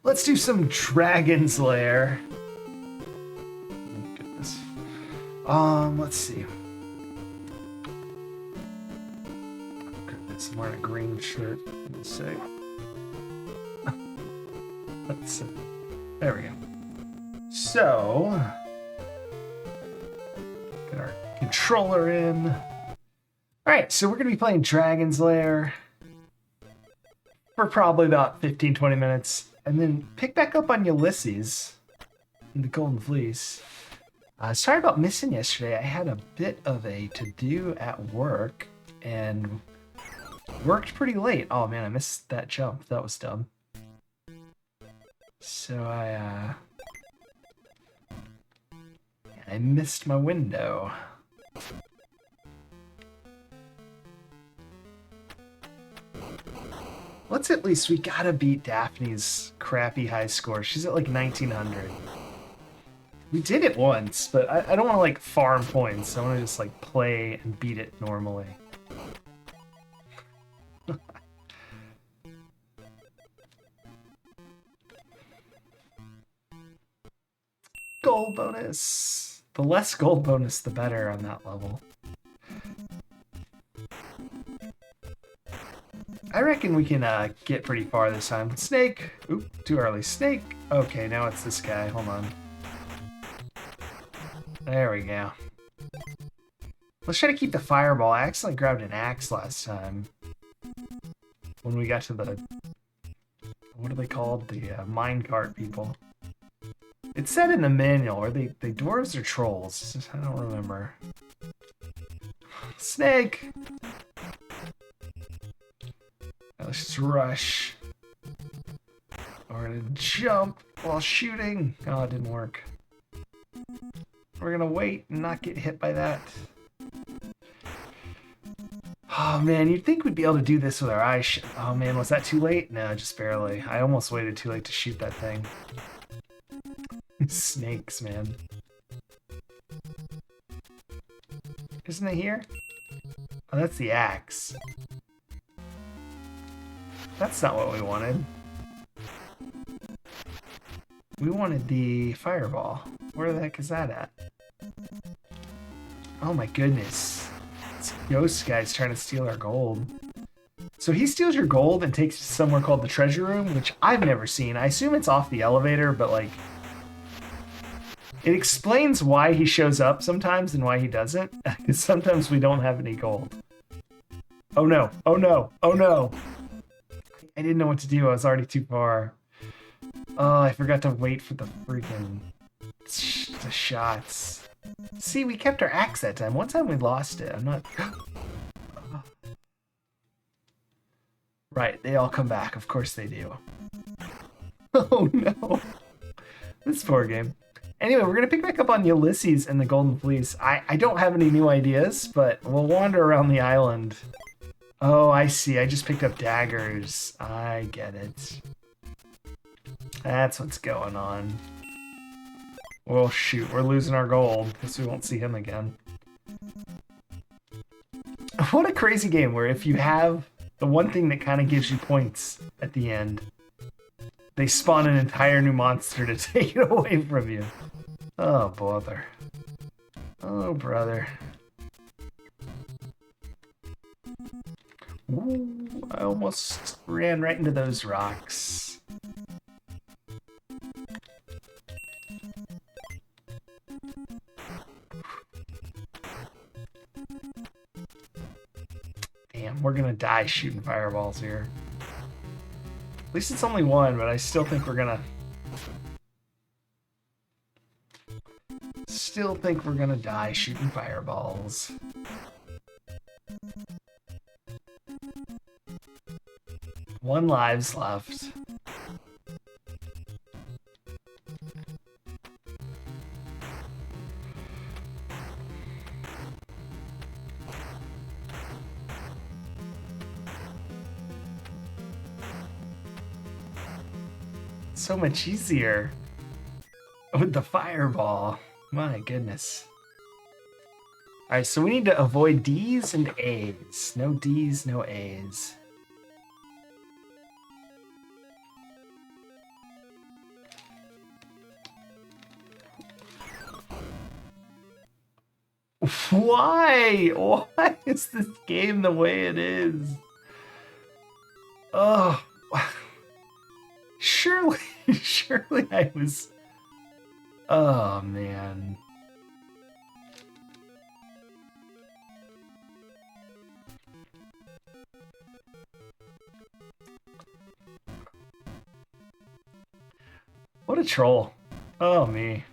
Let's do some Dragon's Lair. Oh, goodness. Let's see. Oh, goodness, I'm wearing a green shirt. Let's see. Let's see. There we go. So, get our controller in. All right, so we're going to be playing Dragon's Lair for probably about 15-20 minutes, and then pick back up on Ulysses and the Golden Fleece. Sorry about missing yesterday. I had a bit of a to-do at work and worked pretty late. Oh man, I missed that jump. That was dumb. So I missed my window. Let's at least, we gotta beat Daphne's crappy high score. She's at like 1900. We did it once, but I don't want to like farm points. I want to just like play and beat it normally. Gold bonus. The less gold bonus, the better on that level. I reckon we can get pretty far this time. Snake. Oop, too early. Snake. Okay, now it's this guy. Hold on. There we go. Let's try to keep the fireball. I accidentally grabbed an axe last time. When we got to the... What are they called? The minecart people. It said in the manual. Are they dwarves or trolls? I don't remember. Snake! Let's just rush. We're gonna jump while shooting. Oh, it didn't work. We're gonna wait and not get hit by that. Oh man, you'd think we'd be able to do this with our eyes shut. Oh man, was that too late? No, just barely. I almost waited too late to shoot that thing. Snakes, man. Isn't it here? Oh, that's the axe. That's not what we wanted. We wanted the fireball. Where the heck is that at? Oh my goodness. This ghost guy's trying to steal our gold. So he steals your gold and takes you to somewhere called the treasure room, which I've never seen. I assume it's off the elevator, but like... It explains why he shows up sometimes and why he doesn't. Because sometimes we don't have any gold. Oh no, oh no, oh no! I didn't know what to do. I was already too far. Oh, I forgot to wait for the freaking the shots. See, we kept our axe that time. One time we lost it. I'm not... Right, they all come back. Of course they do. Oh no. This poor game. Anyway, we're going to pick back up on Ulysses and the Golden Fleece. I don't have any new ideas, but we'll wander around the island. Oh, I see. I just picked up daggers. I get it. That's what's going on. Well, shoot. We're losing our gold because we won't see him again. What a crazy game where if you have the one thing that kind of gives you points at the end, they spawn an entire new monster to take it away from you. Oh, bother. Oh, brother. Ooh, I almost ran right into those rocks. Damn, we're gonna die shooting fireballs here. At least it's only one, but I still think we're gonna... Still think we're gonna die shooting fireballs. One lives left. So much easier with the fireball. My goodness. Alright, so we need to avoid D's and A's. No D's, no A's. Why? Why is this game the way it is? Oh, surely, surely I was. Oh man. What a troll. Oh me.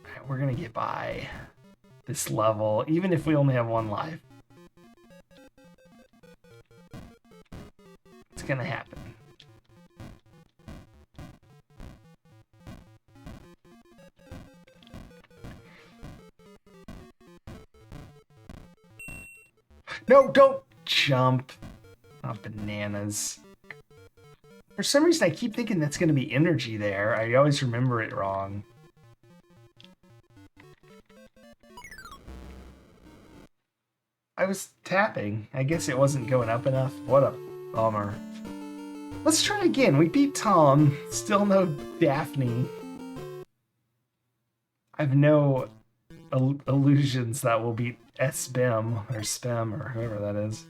Alright, we're gonna get by this level, even if we only have one life. It's gonna happen. No, don't jump. Oh, bananas. For some reason, I keep thinking that's going to be energy there. I always remember it wrong. I was tapping. I guess it wasn't going up enough. What a bummer. Let's try again. We beat Tom. Still no Daphne. I have no illusions that we'll beat SBIM or SPEM or whoever that is.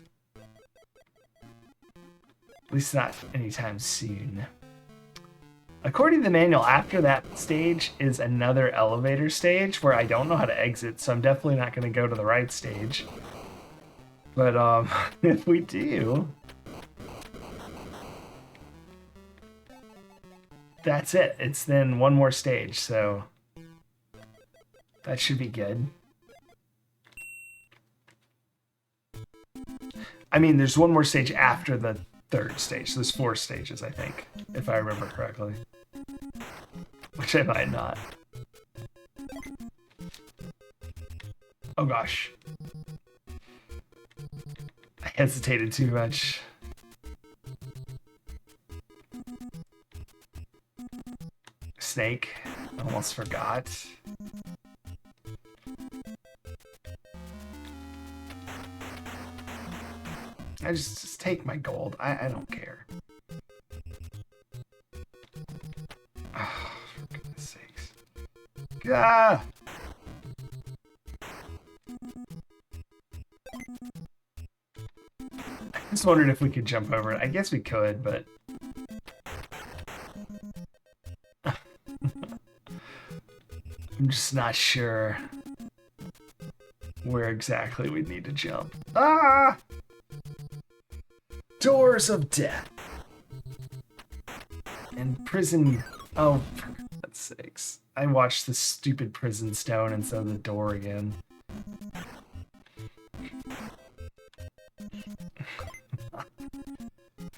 At least not anytime soon. According to the manual, after that stage is another elevator stage where I don't know how to exit, so I'm definitely not going to go to the right stage. But if we do, that's it. It's then one more stage, so that should be good. I mean, there's one more stage after the third stage. There's 4 stages, I think, if I remember correctly. Which I might not. Oh gosh. I hesitated too much. Snake. Almost forgot. I just take my gold. I don't care. Oh, for goodness sakes. Ah! I just wondered if we could jump over it. I guess we could, but... I'm just not sure where exactly we'd need to jump. Ah! Doors of death. And prison... Oh, for God's sakes. I watched the stupid prison stone instead of the door again.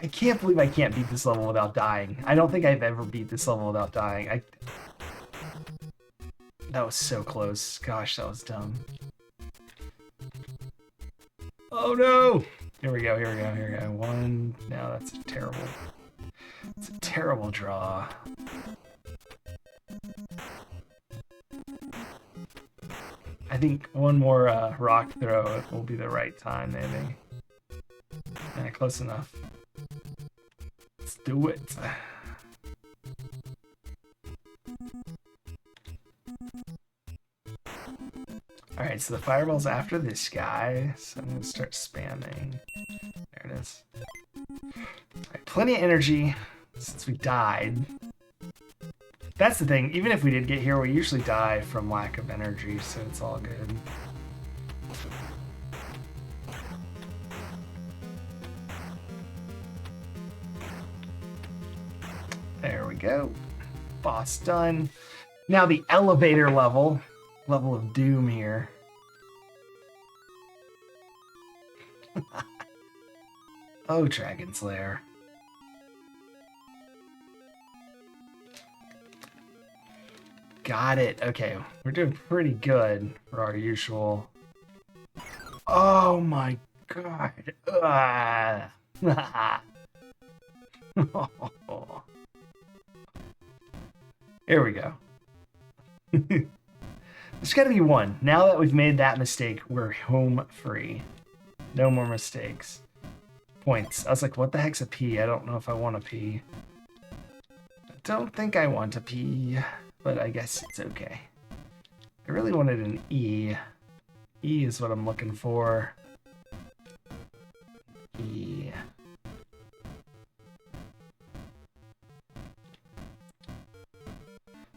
I can't believe I can't beat this level without dying. I don't think I've ever beat this level without dying. That was so close. Gosh, that was dumb. Oh no! Here we go, here we go, here we go. One. No, that's terrible. It's a terrible draw. I think one more rock throw will be the right time, maybe. Yeah, close enough. Let's do it. Alright, so the fireball's after this guy, so I'm going to start spamming. There it is. Alright, plenty of energy since we died. That's the thing, even if we did get here, we usually die from lack of energy, so it's all good. There we go. Boss done. Now the elevator level. Level of doom here. Oh, Dragon's Lair. Got it. Okay, we're doing pretty good for our usual. Oh my god. Here we go. There's got to be one. Now that we've made that mistake, we're home free. No more mistakes. Points. I was like, what the heck's a P? I don't know if I want a P. I don't think I want a P. but I guess it's okay. I really wanted an E. E is what I'm looking for. E.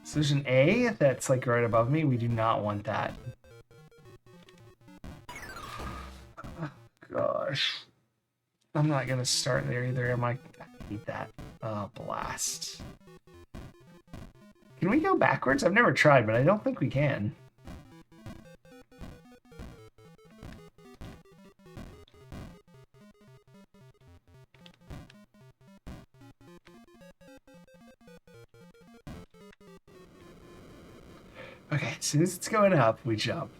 So there's an A that's like right above me. We do not want that. Oh, gosh. I'm not gonna start there either, am I? I hate that. Oh, blast. Can we go backwards? I've never tried, but I don't think we can. Okay, as soon as it's going up, we jump.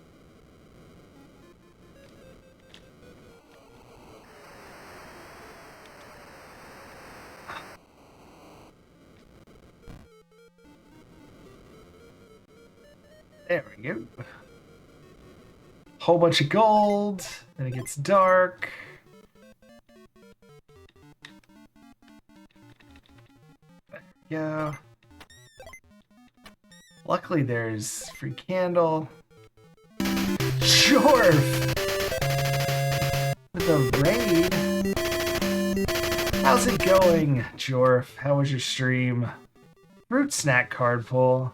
There we go. Whole bunch of gold, and it gets dark. There we go. Luckily, there's free candle. Jorf! With a raid. How's it going, Jorf? How was your stream? Fruit snack card pull.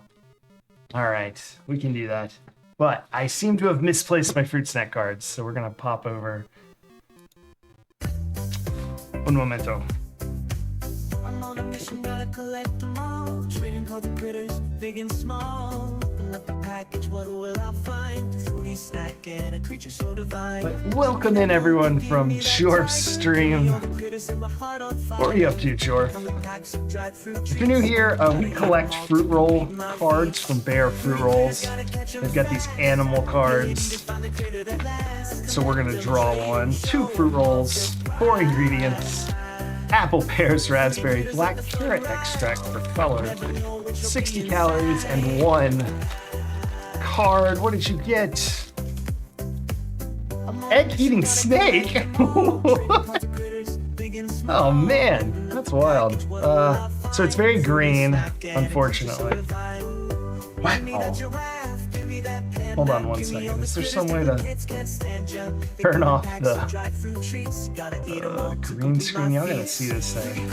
Alright, we can do that. But I seem to have misplaced my fruit snack cards, so we're gonna pop over. Un momento. I'm on a mission, gotta collect them all. Trading all the critters, big and small. Open up the package, what will I find? Fruity snack and a creature so divine. But welcome in everyone from Jorf's stream. What are you up to, Jorf? If you're new here, we collect fruit roll cards from Bear Fruit Rolls. They've got these animal cards. So we're gonna draw one. 2 fruit rolls, 4 ingredients. Apple, pears, raspberry, black carrot extract for color, 60 calories, and 1 card. What did you get? Egg-eating snake? Oh man, that's wild. So it's very green, unfortunately. Wow. Hold on one second. Is there some way to turn off the green screen? Y'all gotta see this thing.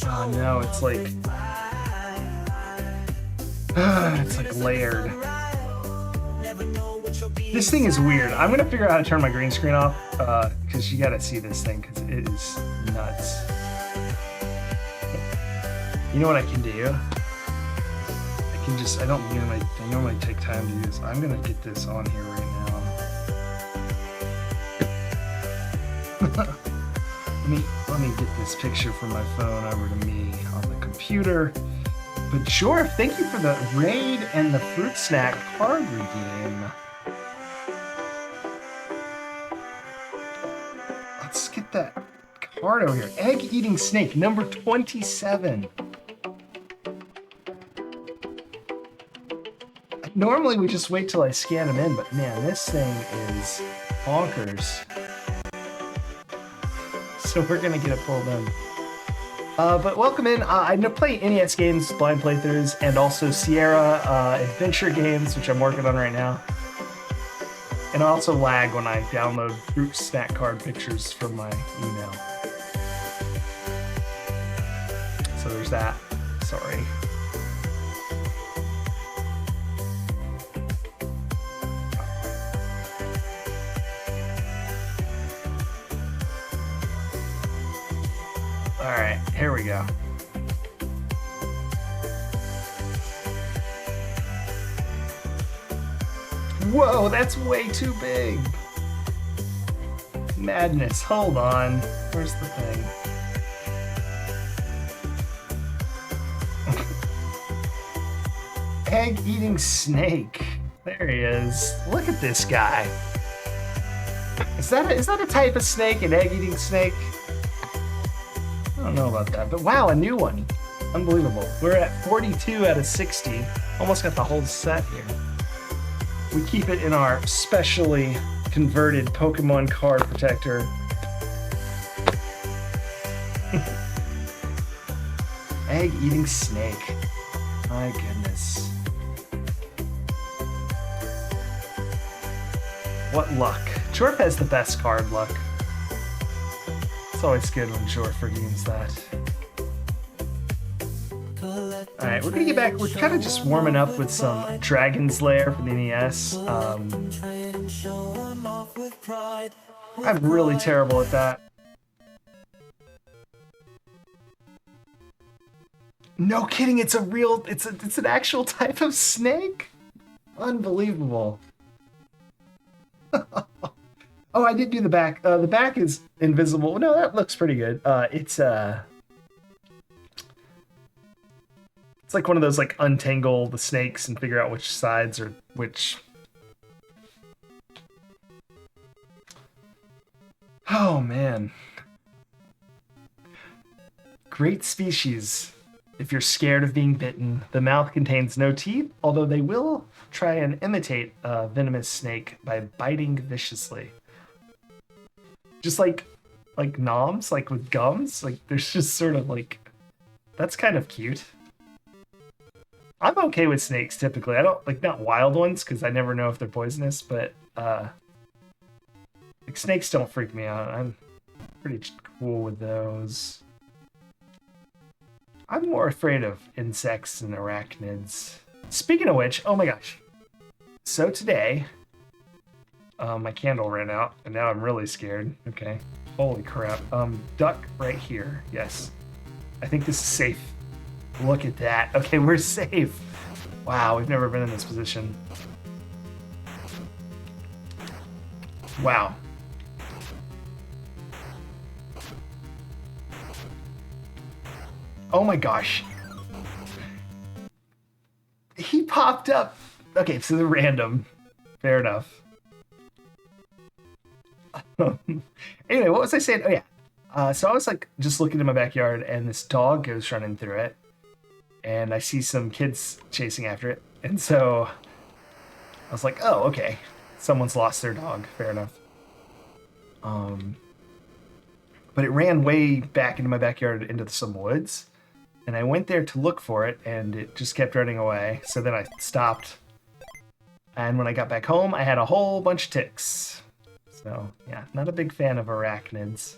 Oh no, it's like layered. This thing is weird. I'm gonna figure out how to turn my green screen off because you gotta see this thing because it is nuts. You know what I can do? I can just, I normally take time to do this. I'm gonna get this on here right now. let me get this picture from my phone over to me on the computer. But Jorf, thank you for the raid and the fruit snack card redeem. Let's get that card over here. Egg-eating snake, number 27. Normally we just wait till I scan them in, but man, this thing is bonkers. So we're gonna get it pulled in. But welcome in. I play NES games, blind playthroughs, and also Sierra adventure games, which I'm working on right now. And I also lag when I download fruit snack card pictures from my email. So there's that. Sorry. All right, here we go. Whoa, that's way too big. Madness, hold on. Where's the thing? Egg-eating snake. There he is. Look at this guy. Is that a type of snake, an egg-eating snake? I don't know about that, but wow, a new one. Unbelievable. We're at 42 out of 60. Almost got the whole set here. We keep it in our specially converted Pokemon card protector. egg-eating snake. My goodness. What luck. Jorf has the best card luck. It's always good when Jorf redeems that. Alright, we're gonna get back. We're kind of just warming up with some Dragon's Lair for the NES. I'm really terrible at that. No kidding, it's a real, it's an actual type of snake? Unbelievable. Oh, I did do the back. The back is invisible. No, that looks pretty good. It's like one of those like untangle the snakes and figure out which sides are which. Oh man. Great species. If you're scared of being bitten, the mouth contains no teeth, although they will try and imitate a venomous snake by biting viciously. Just like noms, like with gums, like there's just sort of like, that's kind of cute. I'm okay with snakes typically. I don't like, not wild ones because I never know if they're poisonous, but like snakes don't freak me out. I'm pretty cool with those. I'm more afraid of insects and arachnids. Speaking of which, oh my gosh. So today, my candle ran out, and now I'm really scared. Okay. Holy crap. Duck right here. Yes. I think this is safe. Look at that. Okay, we're safe. Wow, we've never been in this position. Wow. Oh my gosh. He popped up. Okay, so they're random. Fair enough. Anyway, what was I saying? Oh yeah. So I was like just looking in my backyard and this dog goes running through it. And I see some kids chasing after it. And so I was like, oh, okay. Someone's lost their dog. Fair enough. But it ran way back into my backyard into some woods. And I went there to look for it, and it just kept running away. So then I stopped. And when I got back home, I had a whole bunch of ticks. So, yeah, not a big fan of arachnids.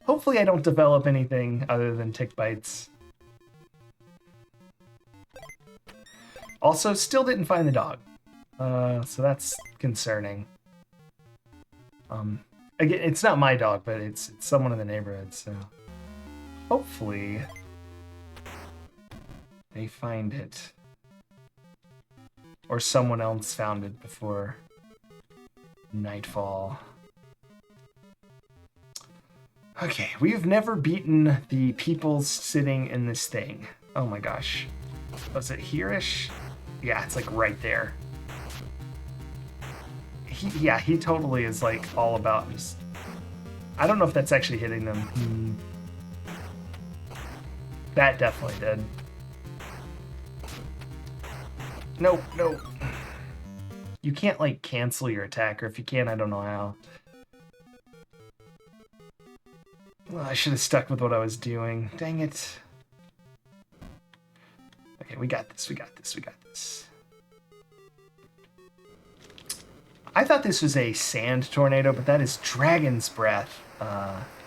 Hopefully I don't develop anything other than tick bites. Also, still didn't find the dog. So that's concerning. Again, it's not my dog, but it's someone in the neighborhood, so... Hopefully... they find it. Or someone else found it before nightfall. Okay, we've never beaten the people sitting in this thing. Oh my gosh. Was it here-ish? Yeah, it's like right there. He totally is like all about just... I don't know if that's actually hitting them. That definitely did. No. You can't, like, cancel your attack, or if you can, I don't know how. Well, I should have stuck with what I was doing. Dang it. Okay, we got this. I thought this was a sand tornado, but that is Dragon's Breath,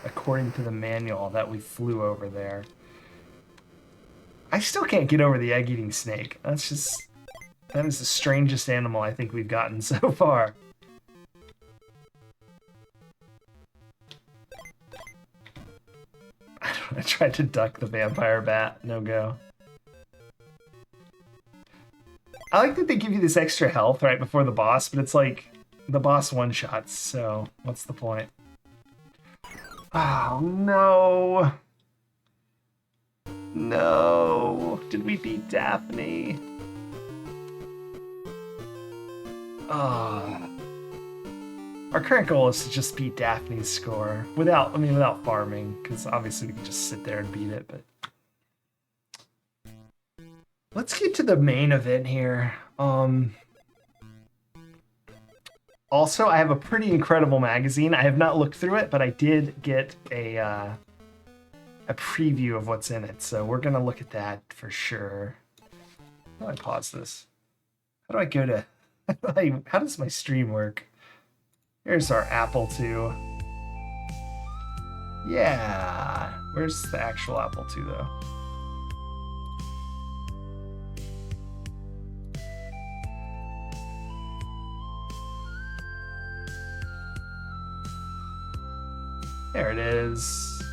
according to the manual that we flew over there. I still can't get over the egg-eating snake. That is the strangest animal I think we've gotten so far. I tried to duck the vampire bat. No go. I like that they give you this extra health right before the boss, but it's like the boss one-shots, so what's the point? Oh, no. No. Did we beat Daphne? Oh. Our current goal is to just beat Daphne's score without farming, because obviously we can just sit there and beat it, but let's get to the main event here. Also, I have a pretty incredible magazine. I have not looked through it, but I did get a a preview of what's in it. So we're gonna look at that for sure. How do I pause this? How do I go to? How does my stream work? Here's our Apple II. Yeah. Where's the actual Apple II though? There it is.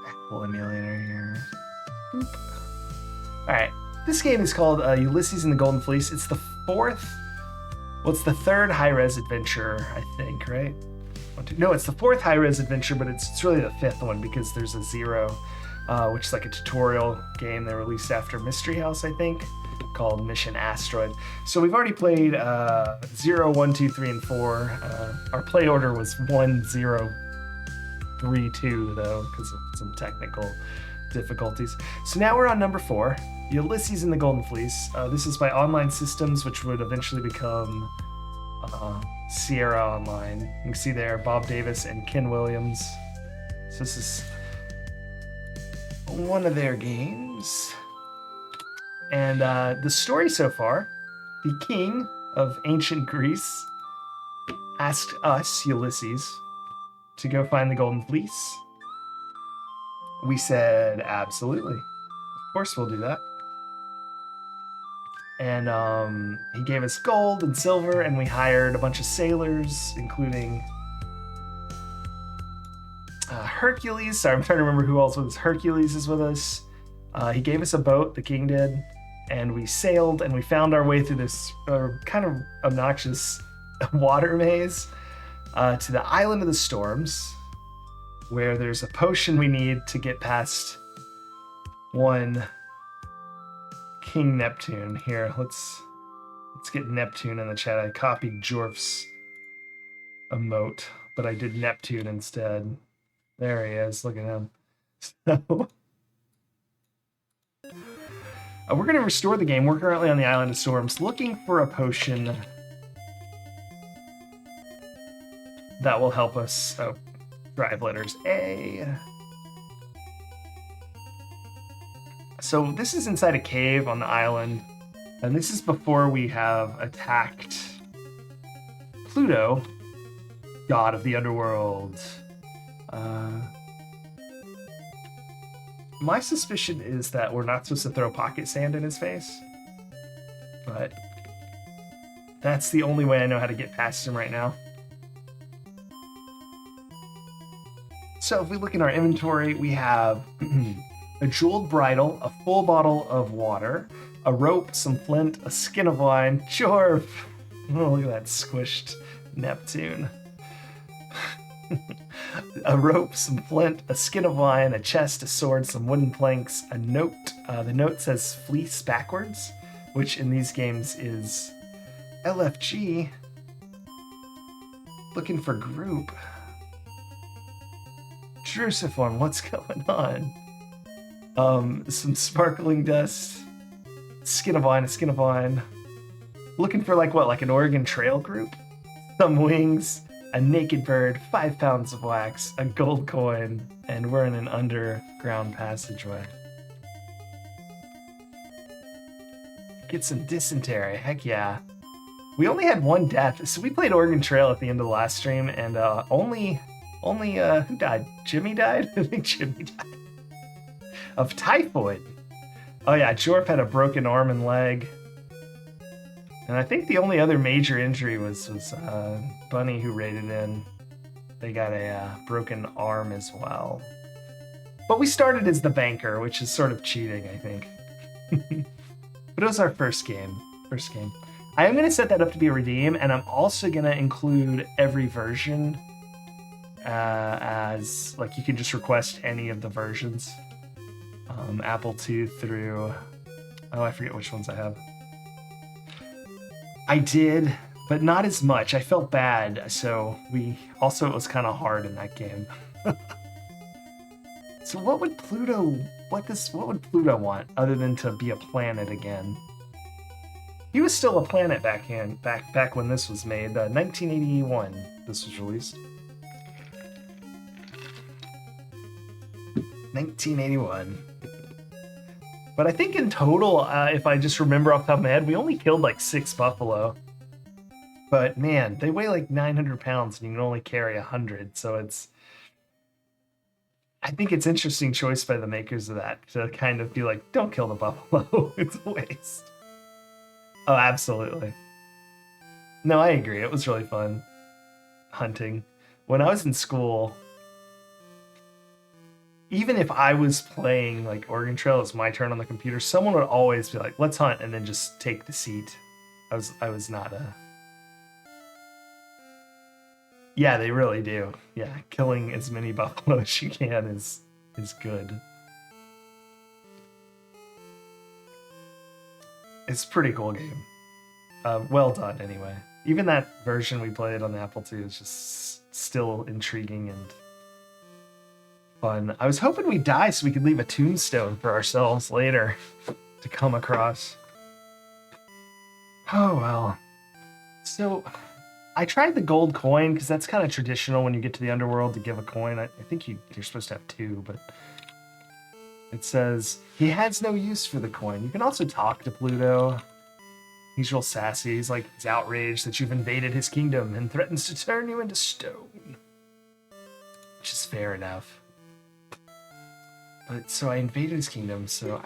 Apple emulator here. Boop. All right. This game is called Ulysses and the Golden Fleece. It's the fourth. Well, it's the third high-res adventure, I think, right? No, it's the fourth high-res adventure, but it's really the fifth one because there's a Zero, which is like a tutorial game they released after Mystery House, I think, called Mission Asteroid. So we've already played 0, 1, 2, 3, and 4. Our play order was 1, 0, 3, 2, though, because of some technical difficulties. So now we're on number 4, Ulysses and the Golden Fleece. This is by Online Systems, which would eventually become Sierra Online. You can see there Bob Davis and Ken Williams. So this is one of their games. And the story so far, the king of ancient Greece asked us, Ulysses, to go find the Golden Fleece. We said, absolutely. Of course we'll do that. And he gave us gold and silver, and we hired a bunch of sailors, including Hercules. Sorry, I'm trying to remember who else was. Hercules is with us. He gave us a boat, the king did, and we sailed, and we found our way through this kind of obnoxious water maze to the Island of the Storms, where there's a potion we need to get past one King Neptune. Here, let's get Neptune in the chat. I copied Jorf's emote, but I did Neptune instead. There he is. Look at him. So we're going to restore the game. We're currently on the Island of Storms, looking for a potion that will help us. Oh, drive letters A. So this is inside a cave on the island, and this is before we have attacked Pluto, god of the underworld. My suspicion is that we're not supposed to throw pocket sand in his face, but that's the only way I know how to get past him right now. So if we look in our inventory, we have a jeweled bridle, a full bottle of water, a rope, some flint, a skin of wine. Jorf! Oh, look at that squished Neptune. A rope, some flint, a skin of wine, a chest, a sword, some wooden planks, a note. The note says Fleece backwards, which in these games is LFG. Looking for group. Drusiform, what's going on? Some sparkling dust, skin of wine, a skin of wine. Looking for like an Oregon Trail group? Some wings, a naked bird, 5 pounds of wax, a gold coin, and we're in an underground passageway. Get some dysentery, heck yeah. We only had 1 death, so we played Oregon Trail at the end of the last stream, and only who died? Jimmy died? I think Jimmy died. Of typhoid. Oh yeah, Jorf had a broken arm and leg. And I think the only other major injury was Bunny, who raided in. They got a broken arm as well. But we started as the banker, which is sort of cheating, I think. But it was our first game. I am going to set that up to be a redeem, and I'm also going to include every version as, like, you can just request any of the versions. Apple II through... Oh, I forget which ones I have. I did, but not as much. I felt bad, so it was kind of hard in that game. So what would Pluto want other than to be a planet again? He was still a planet back when this was made. 1981 this was released. 1981. But I think in total, if I just remember off the top of my head, we only killed like 6 buffalo. But man, they weigh like 900 pounds and you can only carry 100. So I think it's interesting choice by the makers of that to kind of be like, don't kill the buffalo. It's a waste. Oh, absolutely. No, I agree. It was really fun hunting. When I was in school, even if I was playing like Oregon Trail, it's my turn on the computer, someone would always be like, let's hunt, and then just take the seat. I was not a... Yeah, they really do. Yeah, killing as many buffalo as you can is good. It's a pretty cool game. Well done, anyway. Even that version we played on the Apple II is just still intriguing and fun. I was hoping we'd die so we could leave a tombstone for ourselves later to come across. Oh, well. So, I tried the gold coin because that's kind of traditional when you get to the underworld to give a coin. I think you're supposed to have 2, but it says, he has no use for the coin. You can also talk to Pluto. He's real sassy. He's outraged that you've invaded his kingdom and threatens to turn you into stone. Which is fair enough. But so I invaded his kingdom, so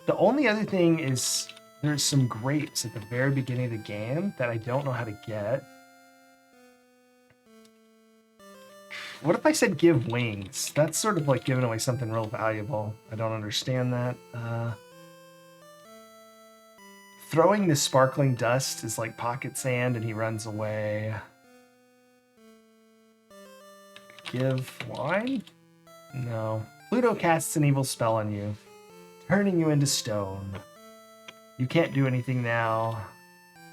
the only other thing is there's some grapes at the very beginning of the game that I don't know how to get. What if I said give wings? That's sort of like giving away something real valuable. I don't understand that. Throwing the sparkling dust is like pocket sand and he runs away. Give wine? No. Pluto casts an evil spell on you, turning you into stone. You can't do anything now,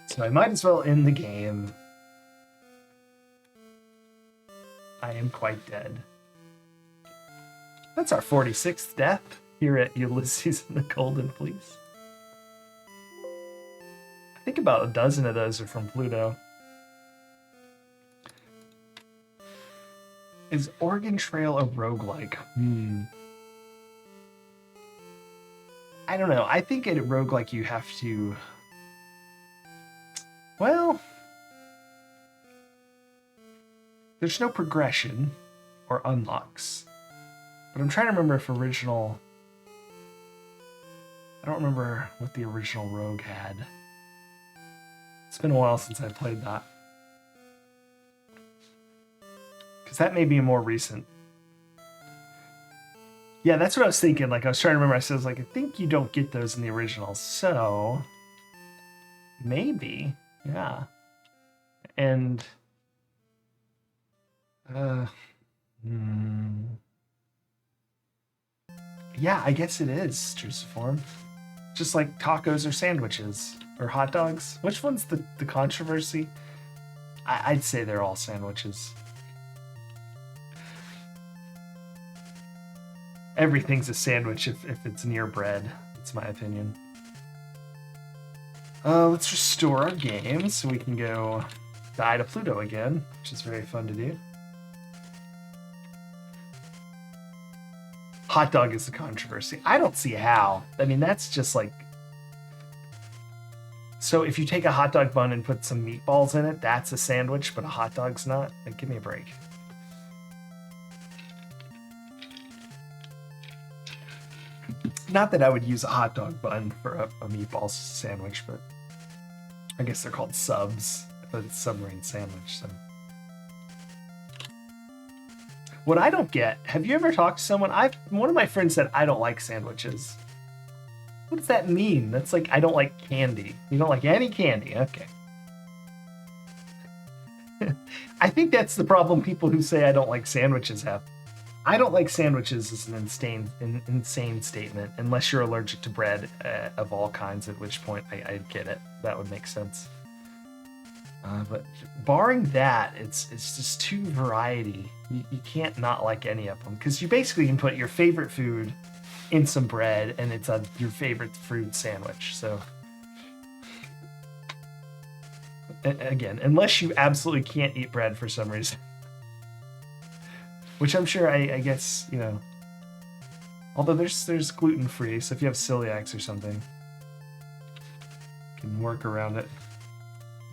so I might as well end the game. I am quite dead. That's our 46th death here at Ulysses and the Golden Fleece. I think about a dozen of those are from Pluto. Is Oregon Trail a roguelike? I don't know. I think at a roguelike you have to... Well... There's no progression or unlocks. But I'm trying to remember if original... I don't remember what the original Rogue had. It's been a while since I played that. Because that may be more recent. Yeah, that's what I was thinking. Like, I was trying to remember. I was like, I think you don't get those in the original. So, maybe. Yeah. And... Yeah, I guess it is, true to form. Just like tacos or sandwiches. Or hot dogs. Which one's the controversy? I'd say they're all sandwiches. Everything's a sandwich if it's near bread. That's my opinion. Let's restore our game so we can go die to Pluto again, which is very fun to do. Hot dog is the controversy. I don't see how. I mean, that's just like... So if you take a hot dog bun and put some meatballs in it, that's a sandwich, but a hot dog's not? Like, give me a break. Not that I would use a hot dog bun for a meatball sandwich, but I guess they're called subs, but it's submarine sandwich, so. What I don't get, have you ever talked to someone? One of my friends said, I don't like sandwiches. What does that mean? That's like, I don't like candy. You don't like any candy? Okay. I think that's the problem people who say I don't like sandwiches have. I don't like sandwiches is an insane statement, unless you're allergic to bread of all kinds, at which point I'd get it. That would make sense. But barring that, it's just too variety. You can't not like any of them, because you basically can put your favorite food in some bread, and it's your favorite fruit sandwich. So, again, unless you absolutely can't eat bread for some reason. Which I'm sure, I guess, you know, Although there's gluten-free, so if you have celiacs or something, you can work around it.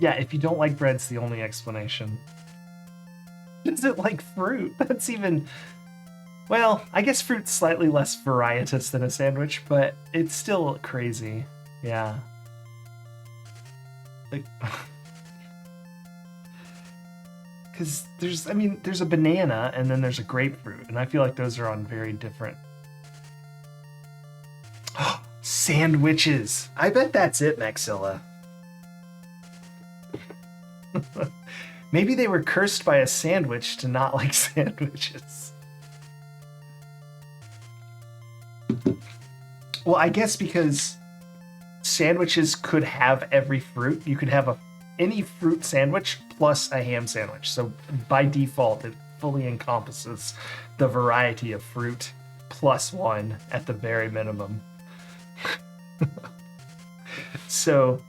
Yeah, if you don't like bread's the only explanation. Doesn't like fruit. That's even... Well, I guess fruit's slightly less varietous than a sandwich, but it's still crazy. Yeah. Like... Because there's a banana and then there's a grapefruit, and I feel like those are on very different... Sandwiches! I bet that's it, Maxilla. Maybe they were cursed by a sandwich to not like sandwiches. Well, I guess because sandwiches could have every fruit. You could have any fruit sandwich plus a ham sandwich. So by default, it fully encompasses the variety of fruit plus one at the very minimum. So,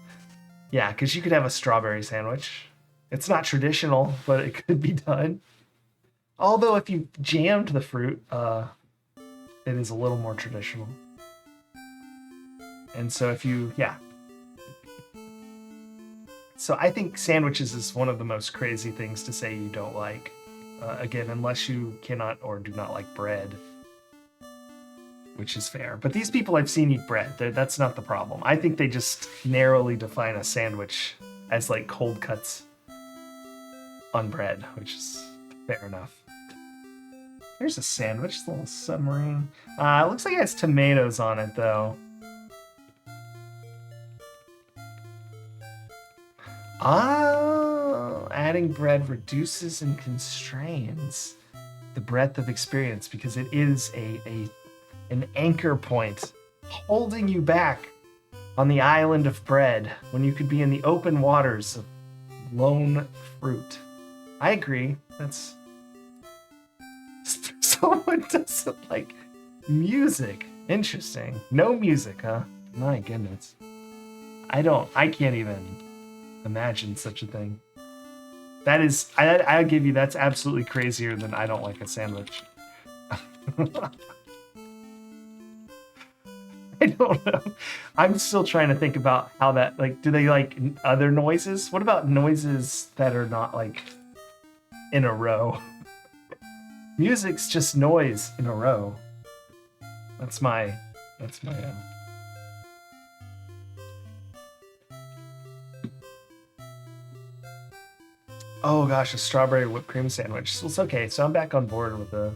yeah, because you could have a strawberry sandwich. It's not traditional, but it could be done. Although if you jammed the fruit, it is a little more traditional. And so if you, yeah. So I think sandwiches is one of the most crazy things to say you don't like. Again, unless you cannot or do not like bread. Which is fair. But these people I've seen eat bread. That's not the problem. I think they just narrowly define a sandwich as like cold cuts on bread, which is fair enough. There's a sandwich, a little submarine. It looks like it has tomatoes on it, though. Adding bread reduces and constrains the breadth of experience because it is an anchor point holding you back on the island of bread when you could be in the open waters of lone fruit. I agree. That's... Someone doesn't like music. Interesting. No music, huh? My goodness. I can't even imagine such a thing. That is, I'll give you, that's absolutely crazier than I don't like a sandwich. I don't know. I'm still trying to think about how that, like, do they like other noises? What about noises that are not like in a row? Music's just noise in a row. That's my Oh gosh, a strawberry whipped cream sandwich. So it's okay. So I'm back on board with the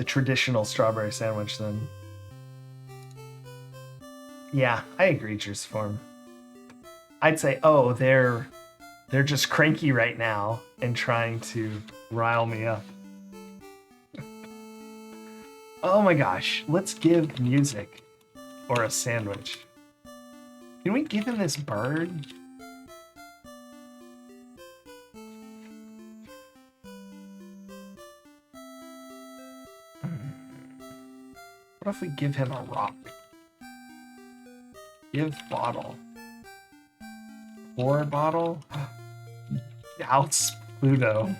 traditional strawberry sandwich then. Yeah, I agree, Juice Form. I'd say, oh, they're just cranky right now and trying to rile me up. Oh my gosh, let's give music or a sandwich. Can we give him this bird? What if we give him a rock? Give bottle. Pour bottle? Douse Pluto.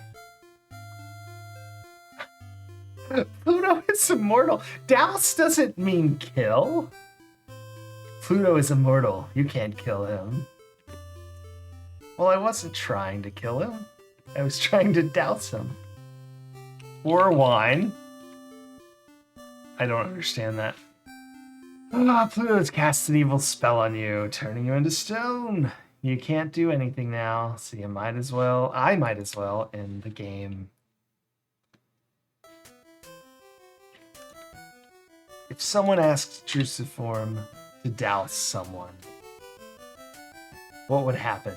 Pluto is immortal. Douse doesn't mean kill. Pluto is immortal. You can't kill him. Well, I wasn't trying to kill him. I was trying to douse him. Or wine. I don't understand that. Pluto's cast an evil spell on you, turning you into stone. You can't do anything now, so I might as well end the game. If someone asked Drusiform to douse someone, what would happen?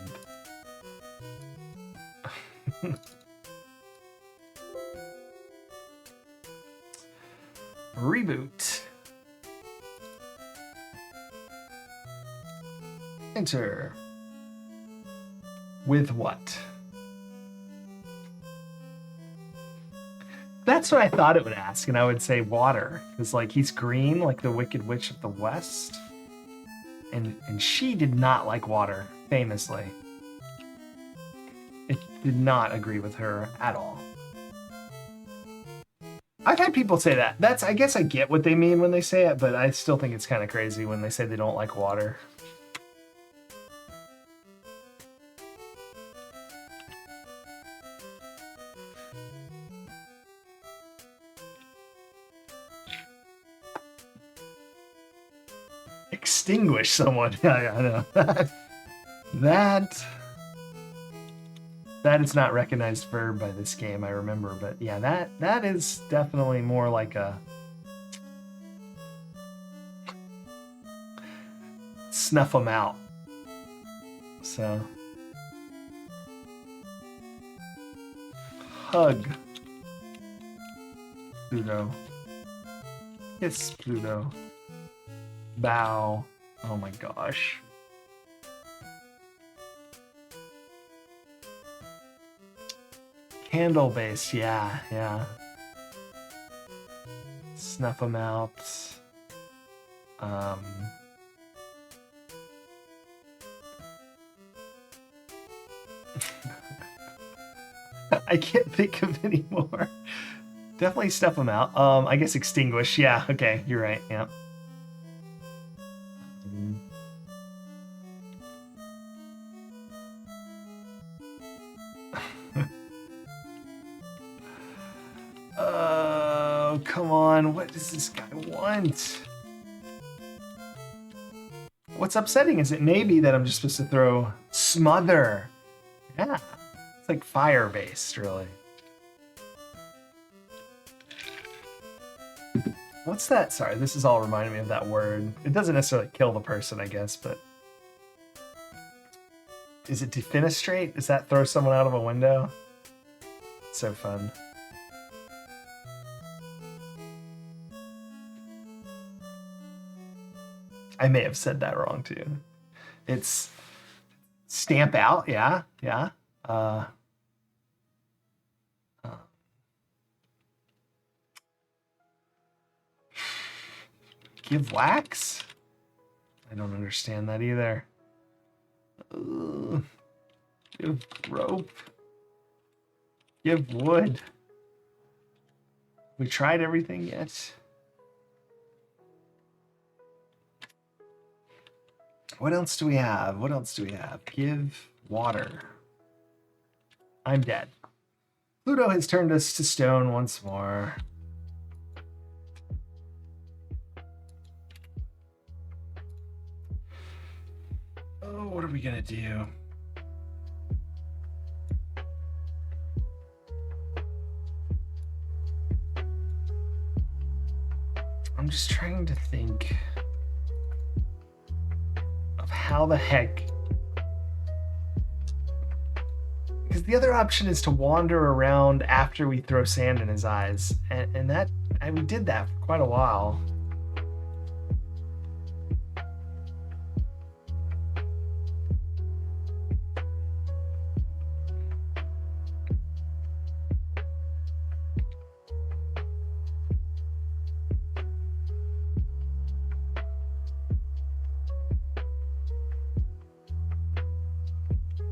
Reboot. Enter. With what? That's what I thought it would ask, and I would say water. Because, like, he's green, like the Wicked Witch of the West. And she did not like water, famously. It did not agree with her at all. I've had people say that. I guess I get what they mean when they say it, but I still think it's kind of crazy when they say they don't like water. Extinguish someone. Yeah, I know. That is not recognized verb by this game, I remember, but yeah, that is definitely more like a snuff them out. So hug Pluto. Kiss Pluto. Bow. Oh my gosh. Candle base, yeah. Snuff them out. I can't think of any more. Definitely snuff them out. I guess extinguish. Yeah, okay, you're right. Yeah. Oh, come on. What does this guy want? What's upsetting? Is it maybe that I'm just supposed to throw smother? Yeah. It's like fire-based, really. What's that? Sorry, this is all reminding me of that word. It doesn't necessarily kill the person, I guess, but... Is it defenestrate? Does that throw someone out of a window? It's so fun. I may have said that wrong, too. It's... Stamp out, yeah. Give wax? I don't understand that either. Give rope. Give wood. We tried everything yet? What else do we have? Give water. I'm dead. Pluto has turned us to stone once more. Oh, what are we gonna do? I'm just trying to think of how the heck... Because the other option is to wander around after we throw sand in his eyes. And that... we did that for quite a while.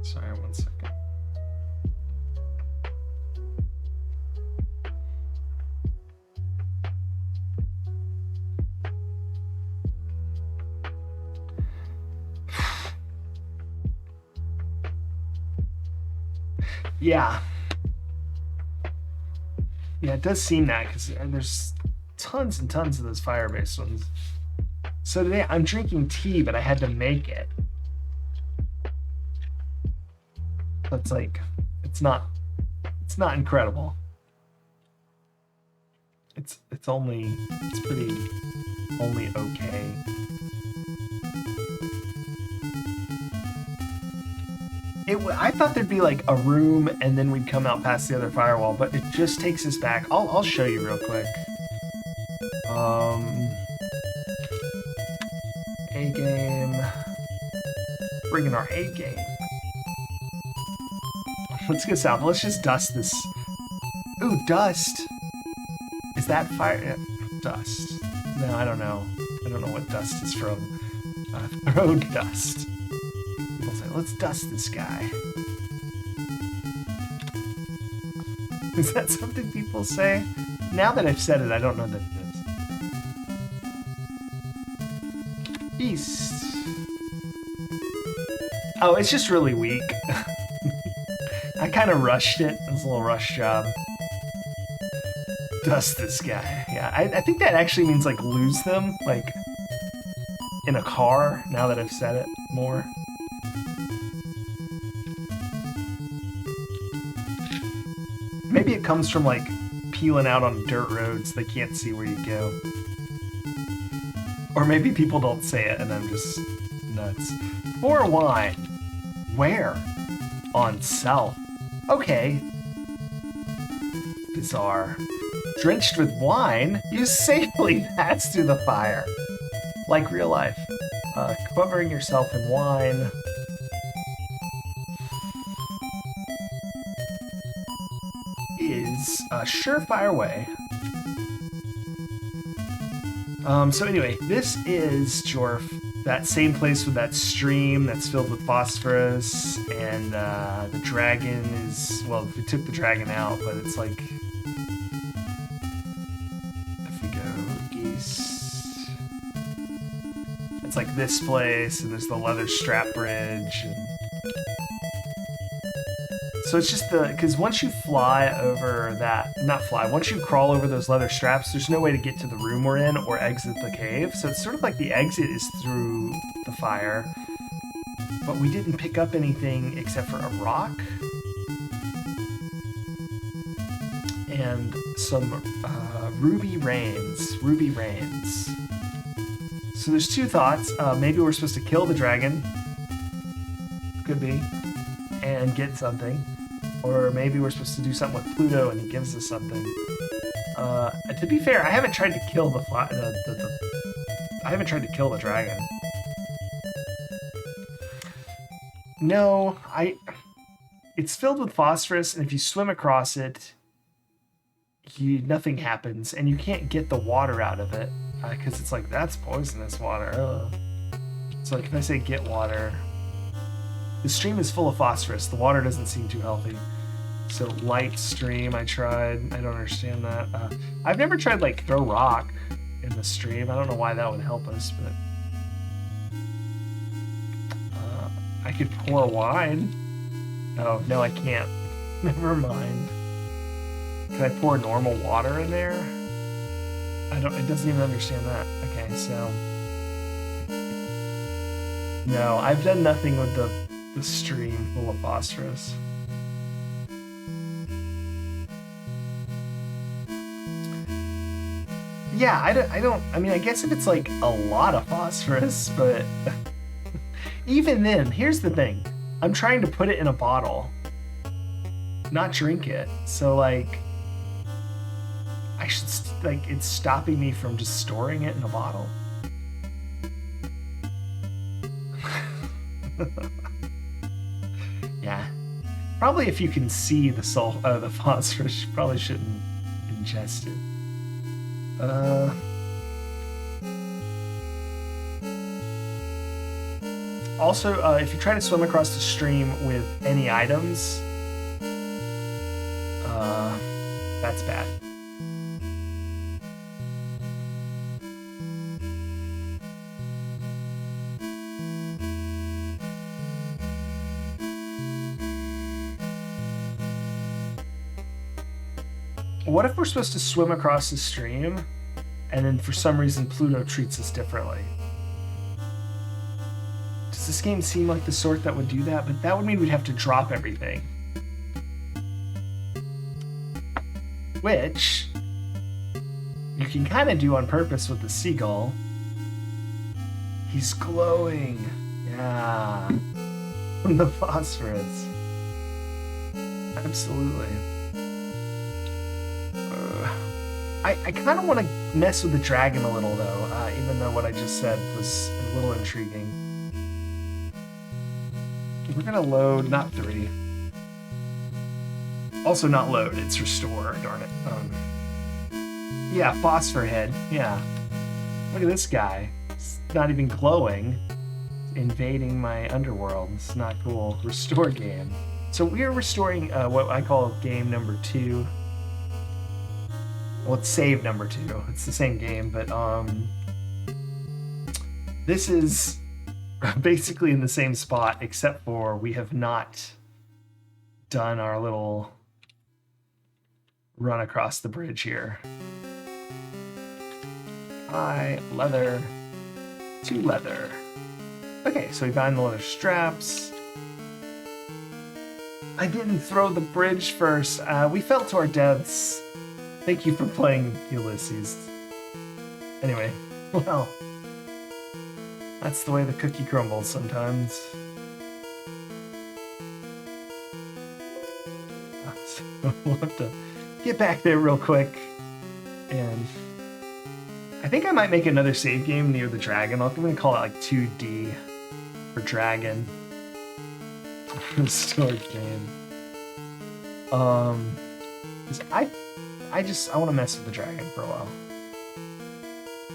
Sorry, 1 second. Yeah, it does seem that, because there's tons and tons of those fire-based ones. So today I'm drinking tea, but I had to make it. So it's like, it's not incredible. It's only okay. I thought there'd be like a room and then we'd come out past the other firewall, but it just takes us back. I'll show you real quick. A game. Bringing our A game. Let's go south. Let's just dust this. Ooh, dust. Is that fire? Yeah, dust. No, I don't know. I don't know what dust is from. Throw dust. People say, let's dust this guy. Is that something people say? Now that I've said it, I don't know that it is. East. Oh, it's just really weak. I kind of rushed it. It was a little rush job. Dust this guy. Yeah, I think that actually means like lose them, like in a car, now that I've said it more. Maybe it comes from like peeling out on dirt roads, they can't see where you go. Or maybe people don't say it and I'm just nuts. Pour wine. Where? On South. Okay. Bizarre. Drenched with wine, you safely pass through the fire. Like real life. Covering yourself in wine. Is a surefire way. So anyway, this is Jorf, that same place with that stream that's filled with phosphorus, and the dragon is, well, we took the dragon out, but it's like, if we go east, it's like this place, and there's the leather strap bridge, and so it's just because once you fly over that, once you crawl over those leather straps, there's no way to get to the room we're in or exit the cave. So it's sort of like the exit is through the fire, but we didn't pick up anything except for a rock and some ruby rains. So there's two thoughts. Maybe we're supposed to kill the dragon. Could be. And get something. Or maybe we're supposed to do something with Pluto and he gives us something. To be fair, I haven't tried to kill I haven't tried to kill the dragon. No, it's filled with phosphorus, and if you swim across it, nothing happens, and you can't get the water out of it because it's like, that's poisonous water. Ugh. So like if I say get water, the stream is full of phosphorus. The water doesn't seem too healthy. So light stream, I tried. I don't understand that. I've never tried like throw rock in the stream. I don't know why that would help us, but I could pour wine. Oh, no, I can't. Never mind. Can I pour normal water in there? It doesn't even understand that. Okay, so. No, I've done nothing with the stream full of phosphorus. Yeah, I mean, I guess if it's like a lot of phosphorus, but even then, here's the thing. I'm trying to put it in a bottle, not drink it. So like, I should, it's stopping me from just storing it in a bottle. Yeah, probably if you can see the the phosphorus, you probably shouldn't ingest it. Also, if you try to swim across the stream with any items, that's bad. What if we're supposed to swim across the stream, and then for some reason Pluto treats us differently? Does this game seem like the sort that would do that? But that would mean we'd have to drop everything. Which you can kind of do on purpose with the seagull. He's glowing. Yeah. From the phosphorus. Absolutely. I kind of want to mess with the dragon a little, though, even though what I just said was a little intriguing. We're going to load, not 3. Also not load, it's restore, darn it. Yeah, phosphor head, yeah. Look at this guy. It's not even glowing. Invading my underworld. It's not cool. Restore game. So we are restoring what I call game number 2. Well, it's save number 2. It's the same game, but this is basically in the same spot, except for we have not done our little run across the bridge here. Leather, 2 leather. Okay, so we find the leather straps. I didn't throw the bridge first. We fell to our deaths. Thank you for playing Ulysses. Anyway, well, that's the way the cookie crumbles sometimes. So we'll have to get back there real quick. And I think I might make another save game near the dragon. I'm going to call it like 2D for dragon. Restored game. Cause I want to mess with the dragon for a while.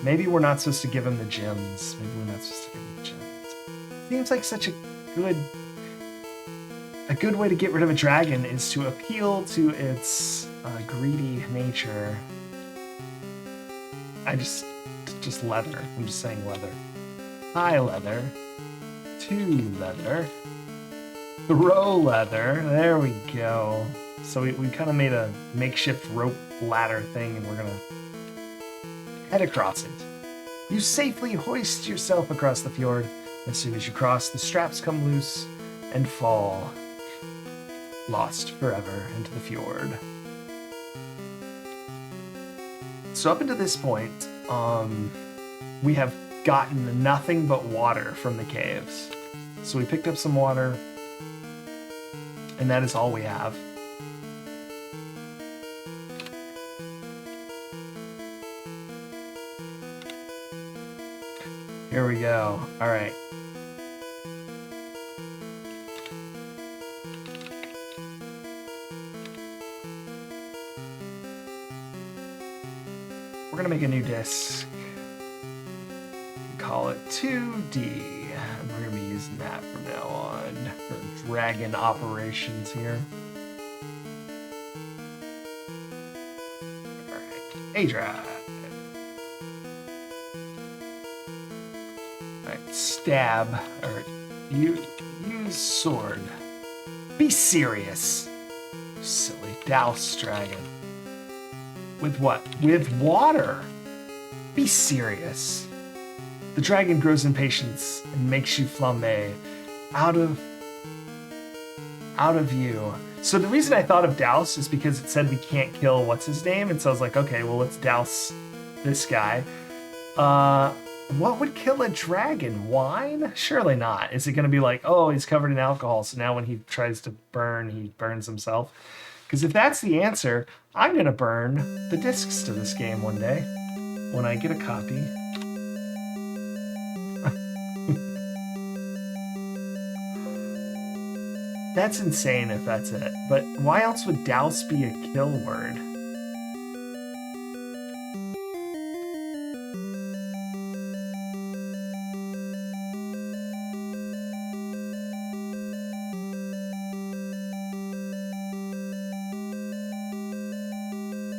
Maybe we're not supposed to give him the gems. Maybe we're not supposed to give him the gems. Seems like such a good way to get rid of a dragon is to appeal to its greedy nature. Just leather. I'm just saying leather. High leather. 2 leather. Throw leather. There we go. So we kind of made a makeshift rope ladder thing, and we're gonna head across it. You safely hoist yourself across the fjord. As soon as you cross, the straps come loose and fall, lost forever into the fjord. So up until this point, we have gotten nothing but water from the caves. So we picked up some water, and that is all we have. Here we go. All right. We're gonna make a new disc. Call it 2D. And we're gonna be using that from now on for dragon operations here. All right. A-drive. Stab, or use sword. Be serious. Silly douse dragon. With what? With water. Be serious. The dragon grows impatient and makes you flambe out of you. So the reason I thought of douse is because it said we can't kill what's his name, and so I was like, okay, well let's douse this guy. What would kill a dragon? Wine? Surely not. Is it going to be like, oh, he's covered in alcohol, so now when he tries to burn, he burns himself? Because if that's the answer, I'm going to burn the discs to this game one day when I get a copy. That's insane if that's it. But why else would douse be a kill word?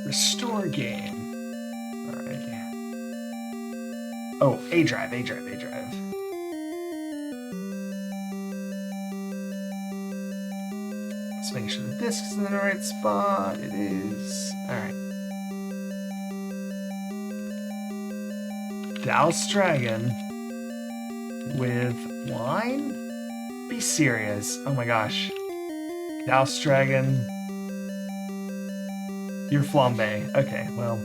Restore game. All right. Oh, A-drive. Let's make sure the disc is in the right spot. It is. All right. Douse dragon with wine? Be serious. Oh my gosh. Douse dragon. You're flambe. Okay, well.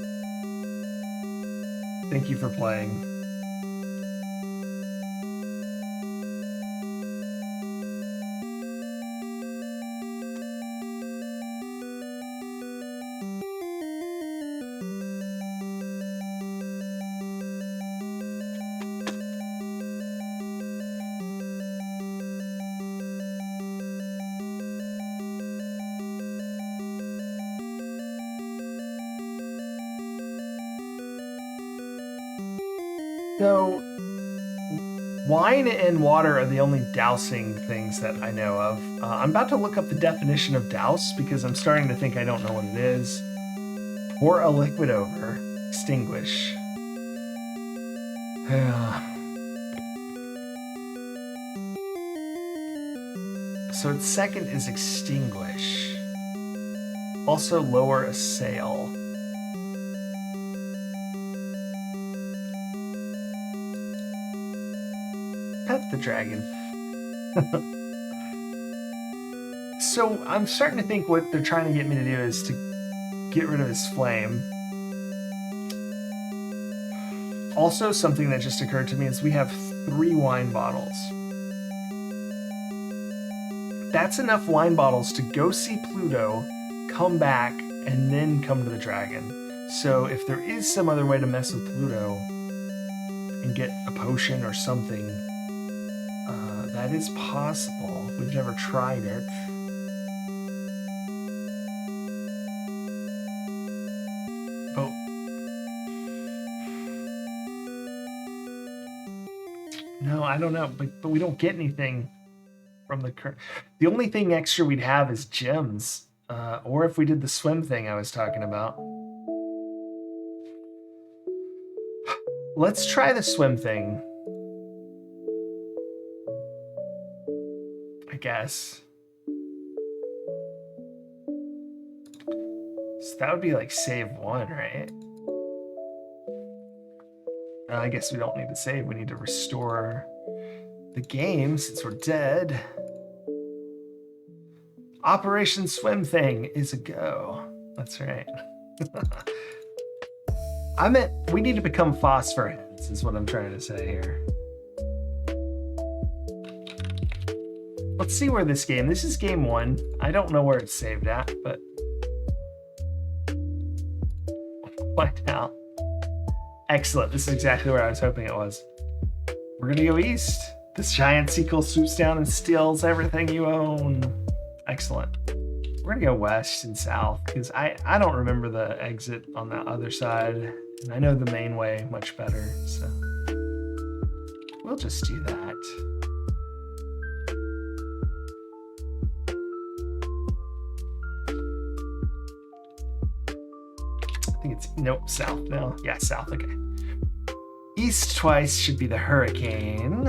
Thank you for playing. So, wine and water are the only dousing things that I know of. I'm about to look up the definition of douse because I'm starting to think I don't know what it is. Pour a liquid over. Extinguish. So its second is extinguish. Also lower a sail. Pet the dragon. So I'm starting to think what they're trying to get me to do is to get rid of his flame. Also, something that just occurred to me is we have 3 wine bottles. That's enough wine bottles to go see Pluto, come back, and then come to the dragon. So if there is some other way to mess with Pluto and get a potion or something, that is possible. We've never tried it. Oh. No, I don't know, but we don't get anything from the current. The only thing extra we'd have is gems, or if we did the swim thing I was talking about. Let's try the swim thing, I guess. So that would be like save 1, right? I guess we don't need to save. We need to restore the game since we're dead. Operation Swim Thing is a go. That's right. I meant we need to become phosphorants is what I'm trying to say here. Let's see where this is game 1. I don't know where it's saved at, but we'll find out. Excellent. This is exactly where I was hoping it was. We're gonna go east. This giant seagull swoops down and steals everything you own. Excellent. We're gonna go west and south because I don't remember the exit on the other side, and I know the main way much better, so we'll just do that. I think it's, nope, south now. Yeah, south, okay. East twice should be the hurricane.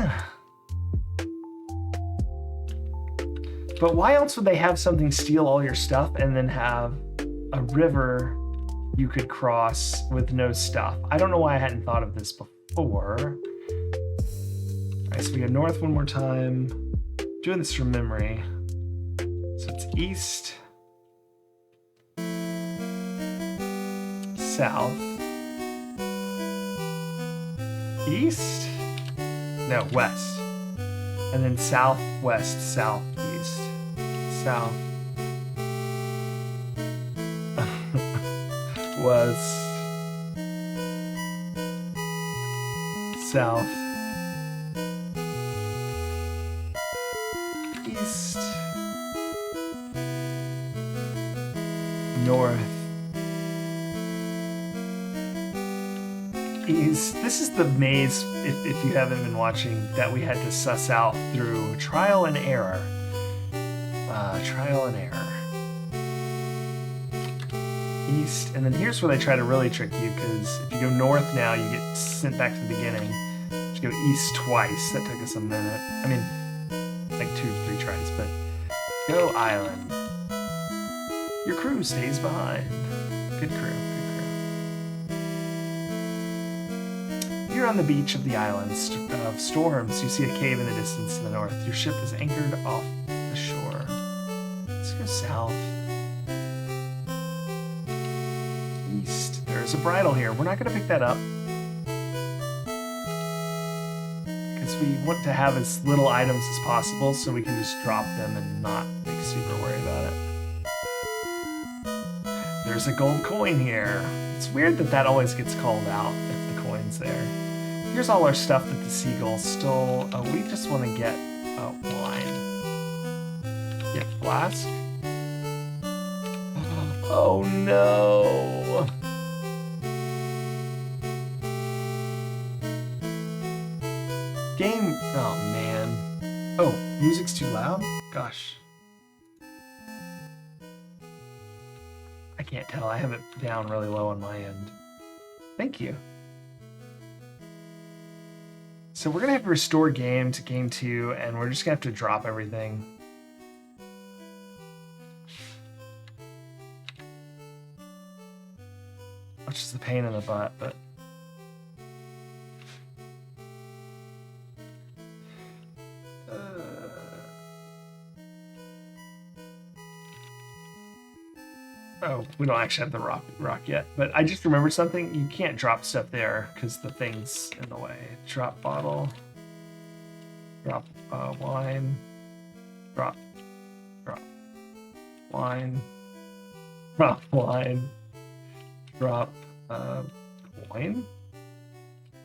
But why else would they have something steal all your stuff and then have a river you could cross with no stuff? I don't know why I hadn't thought of this before. All right, so we go north one more time. Doing this from memory. So it's east, south, east, no, west, and then southwest, southeast, south, west, south, east, north, east. This is the maze, if you haven't been watching, that we had to suss out through trial and error. Trial and error. East, and then here's where they try to really trick you, because if you go north now, you get sent back to the beginning. If you go east twice, that took us a minute. I mean, like 2-3 tries, but go island. Your crew stays behind. Good crew, good crew. You're on the beach of the island of Storms. You see a cave in the distance to the north. Your ship is anchored off the shore. Let's go south. East. There's a bridle here. We're not going to pick that up, because we want to have as little items as possible so we can just drop them and not be super worried about it. There's a gold coin here. It's weird that that always gets called out if the coin's there. Here's all our stuff that the seagull stole. Oh, we just want to get wine. Get flask. Oh no. Game. Oh man. Oh, music's too loud? Gosh. I can't tell. I have it down really low on my end. Thank you. So we're gonna have to restore game to game 2, and we're just gonna have to drop everything. Which is the pain in the butt, but oh, we don't actually have the rock yet. But I just remembered something. You can't drop stuff there because the thing's in the way. Drop bottle. Drop wine. Drop wine. Drop wine. Drop coin.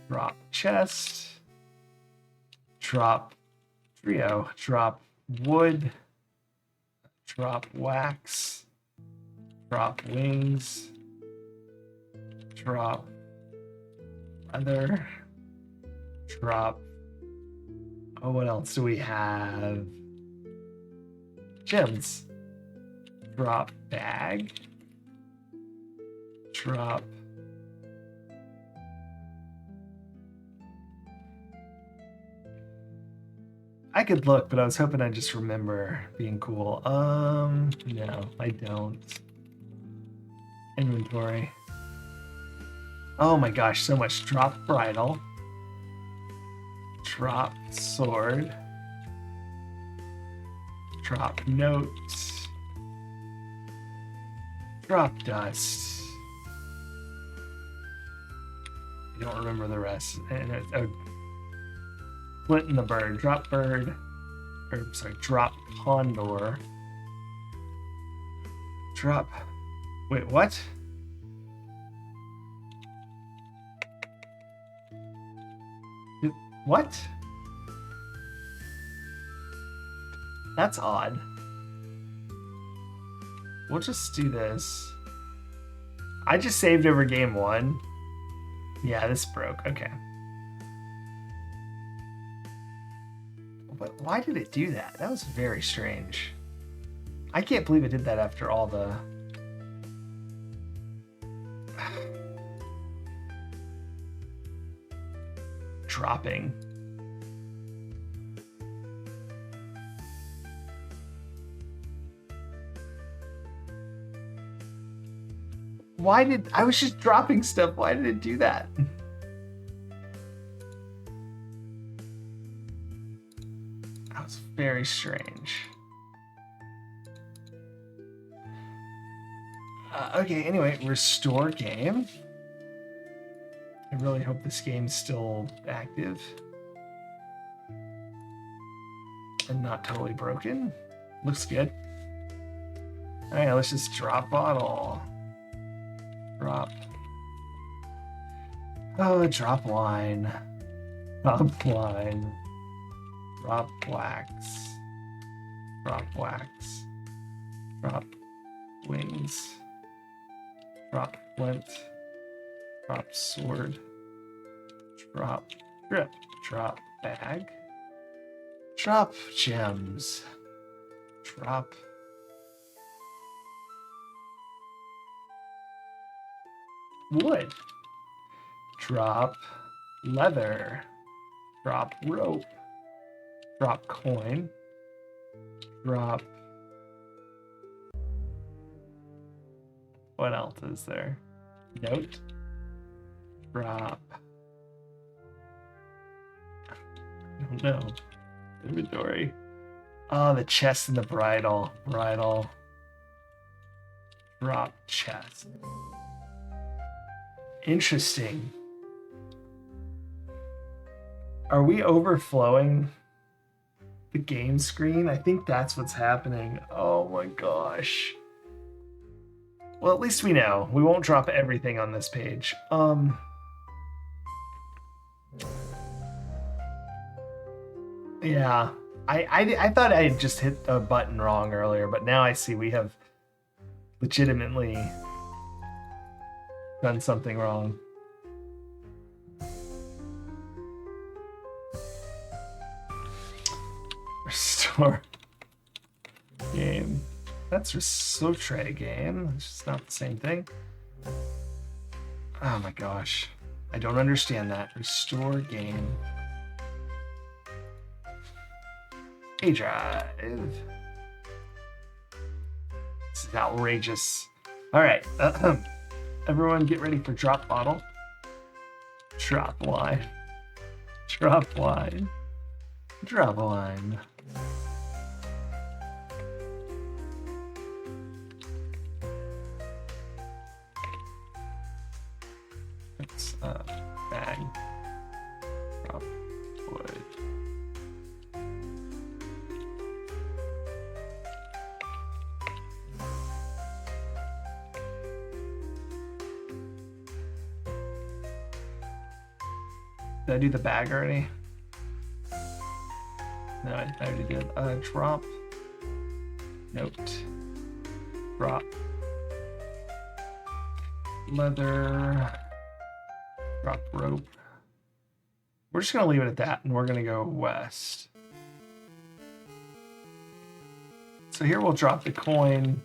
Drop chest. Drop trio. Drop wood. Drop wax. Drop wings. Drop leather. Drop. Oh, what else do we have? Gems. Drop bag. Drop. I could look, but I was hoping I'd just remember being cool. No, I don't. Inventory. Oh my gosh, so much. Drop bridle. Drop sword. Drop note. Drop dust. I don't remember the rest. And Flint and the bird. Drop bird. Or sorry, drop condor. Drop. Wait, what? What? That's odd. We'll just do this. I just saved over game 1. Yeah, this broke. Okay. But why did it do that? That was very strange. I can't believe it did that after all the... dropping. Why did... I was just dropping stuff. Why did it do that? That was very strange. Okay, anyway, restore game. I really hope this game's still active and not totally broken. Looks good. All right, let's just drop bottle. Drop. Oh, drop wine. Drop wine. Drop wax. Drop wax. Drop wings. Drop flint. Drop sword. Drop drip. Drop bag. Drop gems. Drop. Wood. Drop leather. Drop rope. Drop coin. Drop. What else is there? Note. Drop. I don't know. Inventory. Oh, the chest and the bridle. Bridle. Drop chest. Interesting. Are we overflowing the game screen? I think that's what's happening. Oh my gosh. Well, at least we know. We won't drop everything on this page. Yeah. I thought I had just hit a button wrong earlier, but now I see we have legitimately done something wrong. Restore game. That's Resotre game. It's just not the same thing. Oh my gosh. I don't understand that. Restore game. A drive. This is outrageous. All right. Everyone get ready for drop bottle. Drop line. Drop line. Drop line. It's bag. Drop wood. Did I do the bag already? No, I already did. Drop. Note. Drop. Leather. Drop rope. We're just gonna leave it at that, and we're gonna go west. So here we'll drop the coin,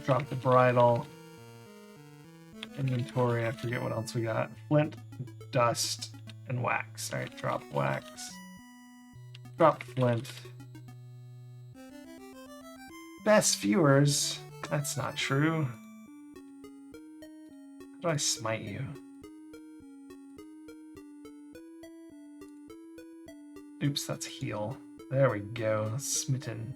drop the bridle, inventory. I forget what else we got. Flint, dust, and wax. All right, drop wax, drop flint. Best viewers. That's not true. How do I smite you? Oops, that's heal. There we go. Smitten.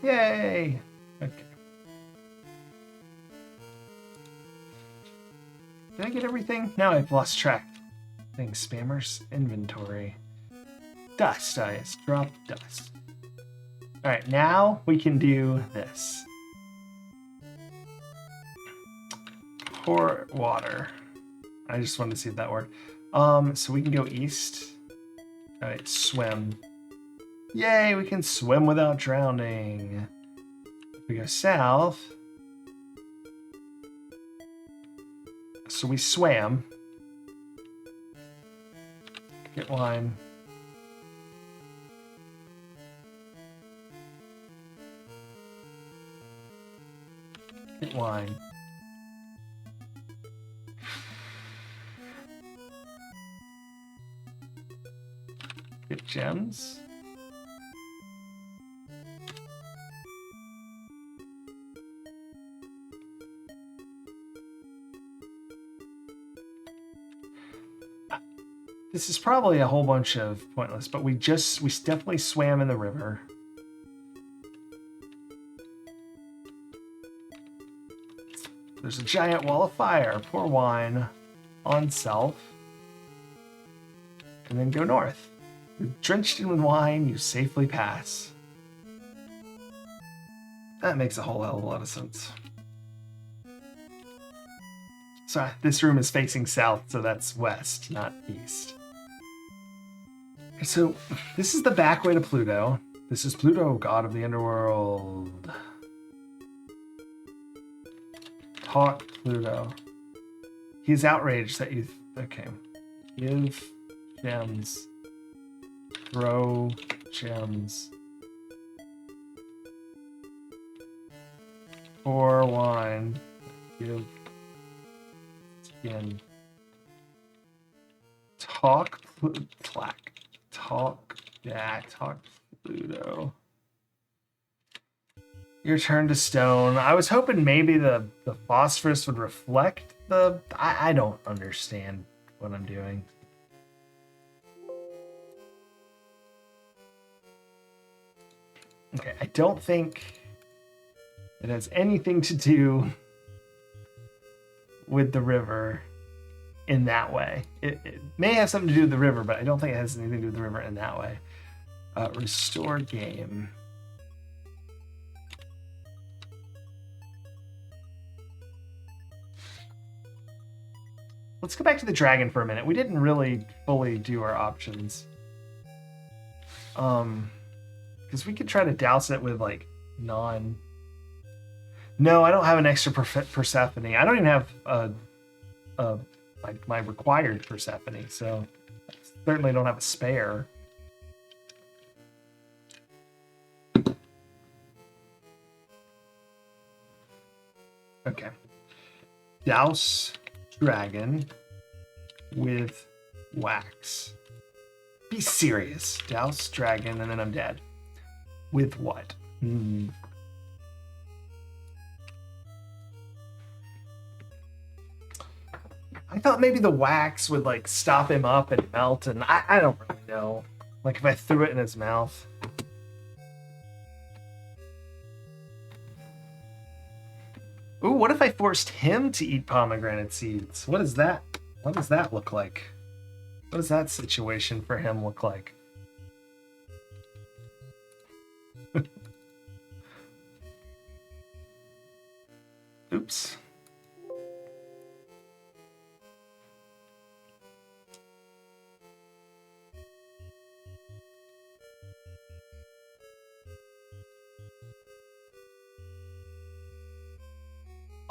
Yay! Okay. Did I get everything? Now I've lost track. Things, spammers, inventory. Dust dice. Drop dust. Alright, now we can do this. Pour water. I just wanted to see if that worked. So we can go east. Alright, swim. Yay, we can swim without drowning. If we go south. So we swam. Get wine. Get wine. Get gems. This is probably a whole bunch of pointless, but we definitely swam in the river. There's a giant wall of fire. Pour wine on self. And then go north. Drenched in wine, you safely pass. That makes a whole hell of a lot of sense. So this room is facing south, so that's west, not east. So this is the back way to Pluto. This is Pluto, god of the underworld. Talk Pluto. He's outraged that you... Okay. Give gems. Throw gems. Pour wine. Give skin. Talk Pluto. Your turn to stone. I was hoping maybe the phosphorus would reflect the... I don't understand what I'm doing. Okay, I don't think it has anything to do with the river in that way. It may have something to do with the river, but I don't think it has anything to do with the river in that way. Restore game. Let's go back to the dragon for a minute. We didn't really fully do our options. Because we could try to douse it with like non... No, I don't have an extra Persephone. I don't even have a my required Persephone, so I certainly don't have a spare. Okay. Douse dragon with wax. Be serious. Douse dragon, and then I'm dead. With what? I thought maybe the wax would like stop him up and melt, and I don't really know. Like if I threw it in his mouth. Ooh, what if I forced him to eat pomegranate seeds? What is that? What does that look like? What does that situation for him look like? Oops.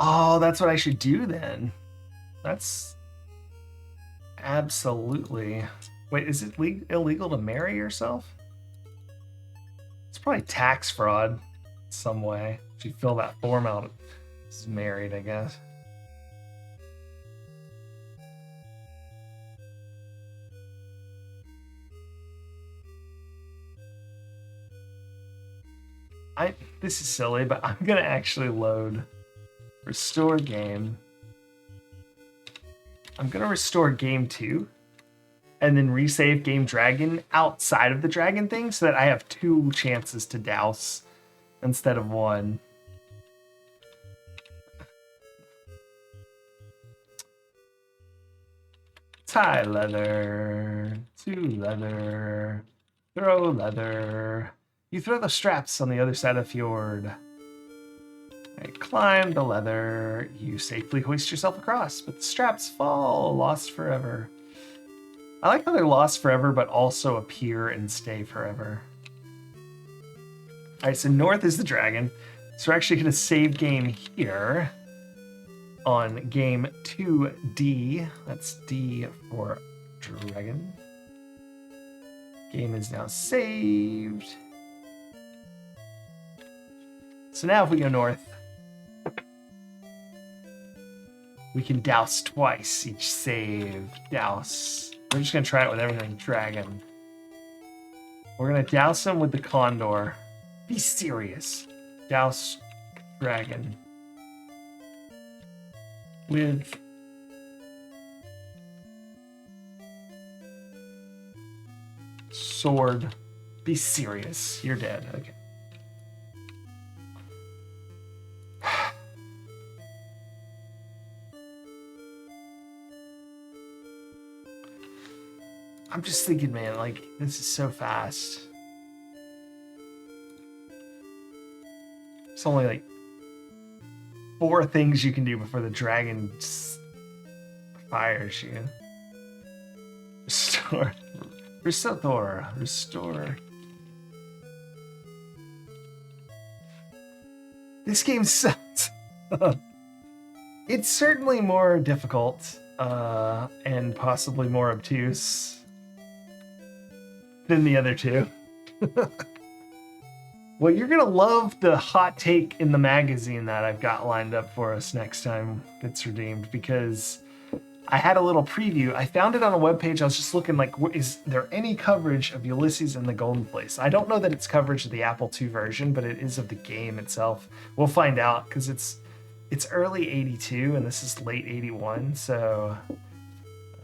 Oh, that's what I should do then. That's absolutely... Wait, is it illegal to marry yourself? It's probably tax fraud some way. If you fill that form out, it's married, I guess. This is silly, but I'm gonna actually load restore game. I'm gonna restore game 2 and then resave game dragon outside of the dragon thing so that I have 2 chances to douse instead of 1. Tie leather, 2 leather, throw leather. You throw the straps on the other side of the fjord. Climb the leather. You safely hoist yourself across, but the straps fall, lost forever. I like how they're lost forever, but also appear and stay forever. All right, so north is the dragon. So we're actually going to save game here on game 2D. That's D for dragon. Game is now saved. So now if we go north, we can douse twice each save. Douse. We're just going to try it with everything dragon. We're going to douse him with the condor. Be serious. Douse dragon. With sword. Be serious. You're dead. Okay. I'm just thinking, man, like, this is so fast. It's only like 4 things you can do before the dragon fires you. Restore. Restore. This game sucks. It's certainly more difficult and possibly more obtuse than the other 2. Well, you're gonna love the hot take in the magazine that I've got lined up for us next time it's redeemed, because I had a little preview. I found it on a webpage. I was just looking like, is there any coverage of Ulysses and the Golden Fleece? I don't know that it's coverage of the Apple II version, but it is of the game itself. We'll find out, because it's early 82 and this is late 81, so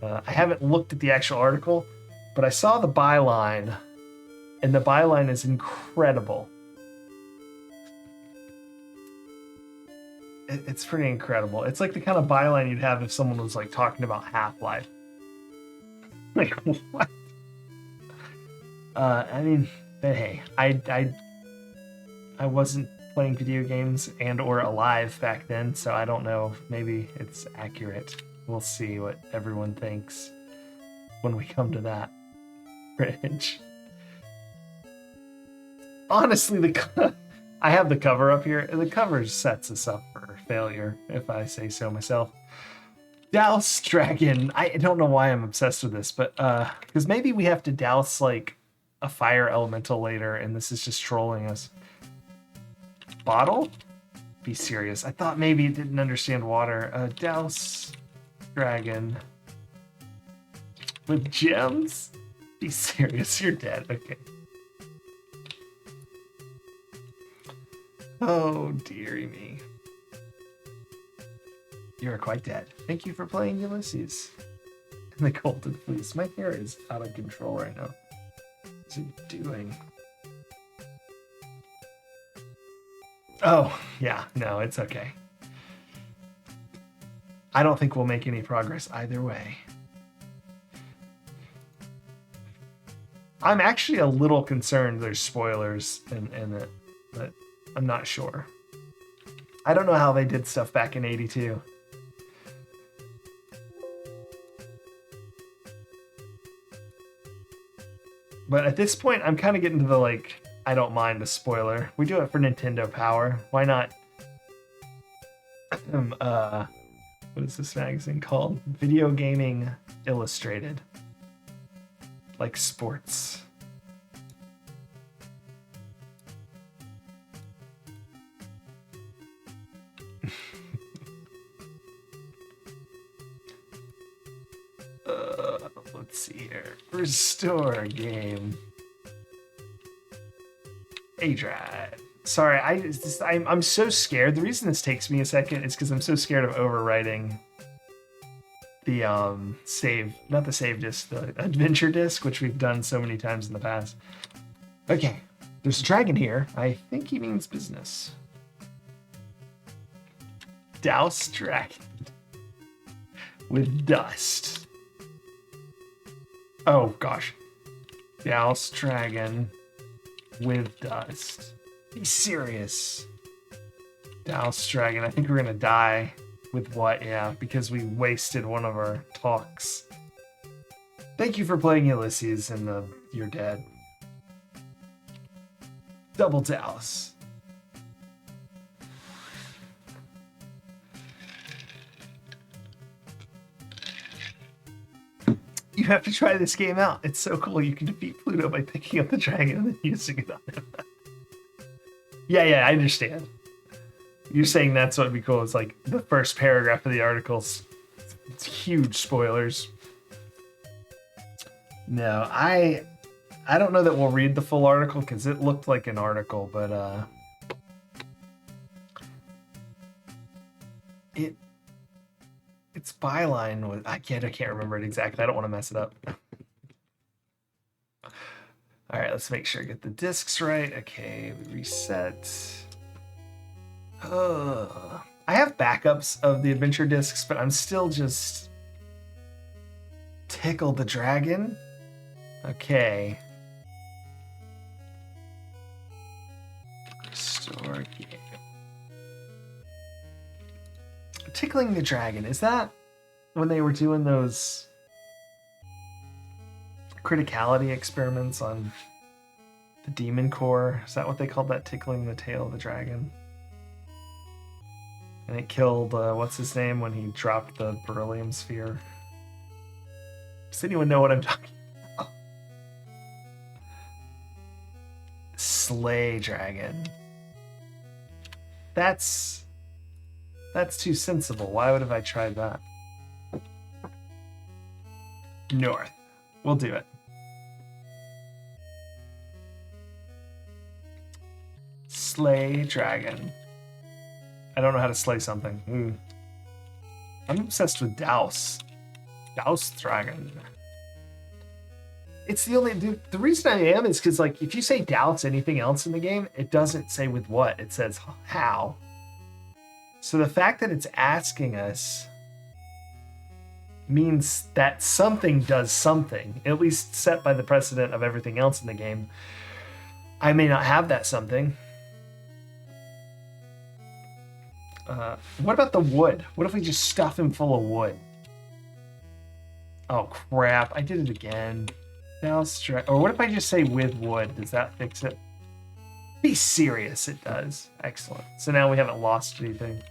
I haven't looked at the actual article. But I saw the byline, and the byline is incredible. It's pretty incredible. It's like the kind of byline you'd have if someone was like talking about Half-Life. Like, what? I mean, but hey, I wasn't playing video games and or alive back then, so I don't know. Maybe it's accurate. We'll see what everyone thinks when we come to that bridge. Honestly, I have the cover up here. The cover sets us up for failure, if I say so myself. Douse dragon. I don't know why I'm obsessed with this, but because maybe we have to douse like a fire elemental later, and this is just trolling us. Bottle? Be serious. I thought maybe it didn't understand water. Douse dragon with gems? Be serious. You're dead. Okay. Oh, dearie me. You are quite dead. Thank you for playing Ulysses. And the Golden Fleece. My hair is out of control right now. What's it doing? Oh, yeah. No, it's okay. I don't think we'll make any progress either way. I'm actually a little concerned there's spoilers in it, but I'm not sure. I don't know how they did stuff back in 82. But at this point, I'm kind of getting to the, like, I don't mind a spoiler. We do it for Nintendo Power. Why not? What is this magazine called? Video Gaming Illustrated. Like sports. Let's see here. Restore game. A-Drive. Sorry, I'm so scared. The reason this takes me a second is because I'm so scared of overwriting the save, not the save disc, the adventure disc, which we've done so many times in the past. Okay, there's a dragon here. I think he means business. Douse dragon with dust. Oh gosh. Douse dragon with dust. Be serious. Douse dragon. I think we're gonna die. With what? Yeah, because we wasted one of our talks. Thank you for playing Ulysses, and you're dead. Double douse. You have to try this game out. It's so cool. You can defeat Pluto by picking up the dragon and then using it on him. Yeah, I understand. You're saying that's what would be cool. It's like the first paragraph of the articles. It's huge spoilers. No, I don't know that we'll read the full article because it looked like an article, but its byline was I can't remember it exactly. I don't want to mess it up. All right, let's make sure I get the discs right. Okay, reset. I have backups of the adventure discs, but I'm still just tickle the dragon. Okay. Restore game. Tickling the dragon, is that when they were doing those criticality experiments on the demon core? Is that what they called that, tickling the tail of the dragon? And it killed, what's his name, when he dropped the beryllium sphere? Does anyone know what I'm talking about? Slay dragon. That's too sensible. Why would have I tried that? North. We'll do it. Slay dragon. I don't know how to slay something. I'm obsessed with douse. Douse dragon. It's the only... The reason I am is because, like, if you say douse anything else in the game, it doesn't say with what. It says how. So the fact that it's asking us means that something does something, at least set by the precedent of everything else in the game. I may not have that something. What about the wood? What if we just stuff him full of wood? Oh crap, I did it again. Or what if I just say with wood? Does that fix it? Be serious, it does. Excellent. So now we haven't lost anything.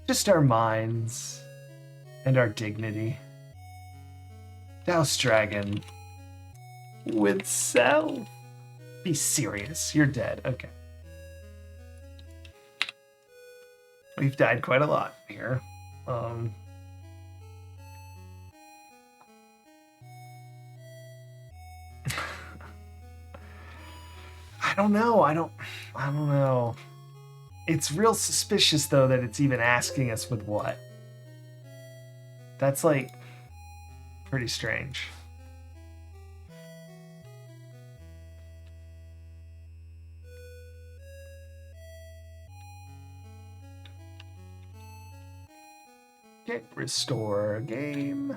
Just Just our minds and our dignity. Douse dragon with self. Be serious. You're dead. Okay. We've died quite a lot here. I don't know. I don't know. It's real suspicious though that it's even asking us with what. That's like pretty strange. Okay, restore game.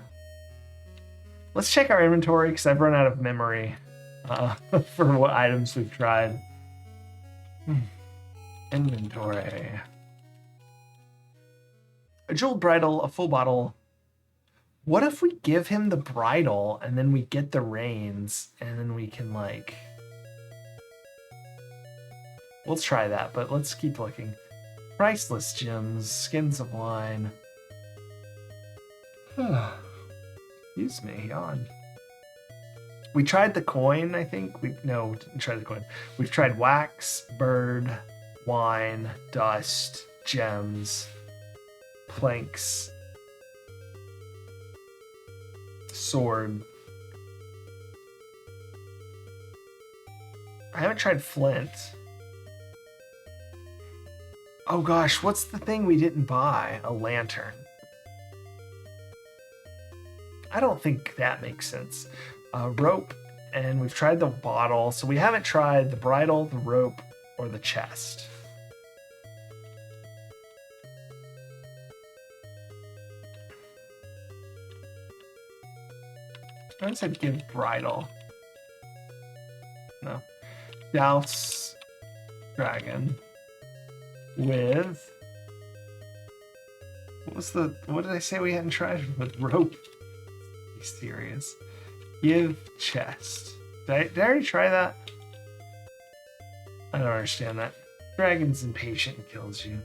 Let's check our inventory because I've run out of memory for what items we've tried. Inventory. A jeweled bridle, a full bottle. What if we give him the bridle and then we get the reins and then we can like... Let's try that, but let's keep looking. Priceless gems, skins of wine. Excuse me, yawn. We tried the coin, I think. No, we didn't try the coin. We've tried wax, bird, wine, dust, gems, planks, sword. I haven't tried flint. Oh gosh, what's the thing we didn't buy? A lantern. I don't think that makes sense. Rope, and we've tried the bottle, so we haven't tried the bridle, the rope, or the chest. I said give bridle. No. Douse dragon with... What did I say we hadn't tried with rope? Be serious. Give chest. Did I already try that? I don't understand that. Dragon's impatient and kills you.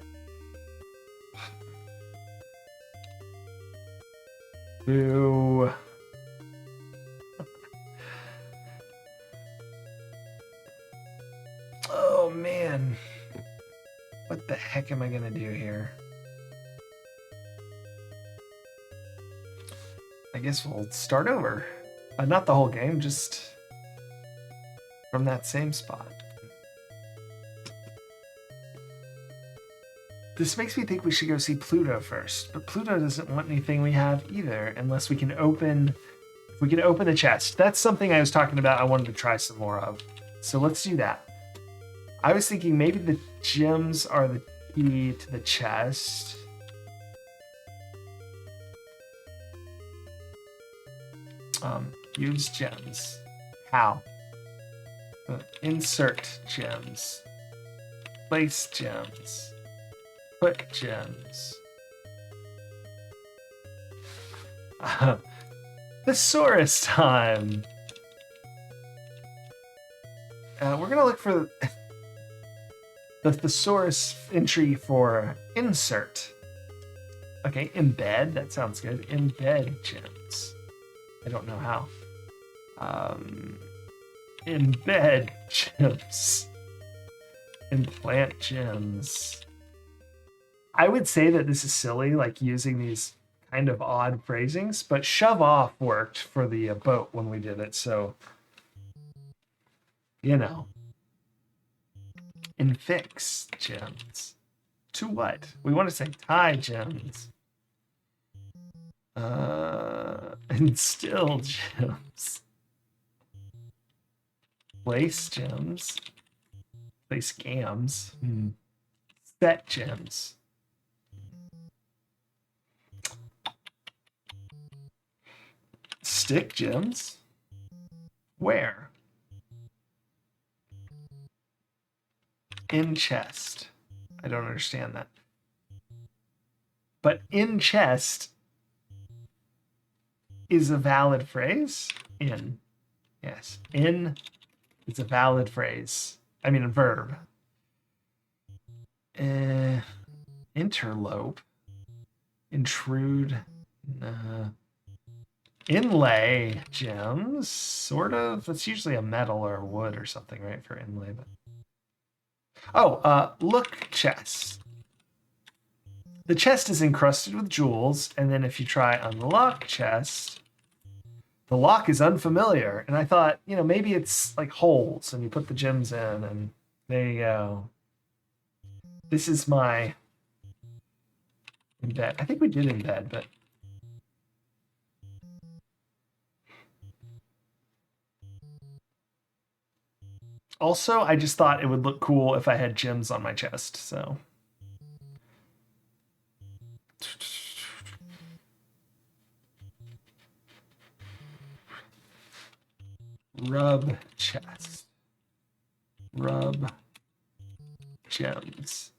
Boo. Oh man. What the heck am I gonna do here? I guess we'll start over. Not the whole game, just from that same spot. This makes me think we should go see Pluto first, but Pluto doesn't want anything we have either, unless we can open... If we can open the chest. That's something I was talking about I wanted to try some more of. So let's do that. I was thinking maybe the gems are the key to the chest. Use gems. How? Insert gems. Place gems. Put gems. Thesaurus time! We're gonna look for the thesaurus entry for insert. Okay, embed, that sounds good. Embed gems. I don't know how. Embed gems. Implant gems. I would say that this is silly, like using these kind of odd phrasings, but shove off worked for the boat when we did it, so you know. Infix gems. To what? We want to say tie gems. Instill gems. Place gems. Place gams. Set gems. Stick gems? Where? In chest. I don't understand that. But in chest is a valid phrase? In. Yes. In is a valid phrase. I mean a verb. Interlope. Intrude. Inlay gems, sort of. That's usually a metal or a wood or something, right, for inlay. But look chest. The chest is encrusted with jewels, and then if you try unlock chest, the lock is unfamiliar. And I thought, maybe it's like holes, and you put the gems in, and there you go. This is my embed. I think we did embed, but also I just thought it would look cool if I had gems on my chest, so. Rub chest. Rub gems.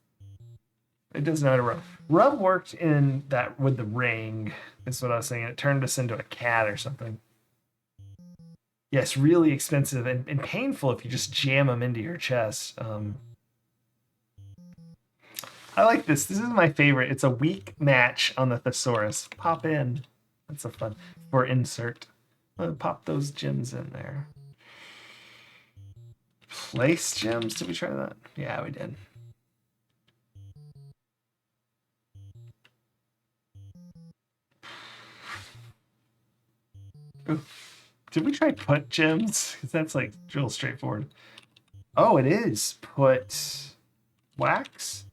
It doesn't know how to rub. Rub worked in that with the ring, is what I was saying. It turned us into a cat or something. Yes, really expensive and painful if you just jam them into your chest. I like this. This is my favorite. It's a weak match on the thesaurus. Pop in. That's a fun. For insert. Pop those gems in there. Place gems? Did we try that? Yeah, we did. Ooh. Did we try put gems? Because that's like real straightforward. Oh, it is. Put wax?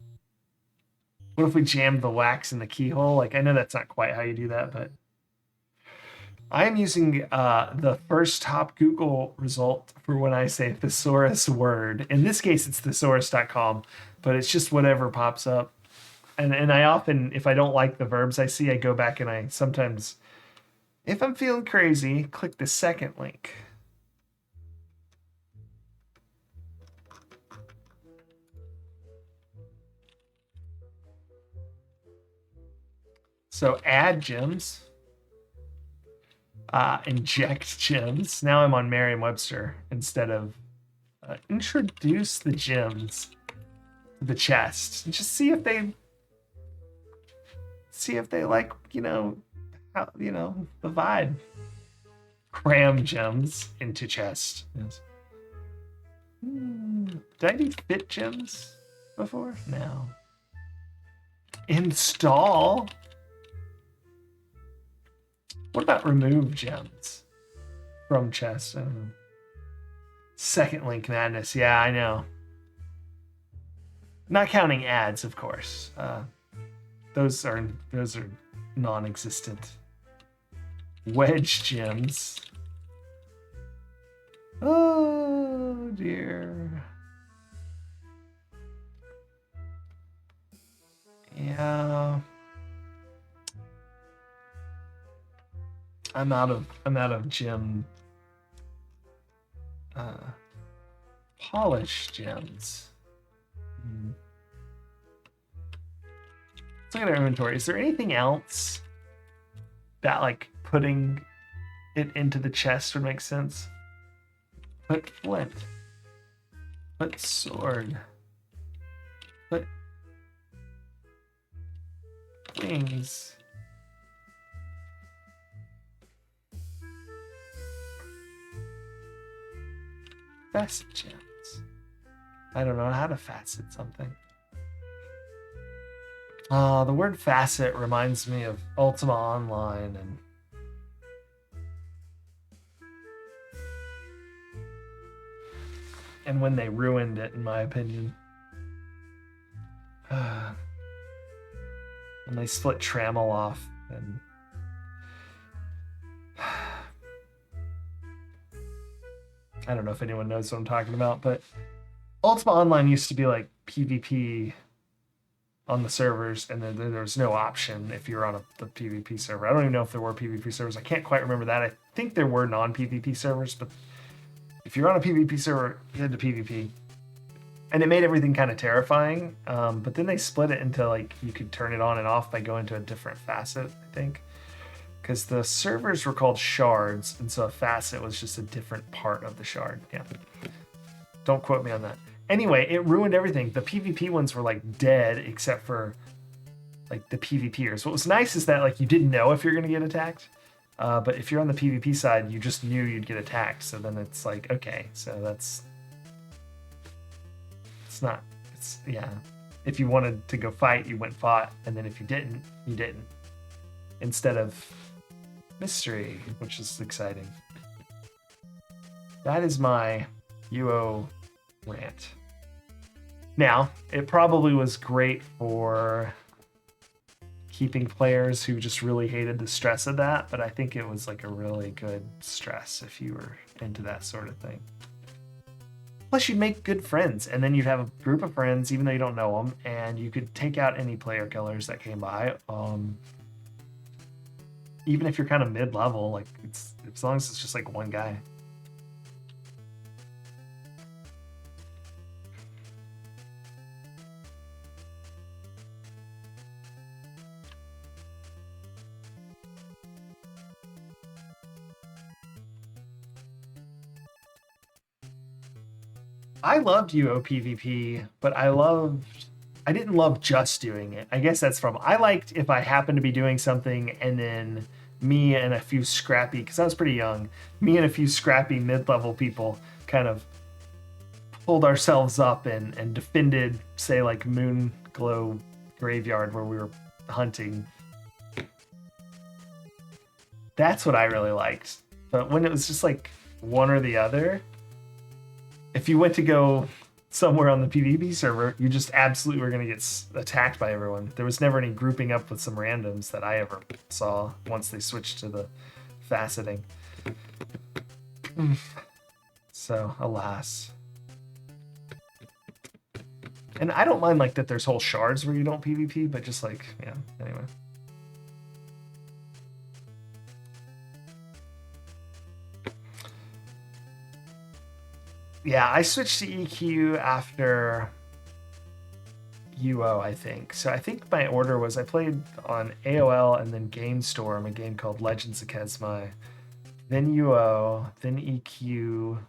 What if we jammed the wax in the keyhole? Like, I know that's not quite how you do that, but I'm using the first top Google result for when I say thesaurus word. In this case, it's thesaurus.com, but it's just whatever pops up. And I often, if I don't like the verbs I see, I go back and I sometimes, if I'm feeling crazy, click the second link. So add gems. Inject gems. Now I'm on Merriam-Webster instead of introduce the gems to the chest. And just see if they like, how, the vibe. Cram gems into chest. Yes. Did I do fit gems before? No. Install. What about remove gems from chest? Second link madness. Yeah, I know. Not counting ads, of course. Those are non-existent. Wedge gems. Oh dear. Yeah. I'm out of gem polish gems. Let's look at our inventory. Is there anything else that like putting it into the chest would make sense? Put flint. Put sword. Put wings. Facet gems. I don't know how to facet something. The word facet reminds me of Ultima Online and when they ruined it, in my opinion. When they split Trammel off and I don't know if anyone knows what I'm talking about, but Ultima Online used to be like PvP on the servers, and then there was no option if you're on the PvP server. I don't even know if there were PvP servers. I can't quite remember that. I think there were non-PvP servers, but if you're on a PvP server, you had to PvP. And it made everything kind of terrifying, but then they split it into like you could turn it on and off by going to a different facet, I think. Because the servers were called shards, and so a facet was just a different part of the shard. Yeah. Don't quote me on that. Anyway, it ruined everything. The PvP ones were like dead, except for like the PvPers. What was nice is that like you didn't know if you're gonna get attacked, but if you're on the PvP side, you just knew you'd get attacked. So then it's like, okay, so it's yeah. If you wanted to go fight, you went fought, and then if you didn't, you didn't. Instead of mystery, which is exciting. That is my UO rant. Now, it probably was great for keeping players who just really hated the stress of that, but I think it was like a really good stress if you were into that sort of thing. Plus, you'd make good friends, and then you'd have a group of friends, even though you don't know them, and you could take out any player killers that came by. Even if you're kind of mid-level, like it's as long as it's just like one guy. I loved UO PvP, but I didn't love just doing it. I guess that's from, I liked if I happened to be doing something and then me and a few scrappy, because I was pretty young, me and a few scrappy mid-level people kind of pulled ourselves up and defended, say, like Moon Glow Graveyard where we were hunting. That's what I really liked. But when it was just like one or the other, if you went to go somewhere on the PvP server, you just absolutely were going to get attacked by everyone. There was never any grouping up with some randoms that I ever saw once they switched to the faceting. So, alas. And I don't mind like that there's whole shards where you don't PvP, but just like, yeah, anyway. Yeah, I switched to EQ after UO, I think. So I think my order was I played on AOL and then GameStorm, a game called Legends of Kesmai, then UO, then EQ,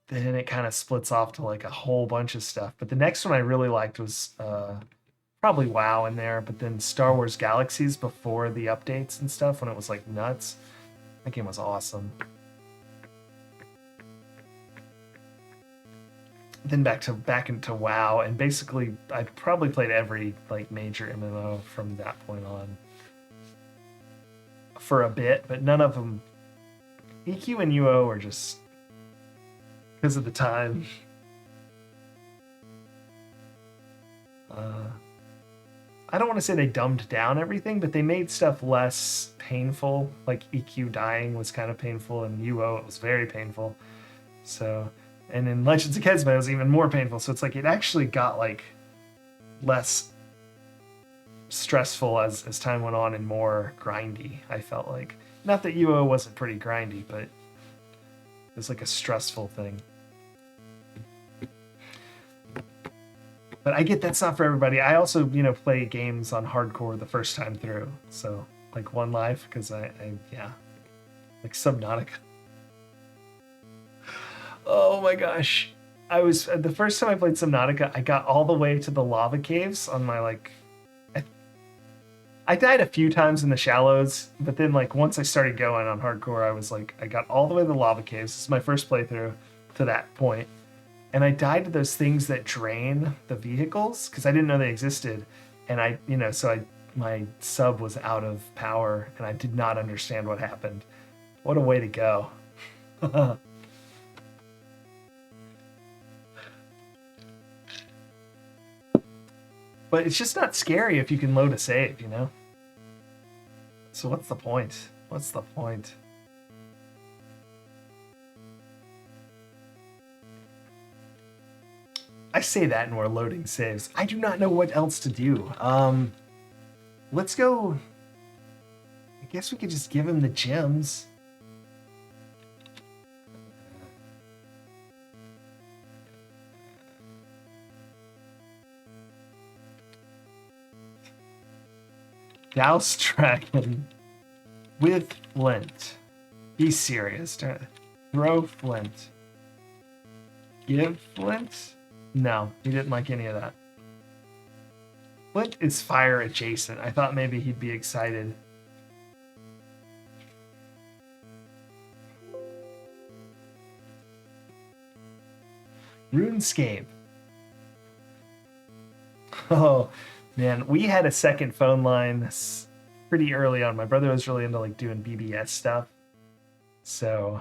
then it kind of splits off to like a whole bunch of stuff. But the next one I really liked was probably WoW in there, but then Star Wars Galaxies before the updates and stuff when it was like nuts. That game was awesome. Then back into WoW, and basically I probably played every like major MMO from that point on for a bit, but none of them. EQ and UO are just because of the time. I don't want to say they dumbed down everything, but they made stuff less painful. Like EQ dying was kind of painful, and UO it was very painful. So. And in Legends of Kesmai, it was even more painful. So it's like it actually got like less stressful as time went on and more grindy, I felt like. Not that UO wasn't pretty grindy, but it was like a stressful thing. But I get that's not for everybody. I also, play games on hardcore the first time through. So like One Life, because I like Subnautica. Oh my gosh. The first time I played Subnautica, I got all the way to the lava caves on my I died a few times in the shallows, but then like once I started going on hardcore, I was like, I got all the way to the lava caves. This is my first playthrough to that point. And I died to those things that drain the vehicles because I didn't know they existed. And my sub was out of power and I did not understand what happened. What a way to go. But it's just not scary if you can load a save, So what's the point? What's the point? I say that and we're loading saves. I do not know what else to do. Let's go. I guess we could just give him the gems. Douse Dragon with Flint. Be serious. Throw Flint. Give Flint? No, he didn't like any of that. What is fire adjacent? I thought maybe he'd be excited. RuneScape. Oh, man. We had a second phone line pretty early on. My brother was really into like doing BBS stuff. So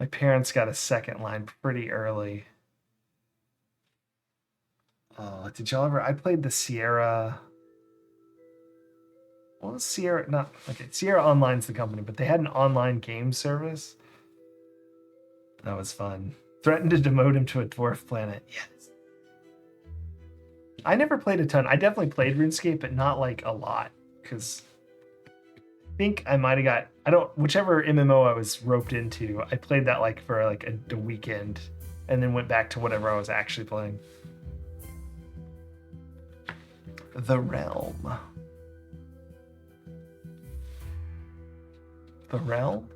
my parents got a second line pretty early. Oh, did y'all ever? I played the Sierra. What was Sierra? Not okay. Sierra Online's the company, but they had an online game service. That was fun. Threatened to demote him to a dwarf planet. Yes. I never played a ton. I definitely played RuneScape, but not like a lot, because I think I might have got whichever MMO I was roped into, I played that like for like a weekend, and then went back to whatever I was actually playing. The Realm. The Realm?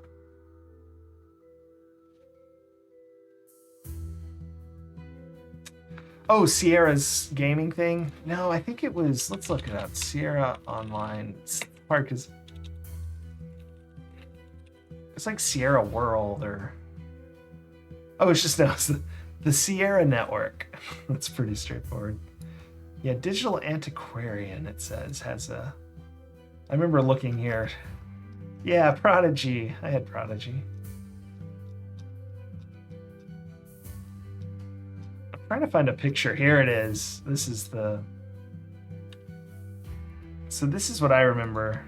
Oh, Sierra's gaming thing? No, I think it was, let's look it up. Sierra Online. Park is, it's like Sierra World or, oh, it's just, no, it's the Sierra Network. That's pretty straightforward. Yeah, Digital Antiquarian, it says, has a, I remember looking here. Yeah, Prodigy. I had Prodigy. I'm trying to find a picture. Here it is. This is the... So this is what I remember.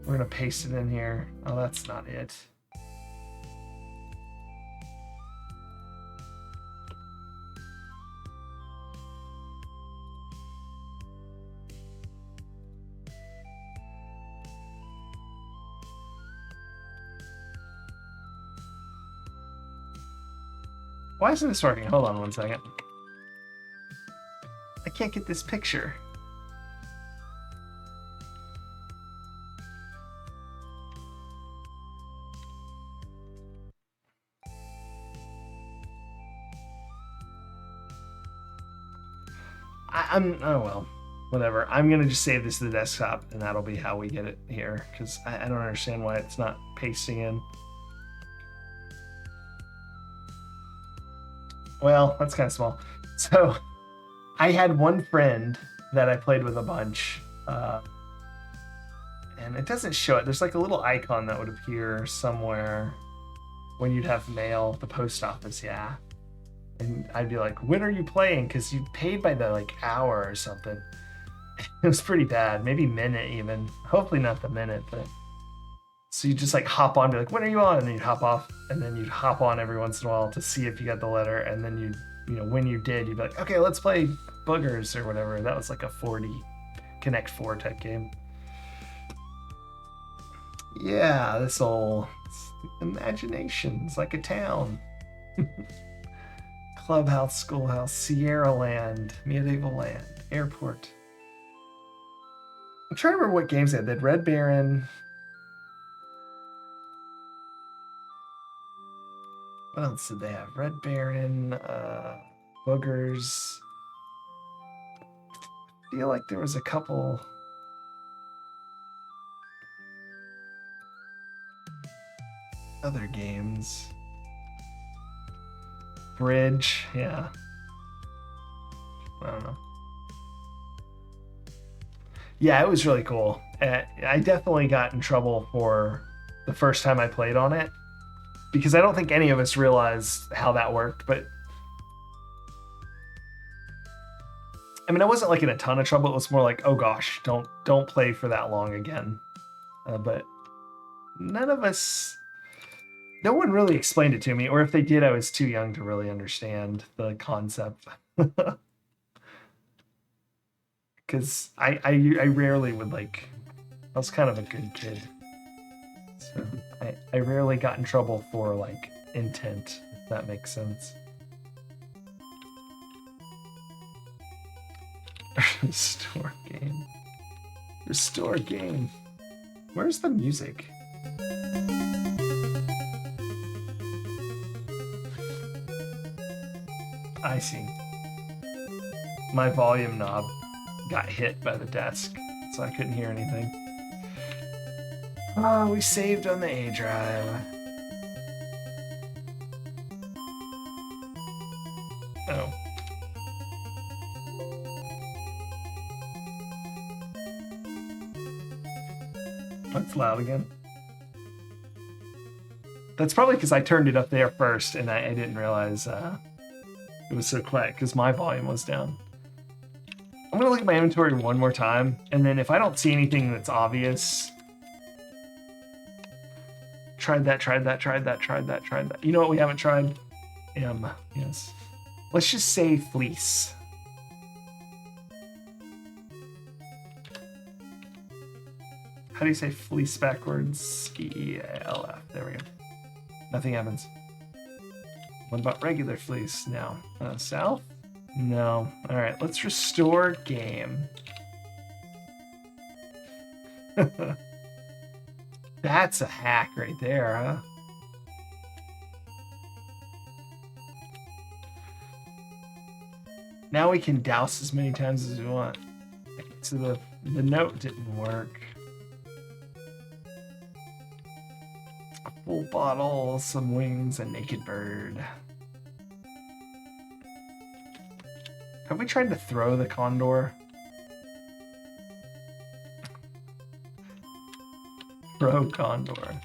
We're going to paste it in here. Oh, that's not it. Why isn't this working? Hold on one second. I can't get this picture. Oh well, whatever. I'm gonna just save this to the desktop, and that'll be how we get it here, because I don't understand why it's not pasting in. Well, that's kind of small. So I had one friend that I played with a bunch, and it doesn't show it. There's like a little icon that would appear somewhere when you'd have mail, the post office, yeah. And I'd be like, when are you playing? Because you paid by the like hour or something. It was pretty bad, maybe minute even. Hopefully not the minute, but so you just like hop on, be like, when are you on? And then you'd hop off, and then you'd hop on every once in a while to see if you got the letter, and then you know, when you did, you'd be like, okay, let's play Boogers or whatever. That was like a 40 Connect 4 type game. Yeah, this old imagination. It's like a town. Clubhouse, schoolhouse, Sierra Land, medieval land, airport. I'm trying to remember what games they had. They had Red Baron. What else did they have? Red Baron, Boogers. I feel like there was a couple. Other games. Bridge, yeah. I don't know. Yeah, it was really cool. I definitely got in trouble for the first time I played on it, because I don't think any of us realized how that worked, but I mean, I wasn't like in a ton of trouble. It was more like, oh gosh, don't play for that long again. But none of us, no one really explained it to me, or if they did, I was too young to really understand the concept. Because I rarely would like, I was kind of a good kid. So I rarely got in trouble for like intent, if that makes sense. Restore game. Restore game. Where's the music? I see. My volume knob. got hit by the desk, so I couldn't hear anything. Oh, we saved on the A drive. Oh. That's loud again. That's probably because I turned it up there first and I didn't realize it was so quiet because my volume was down. I'm gonna look at my inventory one more time, and then if I don't see anything that's obvious, tried that. You know what we haven't tried? Yes. Let's just say Fleece. How do you say fleece backwards? E-A-L-F. There we go. Nothing happens. What about regular fleece now? South? No. All right, let's restore game. That's a hack right there, huh? Now we can douse as many times as we want. So the note didn't work. A full bottle, some wings, a naked bird. Have we tried to throw the condor? Throw condor.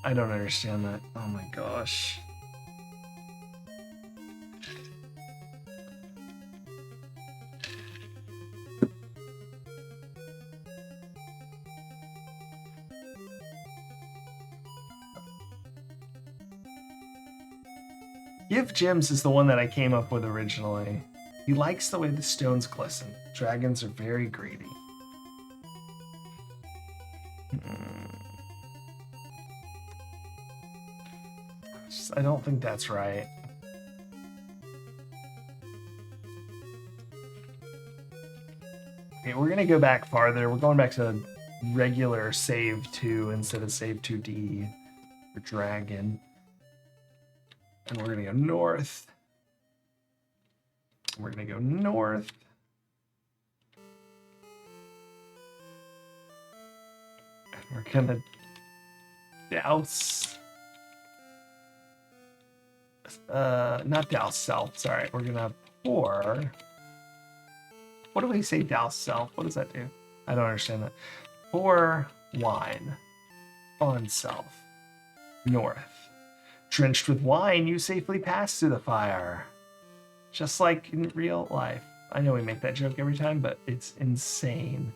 I don't understand that. Oh my gosh. Give Gems is the one that I came up with originally. He likes the way the stones glisten. Dragons are very greedy. I don't think that's right. Okay, we're gonna go back farther. We're going back to regular save 2 instead of save 2D for dragon. And we're gonna go north. We're gonna go north. And we're gonna douse. Not douse self, sorry. We're gonna pour. What do we say douse self? What does that do? I don't understand that. Pour wine on self. North. Drenched with wine, you safely pass through the fire. Just like in real life. I know we make that joke every time, but it's insane.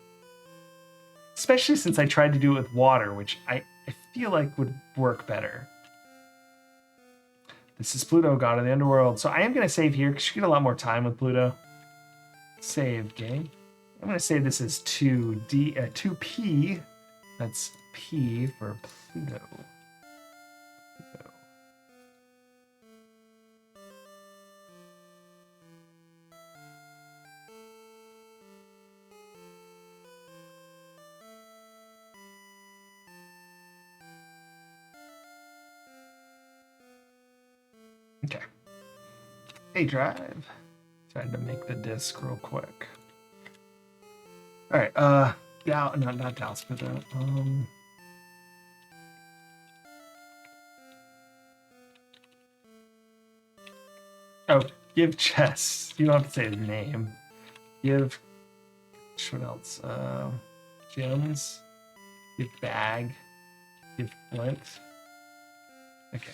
Especially since I tried to do it with water, which I feel like would work better. This is Pluto, god of the underworld. So I am going to save here because you get a lot more time with Pluto. Save game. I'm going to say this is 2P. That's P for Pluto. Okay. Hey, drive. Tried to make the disc real quick. All right. Not douse, but Oh, give chess. You don't have to say his name. Give. What else? Gems. Give bag. Give flint. Okay.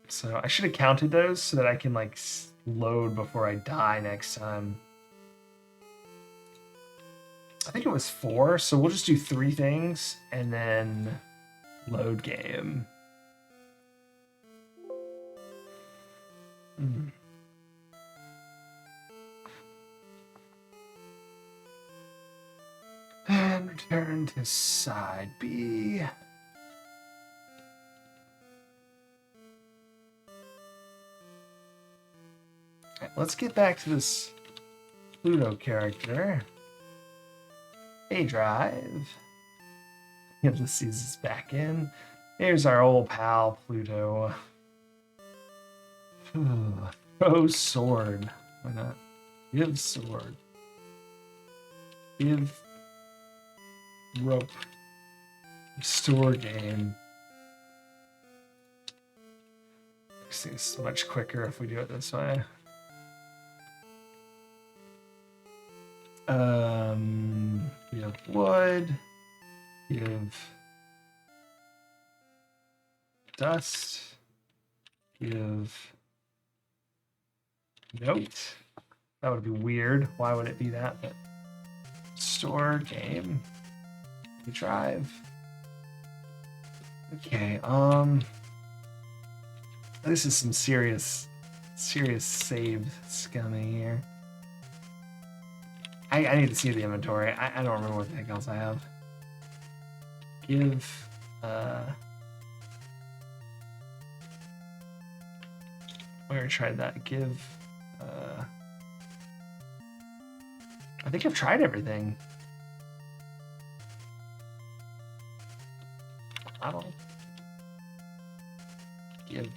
So I should have counted those so that I can like load before I die next time. I think it was 4, so we'll just do 3 things and then load game. And return to side B. Right, let's get back to this Pluto character. A drive. Ulysses is back in. Here's our old pal, Pluto. Throw sword. Why not? Give sword. Give rope. Restore game. This is much quicker if we do it this way. We have wood. Give dust. Give note. That would be weird. Why would it be that? But store game. We drive. Okay, this is some serious save scumming here. I need to see the inventory. I don't remember what the heck else I have. Give, we already tried that. Give, I think I've tried everything. I don't give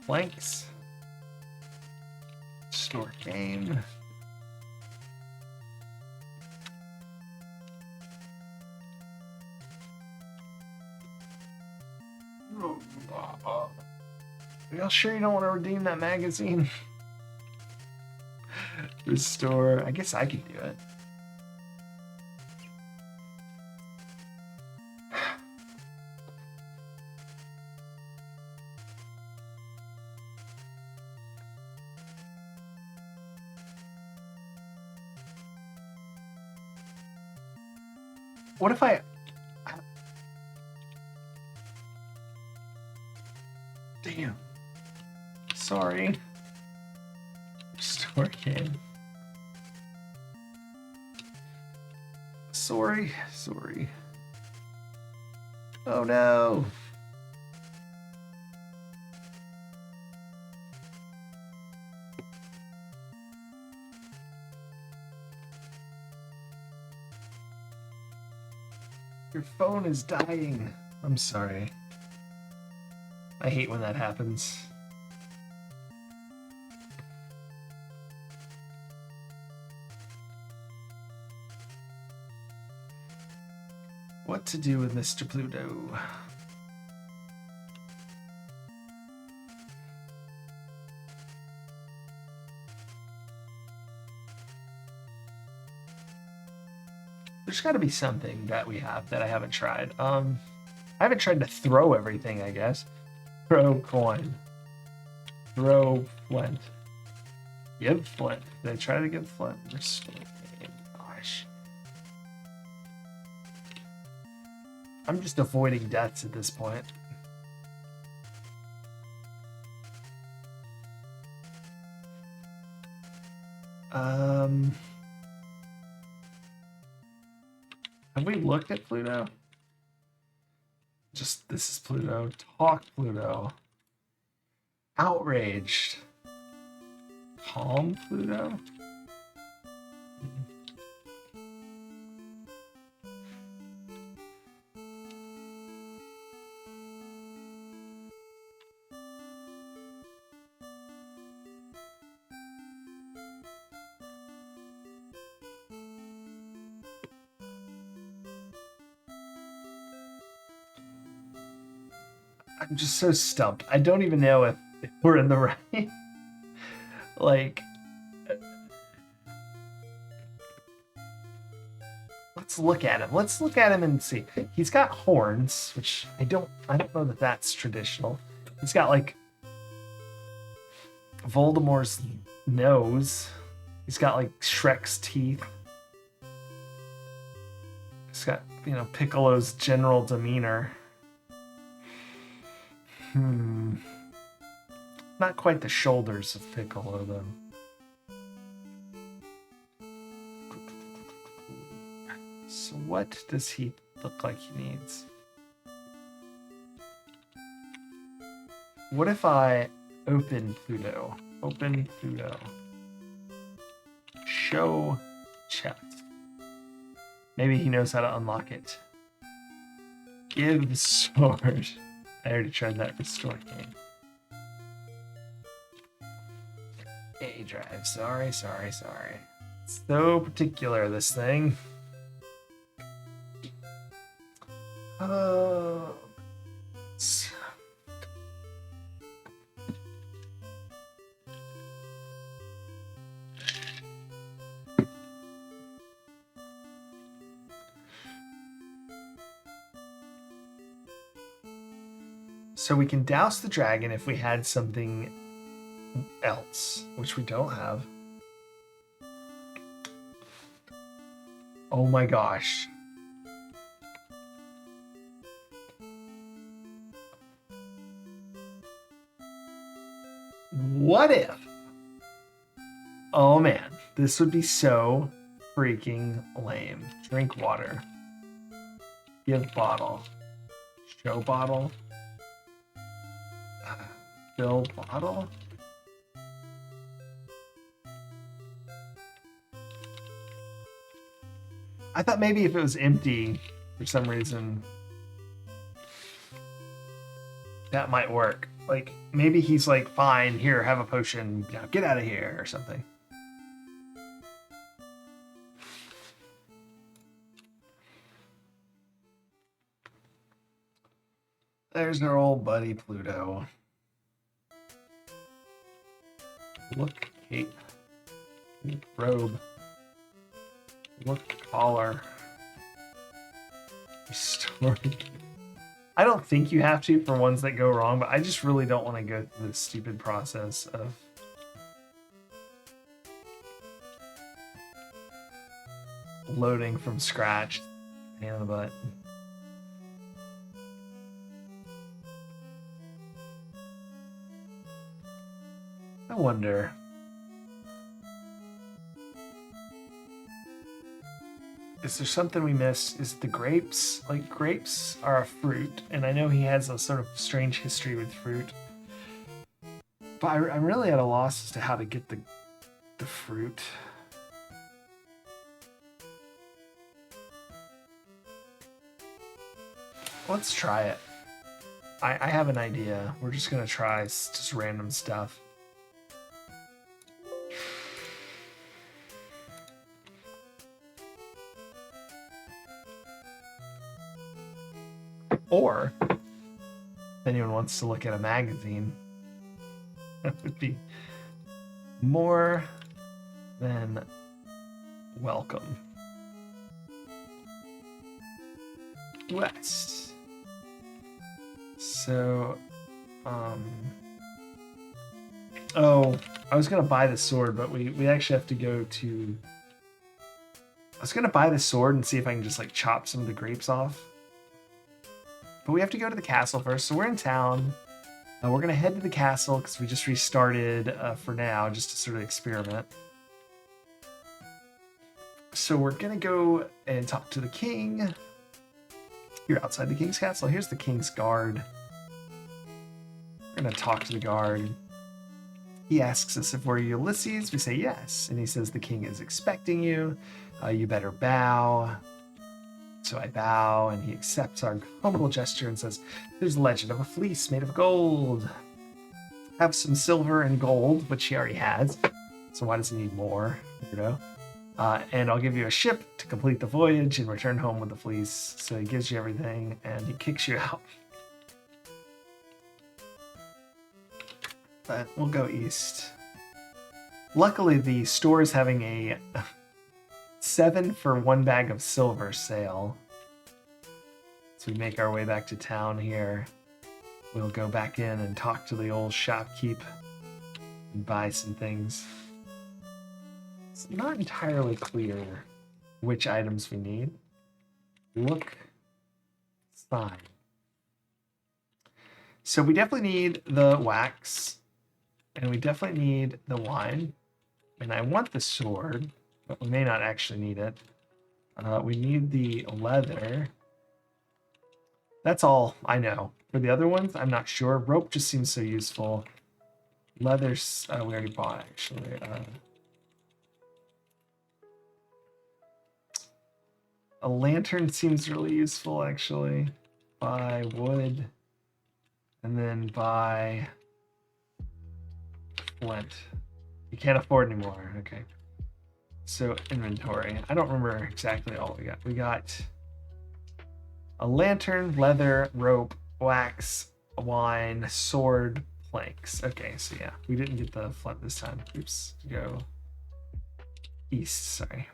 blanks. Store game. Are y'all sure you don't want to redeem that magazine? Restore. I guess I could do it. What if I... Damn. Sorry. Store game. Sorry. Oh no. Your phone is dying. I'm sorry. I hate when that happens. What to do with Mr. Pluto? There's got to be something that we have that I haven't tried. I haven't tried to throw everything, I guess. Throw coin. Throw flint. Give flint. Did I try to give flint? Gosh. I'm just avoiding deaths at this point. Have we looked at Pluto? Just, this is Pluto. Talk Pluto. Outraged. Calm Pluto? I'm just so stumped. I don't even know if we're in the right. Like, let's look at him. Let's look at him and see. He's got horns, which I don't know that that's traditional. He's got like Voldemort's nose. He's got like Shrek's teeth. He's got, you know, Piccolo's general demeanor. Not quite the shoulders of Piccolo, though. So what does he look like he needs? What if I open Pluto? Open Pluto. Show chest. Maybe he knows how to unlock it. Give sword. I already tried that restore game. me drive. Sorry. So particular, this thing. Oh. So we can douse the dragon if we had something else, which we don't have. Oh my gosh. What if? Oh man, this would be so freaking lame. Drink water. Give bottle. Show bottle. Fill bottle. I thought maybe if it was empty for some reason, that might work. Like, maybe he's like, fine, here, have a potion, you know, get out of here, or something. There's our old buddy Pluto. Look cape. Look robe. Look collar. Restore. I don't think you have to for ones that go wrong, but I just really don't want to go through this stupid process of loading from scratch. Pain in the butt. I wonder. Is there something we missed? Is it the grapes? Like, grapes are a fruit, and I know he has a sort of strange history with fruit. But I'm really at a loss as to how to get the fruit. Let's try it. I have an idea. We're just gonna try just random stuff. Or, if anyone wants to look at a magazine, that would be more than welcome. West. So, oh, I was gonna buy the sword, but we actually have to go to. I was gonna buy the sword and see if I can just like chop some of the grapes off. But we have to go to the castle first, so we're in town. We're going to head to the castle because we just restarted for now, just to sort of experiment. So we're going to go and talk to the king. You're outside the king's castle. Here's the king's guard. We're going to talk to the guard. He asks us if we're Ulysses. We say yes. And he says the king is expecting you. You better bow. So I bow, and he accepts our humble gesture and says, there's a legend of a fleece made of gold. Have some silver and gold, which he already has. So why does he need more? Weirdo. And I'll give you a ship to complete the voyage and return home with the fleece. So he gives you everything, and he kicks you out. But we'll go east. Luckily, the store is having a 7 for 1 bag of silver sale. So we make our way back to town here. We'll go back in and talk to the old shopkeep and buy some things. It's not entirely clear which items we need. Look, sign. So we definitely need the wax, and we definitely need the wine, and I want the sword, but we may not actually need it. We need the leather. That's all I know. For the other ones, I'm not sure. Rope just seems so useful. Leather's we already bought, actually. A lantern seems really useful, actually. Buy wood. And then buy flint. You can't afford anymore. Okay. So inventory. I don't remember exactly all we got. We got a lantern, leather, rope, wax, wine, sword, planks. Okay, so yeah, we didn't get the flint this time. Oops. Go east, sorry.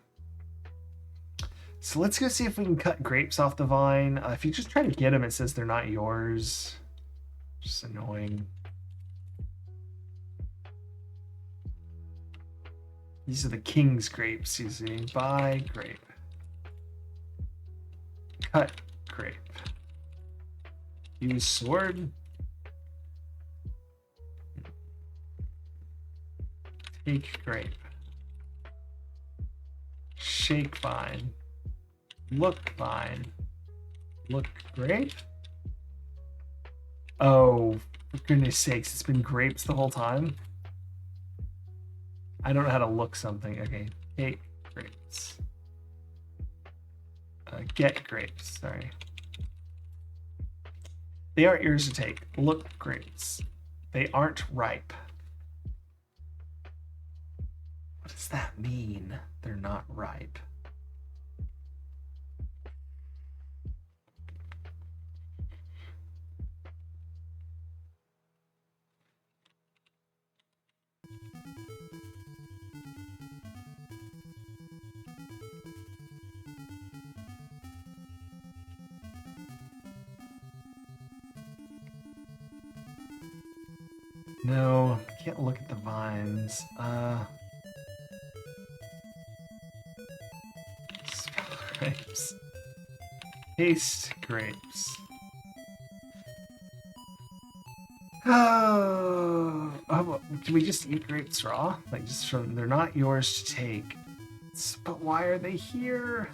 So let's go see if we can cut grapes off the vine. If you just try to get them, it says they're not yours. Just annoying. These are the king's grapes, you see. Buy grape. Cut grape. Use sword. Take grape. Shake vine. Look vine. Look grape? Oh, for goodness sakes, it's been grapes the whole time? I don't know how to look something. Okay, take grapes. Get grapes, sorry. They aren't yours to take. Look grapes. They aren't ripe. What does that mean? They're not ripe. No, can't look at the vines. Grapes. Taste grapes. Oh, can we just eat grapes raw? Like just from, they're not yours to take. But why are they here?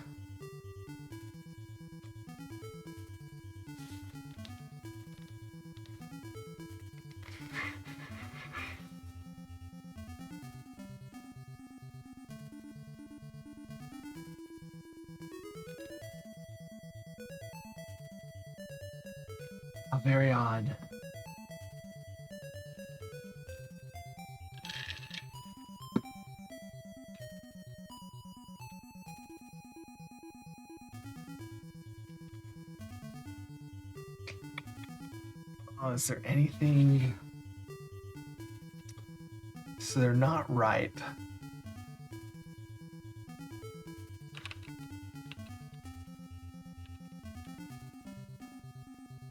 How very odd. Oh, is there anything? So they're not ripe.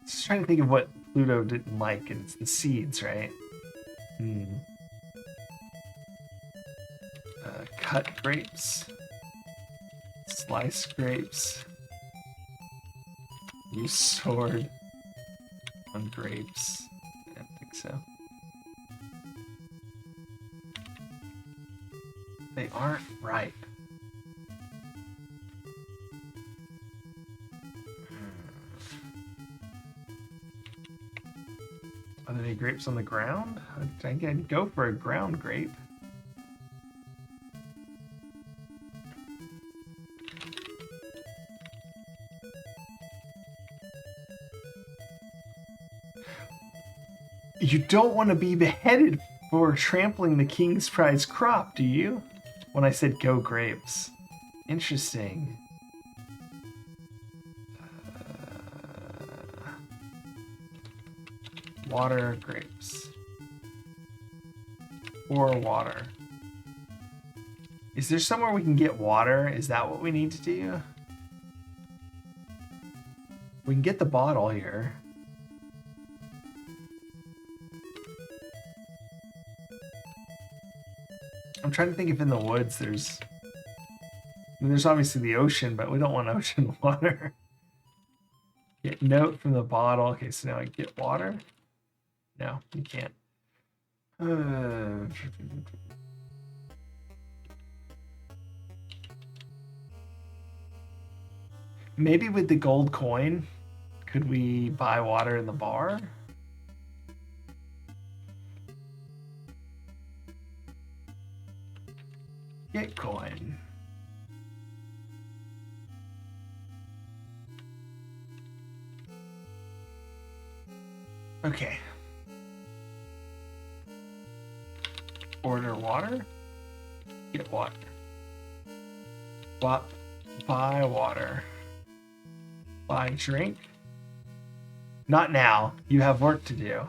Just trying to think of what Pluto didn't like, and it's the seeds, right? Cut grapes. Slice grapes. Use sword on grapes. I don't think so. They aren't ripe. Are there any grapes on the ground? I can go for a ground grape. You don't want to be beheaded for trampling the king's prize crop, do you? When I said go grapes. Interesting. Water grapes. Or water. Is there somewhere we can get water? Is that what we need to do? We can get the bottle here. I'm trying to think if in the woods there's... I mean, there's obviously the ocean, but we don't want ocean water. Get note from the bottle. Okay, so now I get water. No, you can't. Maybe with the gold coin, could we buy water in the bar? Get coin. Okay. Order water? Get water. Buy water. Buy drink? Not now. You have work to do.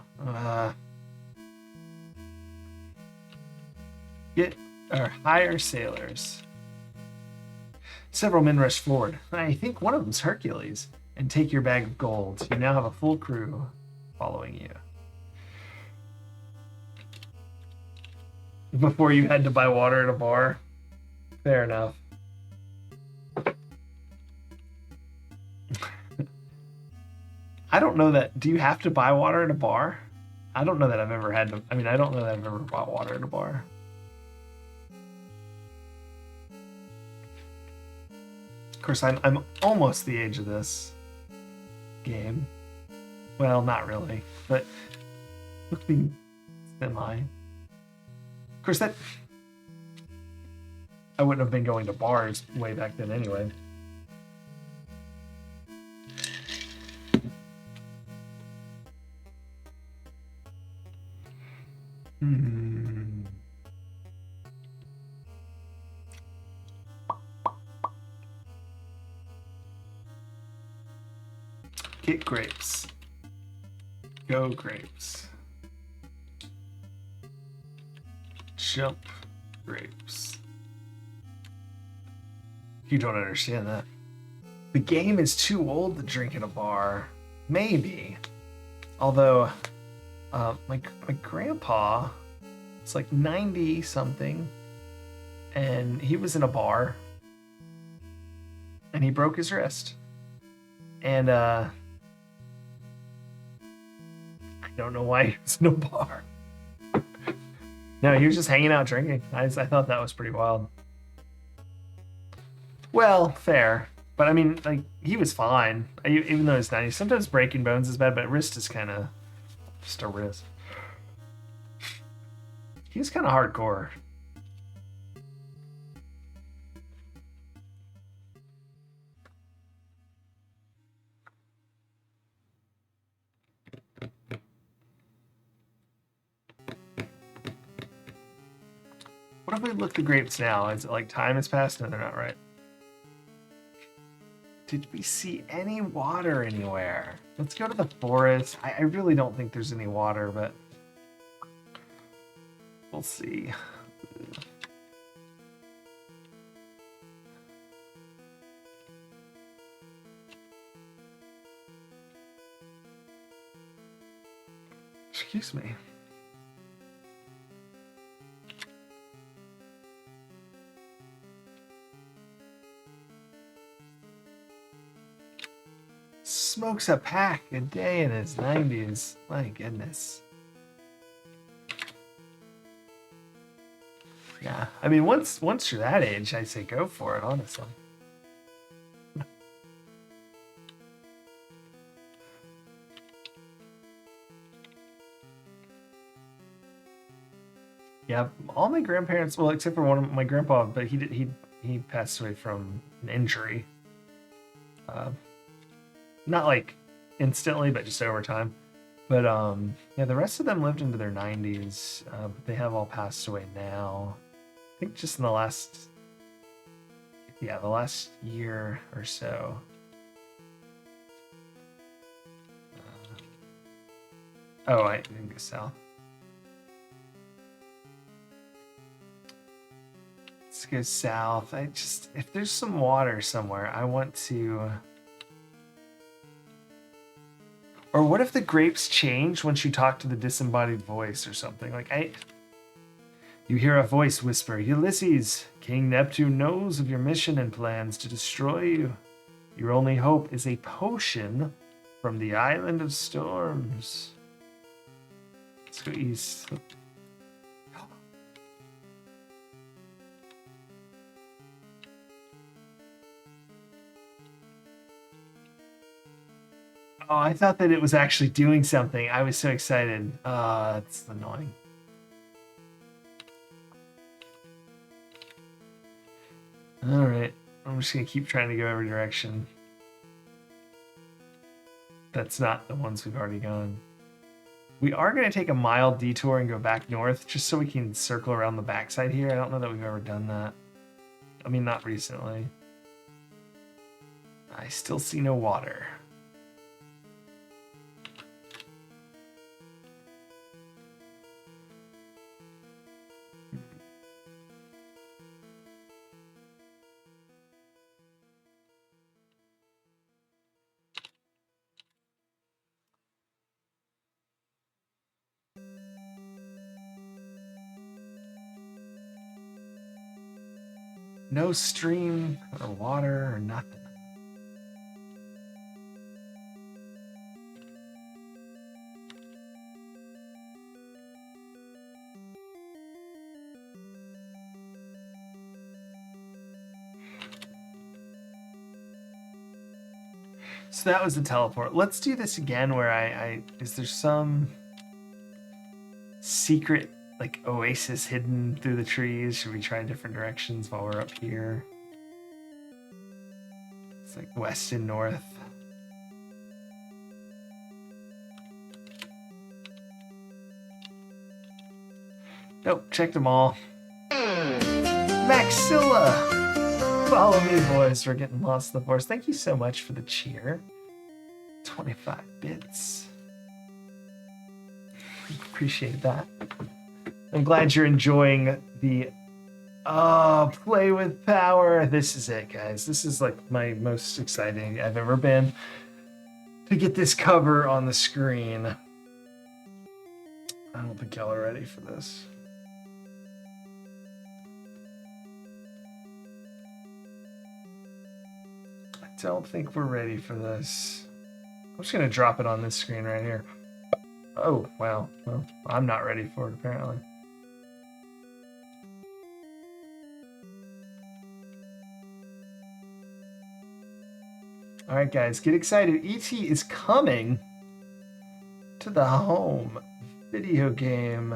Get or hire sailors. Several men rush forward. I think one of them's Hercules. And take your bag of gold. You now have a full crew following you. Before you had to buy water at a bar? Fair enough. I don't know that. Do you have to buy water at a bar? I don't know that I've ever had to. I mean, I don't know that I've ever bought water at a bar. Of course, I'm almost the age of this game. Well, not really, but looking semi. Of course, that I wouldn't have been going to bars way back then anyway. Get grapes. Go grapes. Jump grapes. You don't understand that. The game is too old to drink in a bar. Maybe. Although, my grandpa is like 90 something, and he was in a bar, and he broke his wrist. And, I don't know why he was in a bar. No, he was just hanging out drinking. I thought that was pretty wild. Well, fair. But I mean, like, he was fine. Even though he's 90. Sometimes breaking bones is bad, but wrist is kind of just a wrist. He was kind of hardcore. What if we look the grapes now? Is it like time has passed? No, they're not right. Did we see any water anywhere? Let's go to the forest. I really don't think there's any water, but we'll see. Excuse me. Smokes a pack a day in his 90s. My goodness. Yeah, I mean, once you're that age, I say go for it, honestly. Yeah, all my grandparents, well, except for one of my grandpa, but he passed away from an injury. Not like instantly, but just over time. But yeah, the rest of them lived into their 90s. But they have all passed away now. I think just in the last year or so. Oh, I didn't go south. Let's go south. If there's some water somewhere, I want to. Or what if the grapes change once you talk to the disembodied voice or something? You hear a voice whisper, Ulysses, King Neptune knows of your mission and plans to destroy you. Your only hope is a potion from the Island of Storms. Let's go east. Oh, I thought that it was actually doing something. I was so excited. That's annoying. All right. I'm just going to keep trying to go every direction. That's not the ones we've already gone. We are going to take a mild detour and go back north just so we can circle around the backside here. I don't know that we've ever done that. I mean, not recently. I still see no water. No stream or water or nothing. So that was the teleport. Let's do this again where is there some secret like oasis hidden through the trees? Should we try different directions while we're up here? It's like west and north. Nope, checked them all. Maxilla! Follow me, boys. We're getting lost in the forest. Thank you so much for the cheer. 25 bits. Appreciate that. I'm glad you're enjoying the play with power. This is it, guys. This is like my most exciting I've ever been to get this cover on the screen. I don't think y'all are ready for this. I don't think we're ready for this. I'm just gonna drop it on this screen right here. Oh, wow. Well, I'm not ready for it, apparently. All right, guys, get excited. E.T. is coming to the home video game.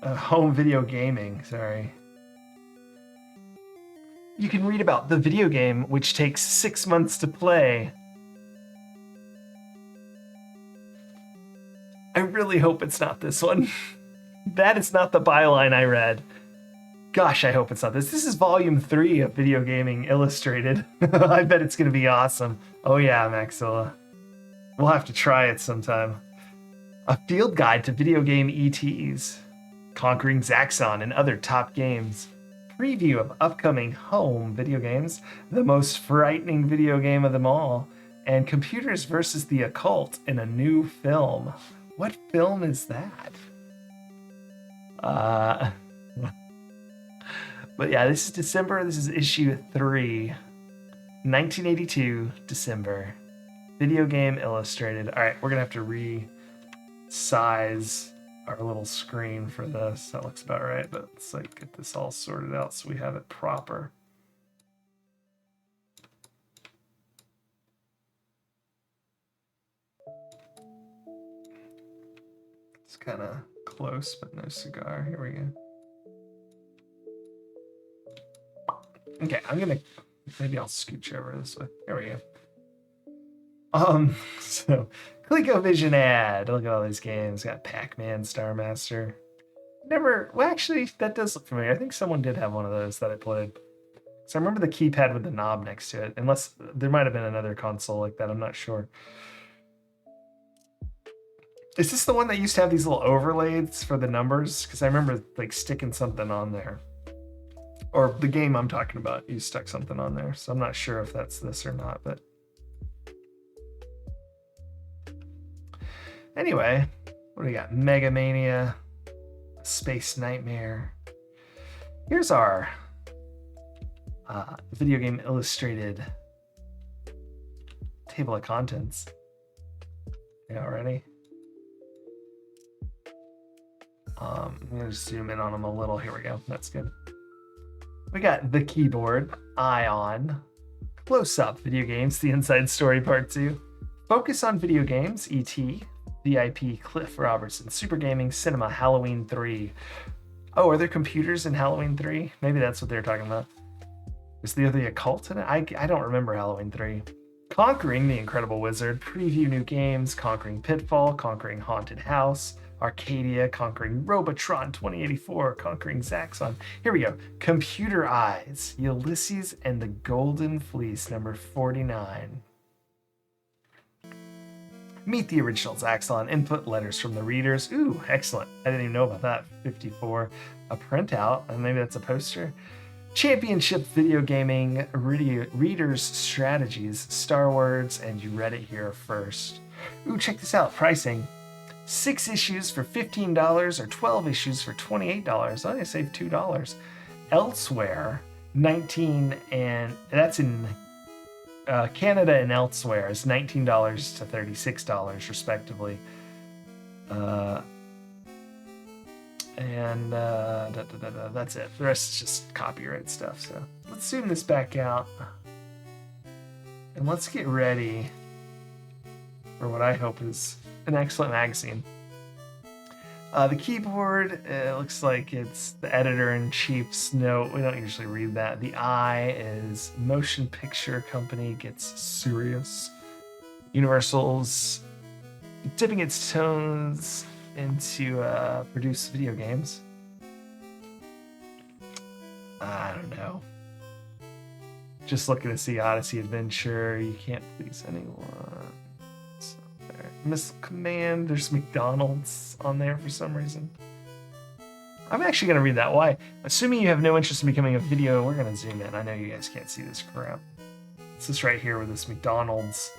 Home video gaming, sorry. You can read about the video game, which takes 6 months to play. I really hope it's not this one. That is not the byline I read. Gosh, I hope it's not this. This is volume 3 of Video Gaming Illustrated. I bet it's going to be awesome. Oh yeah, Maxilla. We'll have to try it sometime. A field guide to video game ETs. Conquering Zaxxon and other top games. Preview of upcoming home video games. The most frightening video game of them all. And computers versus the occult in a new film. What film is that? But yeah, this is December. This is issue 3. 1982, December. Video Game Illustrated. All right, we're going to have to resize our little screen for this. That looks about right, but let's like get this all sorted out so we have it proper. It's kind of close, but no cigar. Here we go. Okay, maybe I'll scooch over this way. There we go. So ColecoVision ad. Look at all these games. Got Pac-Man, Star Master. Well, actually, that does look familiar. I think someone did have one of those that I played. So I remember the keypad with the knob next to it. Unless there might have been another console like that. I'm not sure. Is this the one that used to have these little overlays for the numbers? Because I remember like sticking something on there. Or the game I'm talking about, you stuck something on there. So I'm not sure if that's this or not, but anyway, what do we got? Mega Mania, Space Nightmare. Here's our Video Game Illustrated table of contents. Yeah, ready? I'm gonna zoom in on them a little. Here we go. That's good. We got the keyboard, Ion, Close Up Video Games, The Inside Story Part 2, Focus on Video Games, E.T., VIP, Cliff Robertson, Super Gaming, Cinema, Halloween 3. Oh, are there computers in Halloween 3? Maybe that's what they're talking about. Is there the occult in it? I don't remember Halloween 3. Conquering the Incredible Wizard, preview new games, Conquering Pitfall, Conquering Haunted House, Arcadia, Conquering Robotron 2084, Conquering Zaxxon. Here we go. Computer Eyes, Ulysses and the Golden Fleece, number 49. Meet the original Zaxxon, input letters from the readers. Ooh, excellent. I didn't even know about that. 54. A printout, and maybe that's a poster. Championship Video Gaming, Readers Strategies, Star Wars, and you read it here first. Ooh, check this out. Pricing. 6 issues for $15 or 12 issues for $28. I only saved $2. Elsewhere, 19, and that's in Canada and elsewhere, is $19 to $36 respectively. That's it. The rest is just copyright stuff. So let's zoom this back out and let's get ready for what I hope is an excellent magazine. The keyboard, it looks like it's the editor-in-chief's note. We don't usually read that. The I is Motion Picture Company gets serious. Universal's dipping its toes into produce video games. I don't know. Just looking to see Odyssey Adventure. You can't please anyone. Missile Command, there's McDonald's on there for some reason. I'm actually going to read that. Why? Assuming you have no interest in becoming a video, we're going to zoom in. I know you guys can't see this crap. It's this right here with this McDonald's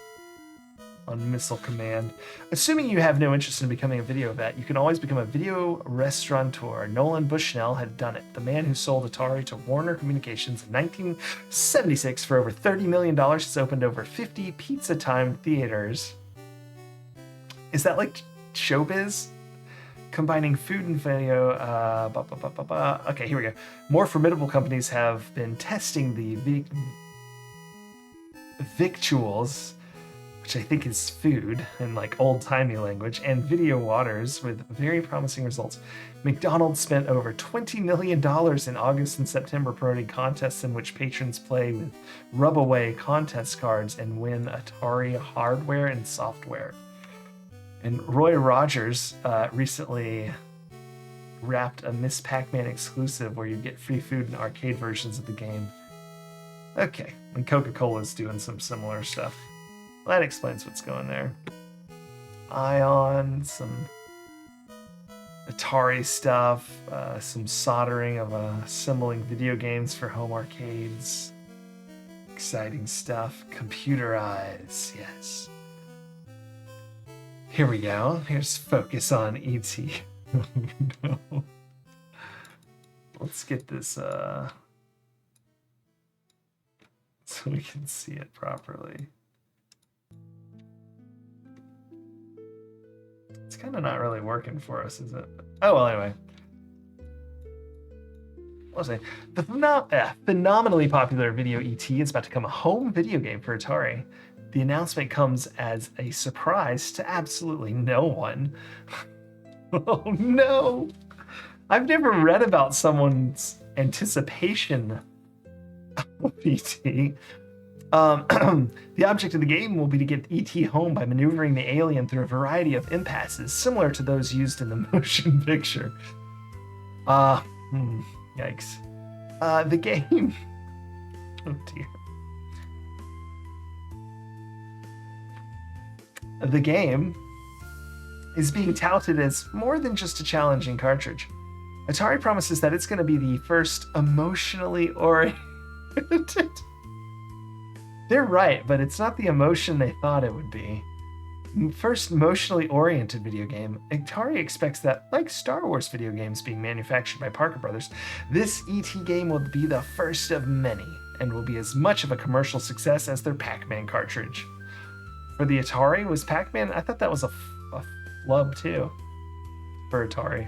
on Missile Command. Assuming you have no interest in becoming a video vet, you can always become a video restaurateur. Nolan Bushnell had done it. The man who sold Atari to Warner Communications in 1976 for over $30 million has opened over 50 Pizza Time theaters. Is that like showbiz? Combining food and video. Okay, here we go. More formidable companies have been testing the victuals, which I think is food in like old-timey language, and video waters with very promising results. McDonald's spent over $20 million in August and September promoting contests in which patrons play with rub-away contest cards and win Atari hardware and software. And Roy Rogers recently wrapped a Miss Pac-Man exclusive where you get free food and arcade versions of the game. Okay, and Coca-Cola's doing some similar stuff. Well, that explains what's going there. Ion, some Atari stuff, some soldering of assembling video games for home arcades. Exciting stuff. Computer Eyes, yes. Here we go. Here's Focus on E.T. No. Let's get this so we can see it properly. It's kind of not really working for us, is it? Oh, well, anyway. What was I saying? The phenomenally popular video E.T. is about to become a home video game for Atari. The announcement comes as a surprise to absolutely no one. Oh no! I've never read about someone's anticipation of E.T. The object of the game will be to get E.T. home by maneuvering the alien through a variety of impasses, similar to those used in the motion picture. Yikes. The game... Oh dear. The game is being touted as more than just a challenging cartridge. Atari promises that it's going to be the first emotionally oriented. They're right, but it's not the emotion they thought it would be. First emotionally oriented video game. Atari expects that, like Star Wars video games being manufactured by Parker Brothers, this ET game will be the first of many and will be as much of a commercial success as their Pac-Man cartridge. For the Atari, was Pac-Man? I thought that was a flub too for Atari.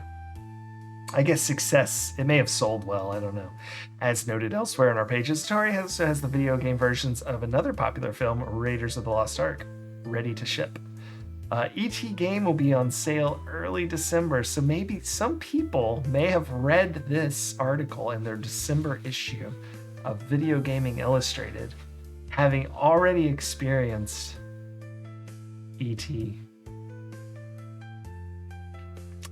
I guess success, it may have sold well, I don't know. As noted elsewhere on our pages, Atari also has the video game versions of another popular film, Raiders of the Lost Ark, ready to ship. ET game will be on sale early December, so maybe some people may have read this article in their December issue of Video Gaming Illustrated having already experienced E.T.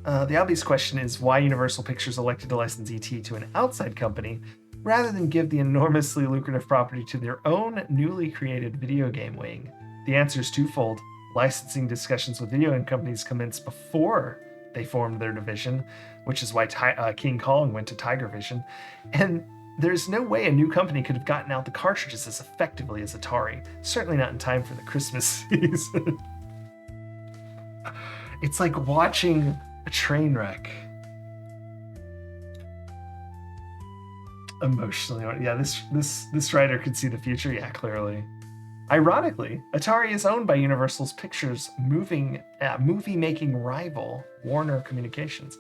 The obvious question is why Universal Pictures elected to license E.T. to an outside company rather than give the enormously lucrative property to their own newly created video game wing. The answer is twofold. Licensing discussions with video game companies commenced before they formed their division, which is why King Kong went to Tiger Vision. And there's no way a new company could have gotten out the cartridges as effectively as Atari. Certainly not in time for the Christmas season. It's like watching a train wreck. Emotionally, yeah, this writer could see the future. Yeah, clearly. Ironically, Atari is owned by Universal's Pictures movie-making rival, Warner Communications.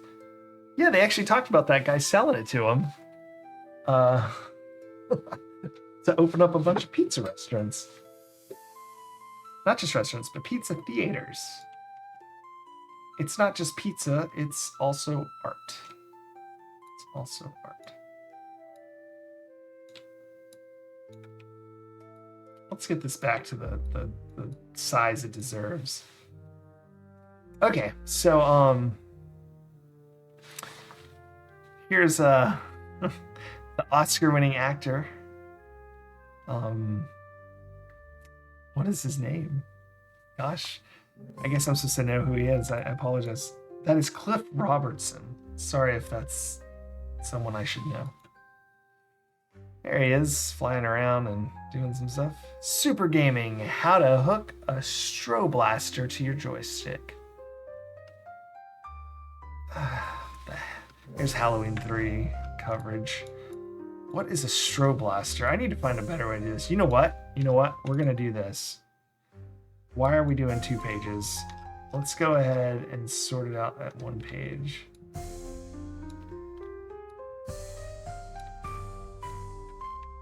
Yeah, they actually talked about that guy selling it to him. To open up a bunch of pizza restaurants. Not just restaurants, but pizza theaters. It's not just pizza, it's also art. It's also art. Let's get this back to the size it deserves. Okay, so here's the Oscar-winning actor. What is his name? Gosh, I guess I'm supposed to know who he is. I apologize. That is Cliff Robertson. Sorry if that's someone I should know. There he is, flying around and doing some stuff. Super Gaming, how to hook a Stro Blaster to your joystick. Here's Halloween 3 coverage. What is a Stro Blaster? I need to find a better way to do this. You know what? We're gonna do this. Why are we doing 2 pages? Let's go ahead and sort it out at 1 page.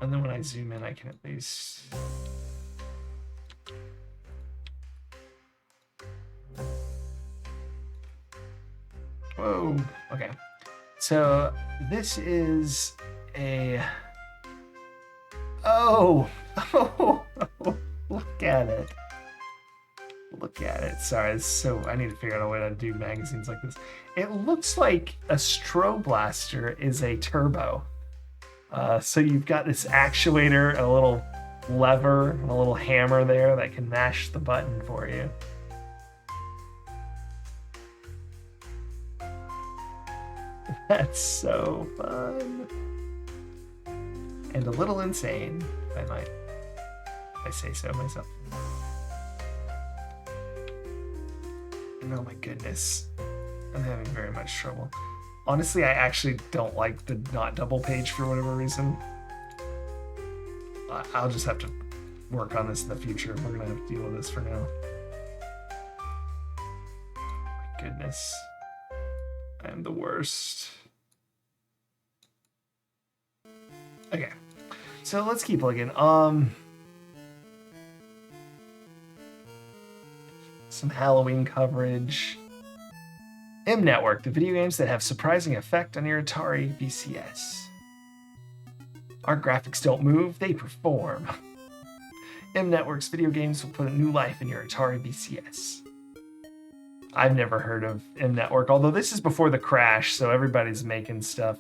And then when I zoom in, I can at least... Whoa, okay. So this is a... Oh, look at it. Look at it. Sorry, it's so... I need to figure out a way to do magazines like this. It looks like a Stro Blaster is a turbo. So you've got this actuator, a little lever, and a little hammer there that can mash the button for you. That's so fun. And a little insane, if I say so myself. And oh my goodness, I'm having very much trouble. Honestly, I actually don't like the not double page for whatever reason. I'll just have to work on this in the future. We're gonna have to deal with this for now. My goodness. I am the worst. Okay, so let's keep looking. Some Halloween coverage. M Network, the video games that have surprising effect on your Atari VCS. Our graphics don't move, they perform. M Network's video games will put a new life in your Atari VCS. I've never heard of M Network, although this is before the crash, so everybody's making stuff.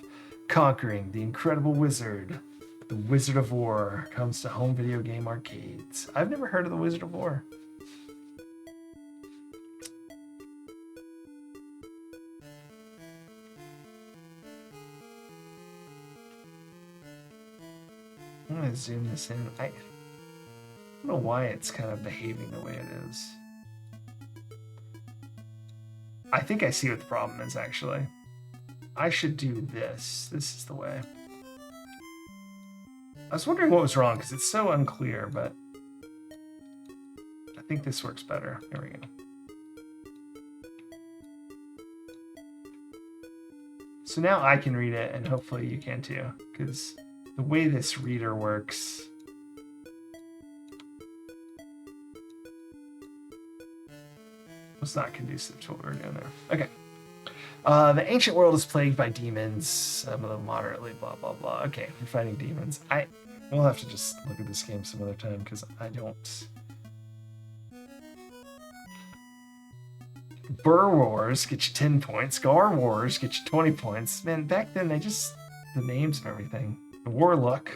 Conquering the Incredible Wizard, the Wizard of War comes to home video game arcades. I've never heard of the Wizard of War. I'm gonna zoom this in. I don't know why it's kind of behaving the way it is. I think I see what the problem is, actually. I should do this. This is the way. I was wondering what was wrong, because it's so unclear, but I think this works better. There we go. So now I can read it, and hopefully you can too, because the way this reader works... was not conducive to what we were doing there. Okay. The ancient world is plagued by demons. Some of them moderately blah, blah, blah. Okay, we're fighting demons. We'll have to just look at this game some other time because I don't. Burr Wars get you 10 points. Gar Wars get you 20 points. Man, back then they just the names and everything. The Warlock,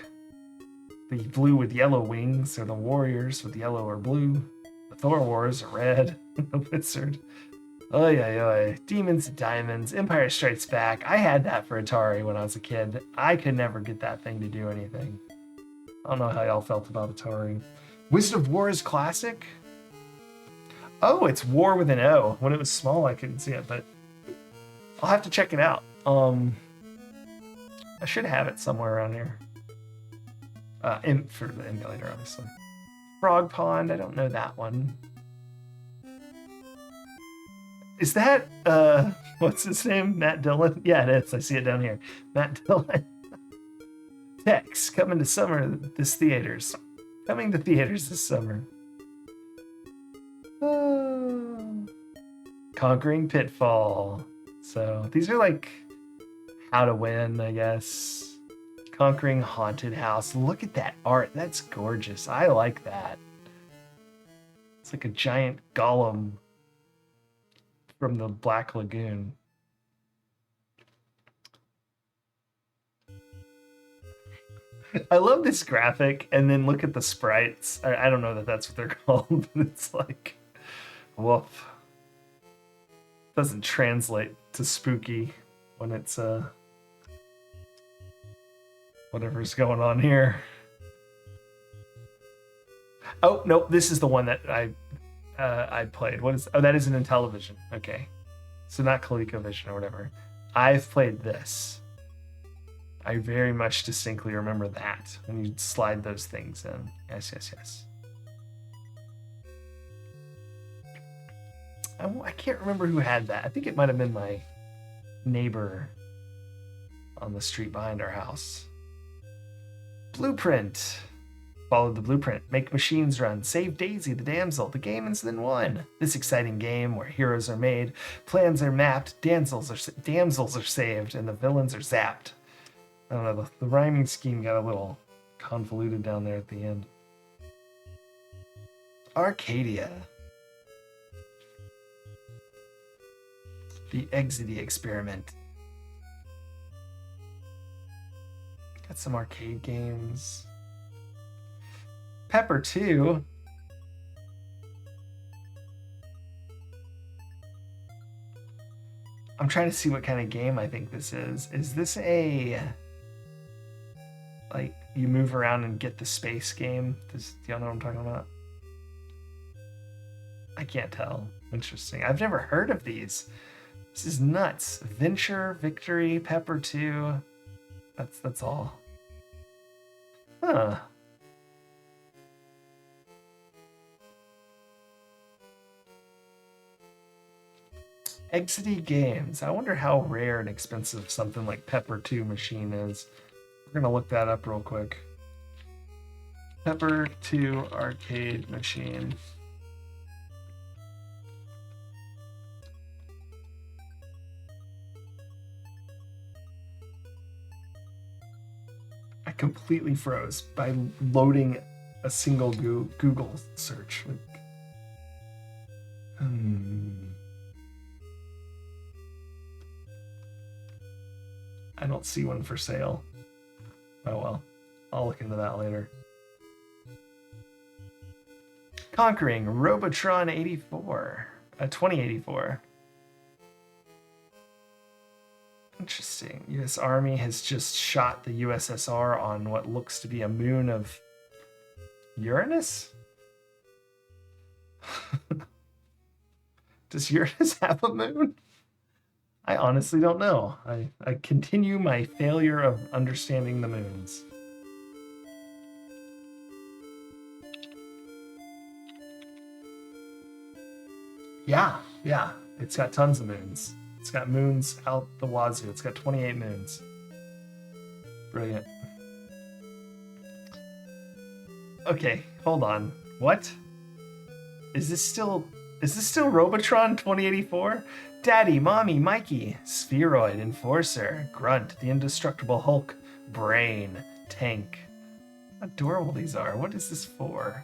the blue with yellow wings, or the Warriors with yellow or blue. The Thor Wars are red. The Wizard. Oy, oy, oy. Demons and Diamonds. Empire Strikes Back. I had that for Atari when I was a kid. I could never get that thing to do anything. I don't know how y'all felt about Atari. Wizard of War is classic. Oh, it's War with an O. When it was small, I couldn't see it, but I'll have to check it out. I should have it somewhere around here. For the emulator, obviously. Frog Pond. I don't know that one. Is that, what's his name? Matt Dillon? Yeah, it is. I see it down here. Matt Dillon. Tex, coming to theaters. Coming to theaters this summer. Conquering Pitfall. So, these are like how to win, I guess. Conquering Haunted House. Look at that art. That's gorgeous. I like that. It's like a giant golem from the Black Lagoon. I love this graphic, and then look at the sprites. I don't know that that's what they're called, but it's like, woof. Doesn't translate to spooky when it's whatever's going on here. Oh, nope, this is the one that I played. What is? Oh, that isn't in television. Okay, so not ColecoVision or whatever. I've played this. I very much distinctly remember that when you slide those things in. Yes, yes, yes. I can't remember who had that. I think it might have been my neighbor on the street behind our house. Blueprint. Follow the blueprint. Make machines run. Save Daisy, the damsel. The game is then won. This exciting game where heroes are made, plans are mapped, damsels are saved, and the villains are zapped. I don't know, the rhyming scheme got a little convoluted down there at the end. Arcadia. The Exidy experiment. Got some arcade games. Pepper 2. I'm trying to see what kind of game I think this is. Is this a, like, you move around and get the space game? Do y'all know what I'm talking about? I can't tell. Interesting. I've never heard of these. This is nuts. Venture, Victory, Pepper 2. That's all. Huh. Exidy Games. I wonder how rare and expensive something like Pepper 2 machine is. We're gonna look that up real quick. Pepper 2 arcade machine. I completely froze by loading a single Google search. I don't see one for sale. Oh well, I'll look into that later. Conquering Robotron 84, 2084. Interesting. U.S. Army has just shot the USSR on what looks to be a moon of Uranus? Does Uranus have a moon? I honestly don't know. I continue my failure of understanding the moons. Yeah. It's got tons of moons. It's got moons out the wazoo. It's got 28 moons. Brilliant. Okay, hold on. What? Is this still Robotron 2084? Daddy, Mommy, Mikey, Spheroid, Enforcer, Grunt, the Indestructible Hulk, Brain, Tank. adorable these are. What is this for?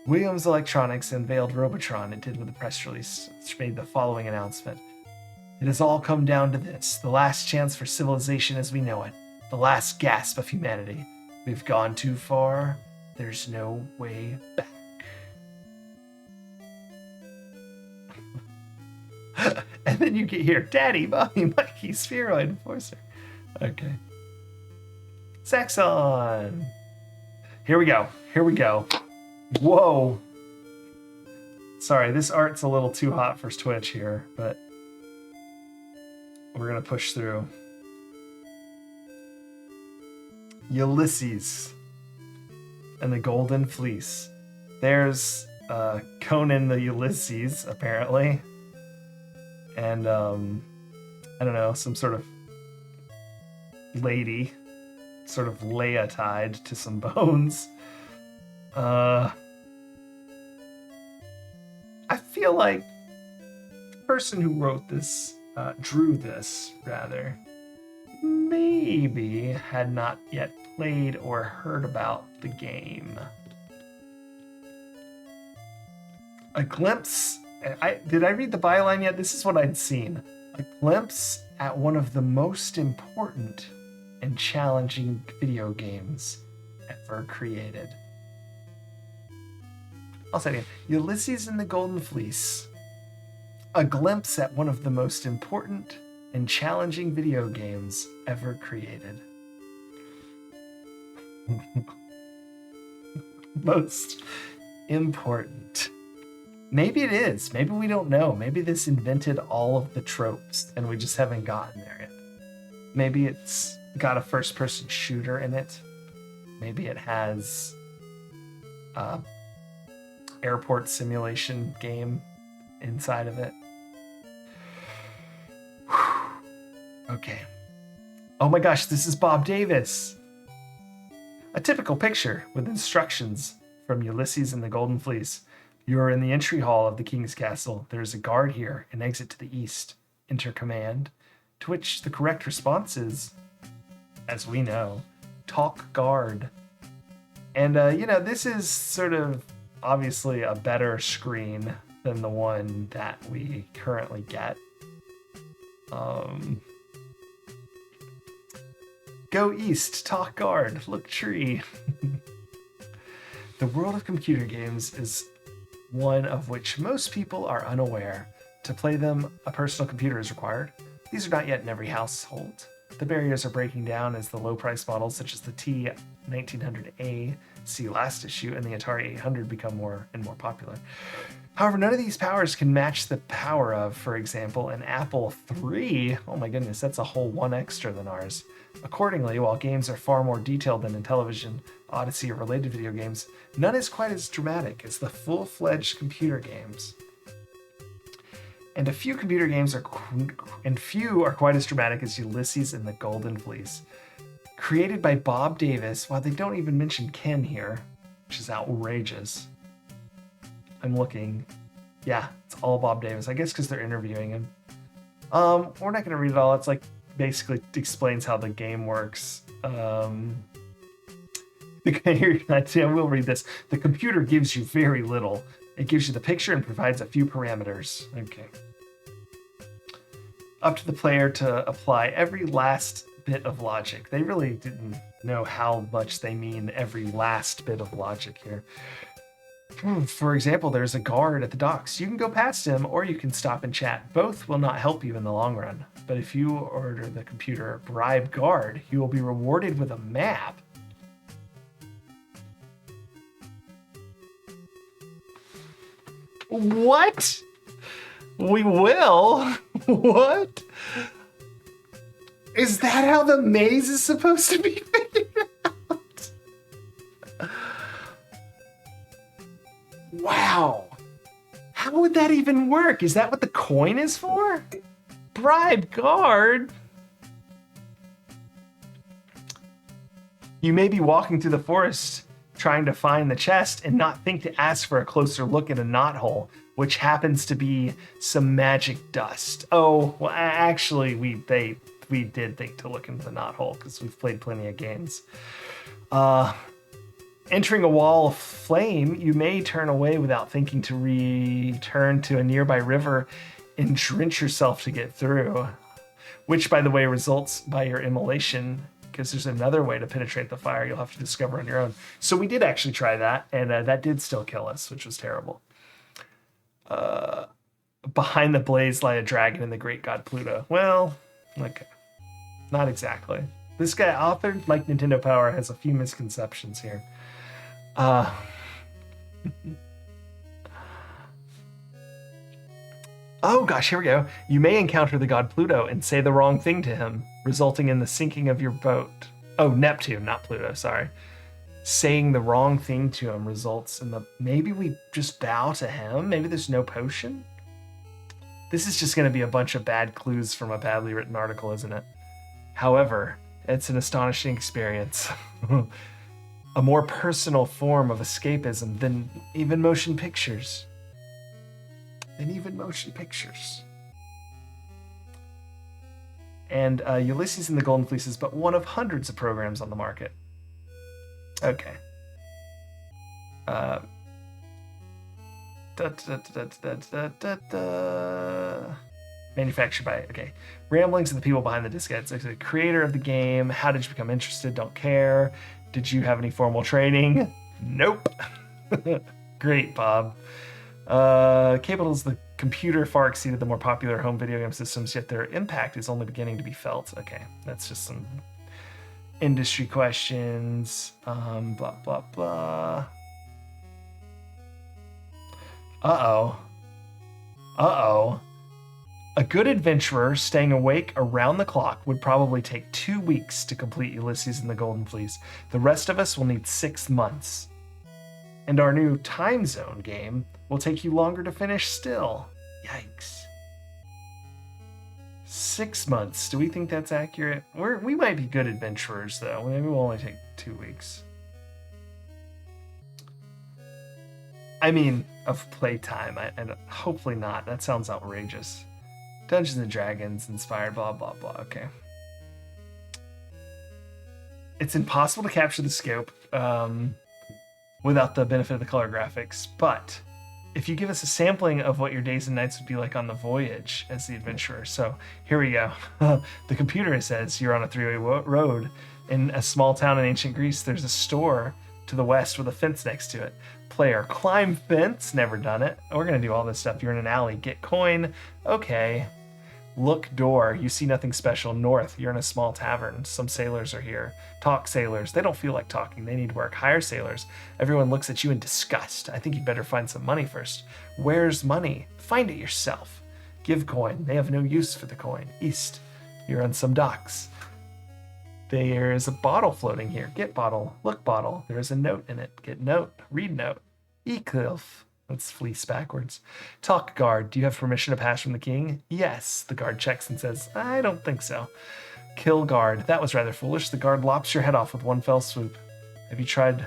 Williams Electronics unveiled Robotron. It did with a press release, which made the following announcement. It has all come down to this, the last chance for civilization as we know it, the last gasp of humanity. We've gone too far. There's no way back. And then you get here, Daddy, Mommy, Mikey, Spheroid, Enforcer. Okay. Saxon. Here we go. Here we go. Whoa. Sorry, this art's a little too hot for Twitch here, but we're going to push through. Ulysses and the Golden Fleece. There's Conan the Ulysses, apparently. And, I don't know, some sort of lady, sort of Leia tied to some bones. I feel like the person who wrote this, drew this, rather, maybe had not yet played or heard about the game. A glimpse... did I read the byline yet? This is what I'd seen. A glimpse at one of the most important and challenging video games ever created. I'll say it again. Ulysses and the Golden Fleece. A glimpse at one of the most important and challenging video games ever created. Most important. Maybe it is. Maybe we don't know. Maybe this invented all of the tropes and we just haven't gotten there yet. Maybe it's got a first-person shooter in it. Maybe it has airport simulation game inside of it. Okay. Oh my gosh, this is Bob Davis. A typical picture with instructions from Ulysses and the Golden Fleece. You are in the entry hall of the king's castle. There is a guard here, an exit to the east. Enter command. To which the correct response is, as we know, talk guard. And, this is sort of obviously a better screen than the one that we currently get. Go east, talk guard, look tree. The world of computer games is one of which most people are unaware. To play them, a personal computer is required. These are not yet in every household. The barriers are breaking down as the low-priced models such as the T1900A see last issue and the Atari 800 become more and more popular. However, none of these powers can match the power of, for example, an Apple III. Oh my goodness, that's a whole one extra than ours. Accordingly, while games are far more detailed than in television, Odyssey, or related video games, none is quite as dramatic as the full-fledged computer games. And few are quite as dramatic as Ulysses and the Golden Fleece. Created by Bob Davis, while they don't even mention Ken here, which is outrageous. I'm looking. Yeah, it's all Bob Davis. I guess because they're interviewing him. We're not going to read it all. It's like basically explains how the game works. I will read this. The computer gives you very little. It gives you the picture and provides a few parameters. Okay. Up to the player to apply every last bit of logic. They really didn't know how much they mean every last bit of logic here. For example, there's a guard at the docks. You can go past him or you can stop and chat. Both will not help you in the long run. But if you order the computer bribe guard, you will be rewarded with a map. What? We will? What? Is that how the maze is supposed to be figured out? Wow. How would that even work? Is that what the coin is for? Bribe guard? You may be walking through the forest trying to find the chest and not think to ask for a closer look at a knothole, which happens to be some magic dust. Oh, well, actually, we did think to look into the knothole because we've played plenty of games. Entering a wall of flame, you may turn away without thinking to return to a nearby river and drench yourself to get through, which, by the way, results by your immolation, because there's another way to penetrate the fire you'll have to discover on your own. So we did actually try that, and that did still kill us, which was terrible. Behind the blaze lie a dragon and the great god Pluto. Well, okay, not exactly. This guy, authored like Nintendo Power, has a few misconceptions here. Oh gosh, here we go. You may encounter the god Pluto and say the wrong thing to him, resulting in the sinking of your boat. Oh, Neptune, not Pluto, sorry. Saying the wrong thing to him results in the... Maybe we just bow to him? Maybe there's no potion? This is just going to be a bunch of bad clues from a badly written article, isn't it? However, it's an astonishing experience. A more personal form of escapism than even motion pictures. And Ulysses and the Golden Fleece is but one of hundreds of programs on the market. Okay. Manufactured by, okay. Ramblings of the people behind the diskettes. The creator of the game. How did you become interested? Don't care. Did you have any formal training? Nope. Great, Bob. Capable as the computer far exceeded the more popular home video game systems, yet their impact is only beginning to be felt. Okay, that's just some industry questions. Blah, blah, blah. Uh-oh. A good adventurer staying awake around the clock would probably take 2 weeks to complete Ulysses and the Golden Fleece. The rest of us will need 6 months. And our new time zone game will take you longer to finish still. Yikes. 6 months. Do we think that's accurate? We might be good adventurers, though. Maybe we'll only take 2 weeks. I mean, of playtime. And hopefully not. That sounds outrageous. Dungeons and Dragons inspired, blah, blah, blah. Okay. It's impossible to capture the scope without the benefit of the color graphics, but if you give us a sampling of what your days and nights would be like on the voyage as the adventurer. So here we go. The computer says you're on a 3-way road in a small town in ancient Greece. There's a store to the west with a fence next to it. Player, climb fence. Never done it. We're going to do all this stuff. You're in an alley. Get coin. Okay. Look door. You see nothing special. North. You're in a small tavern. Some sailors are here. Talk sailors. They don't feel like talking. They need work. Hire sailors. Everyone looks at you in disgust. I think you'd better find some money first. Where's money? Find it yourself. Give coin. They have no use for the coin. East. You're on some docks. There is a bottle floating here. Get bottle. Look bottle. There is a note in it. Get note. Read note. Eclipse. That's Fleece backwards. Talk guard. Do you have permission to pass from the king? Yes. The guard checks and says, I don't think so. Kill guard. That was rather foolish. The guard lops your head off with one fell swoop. Have you tried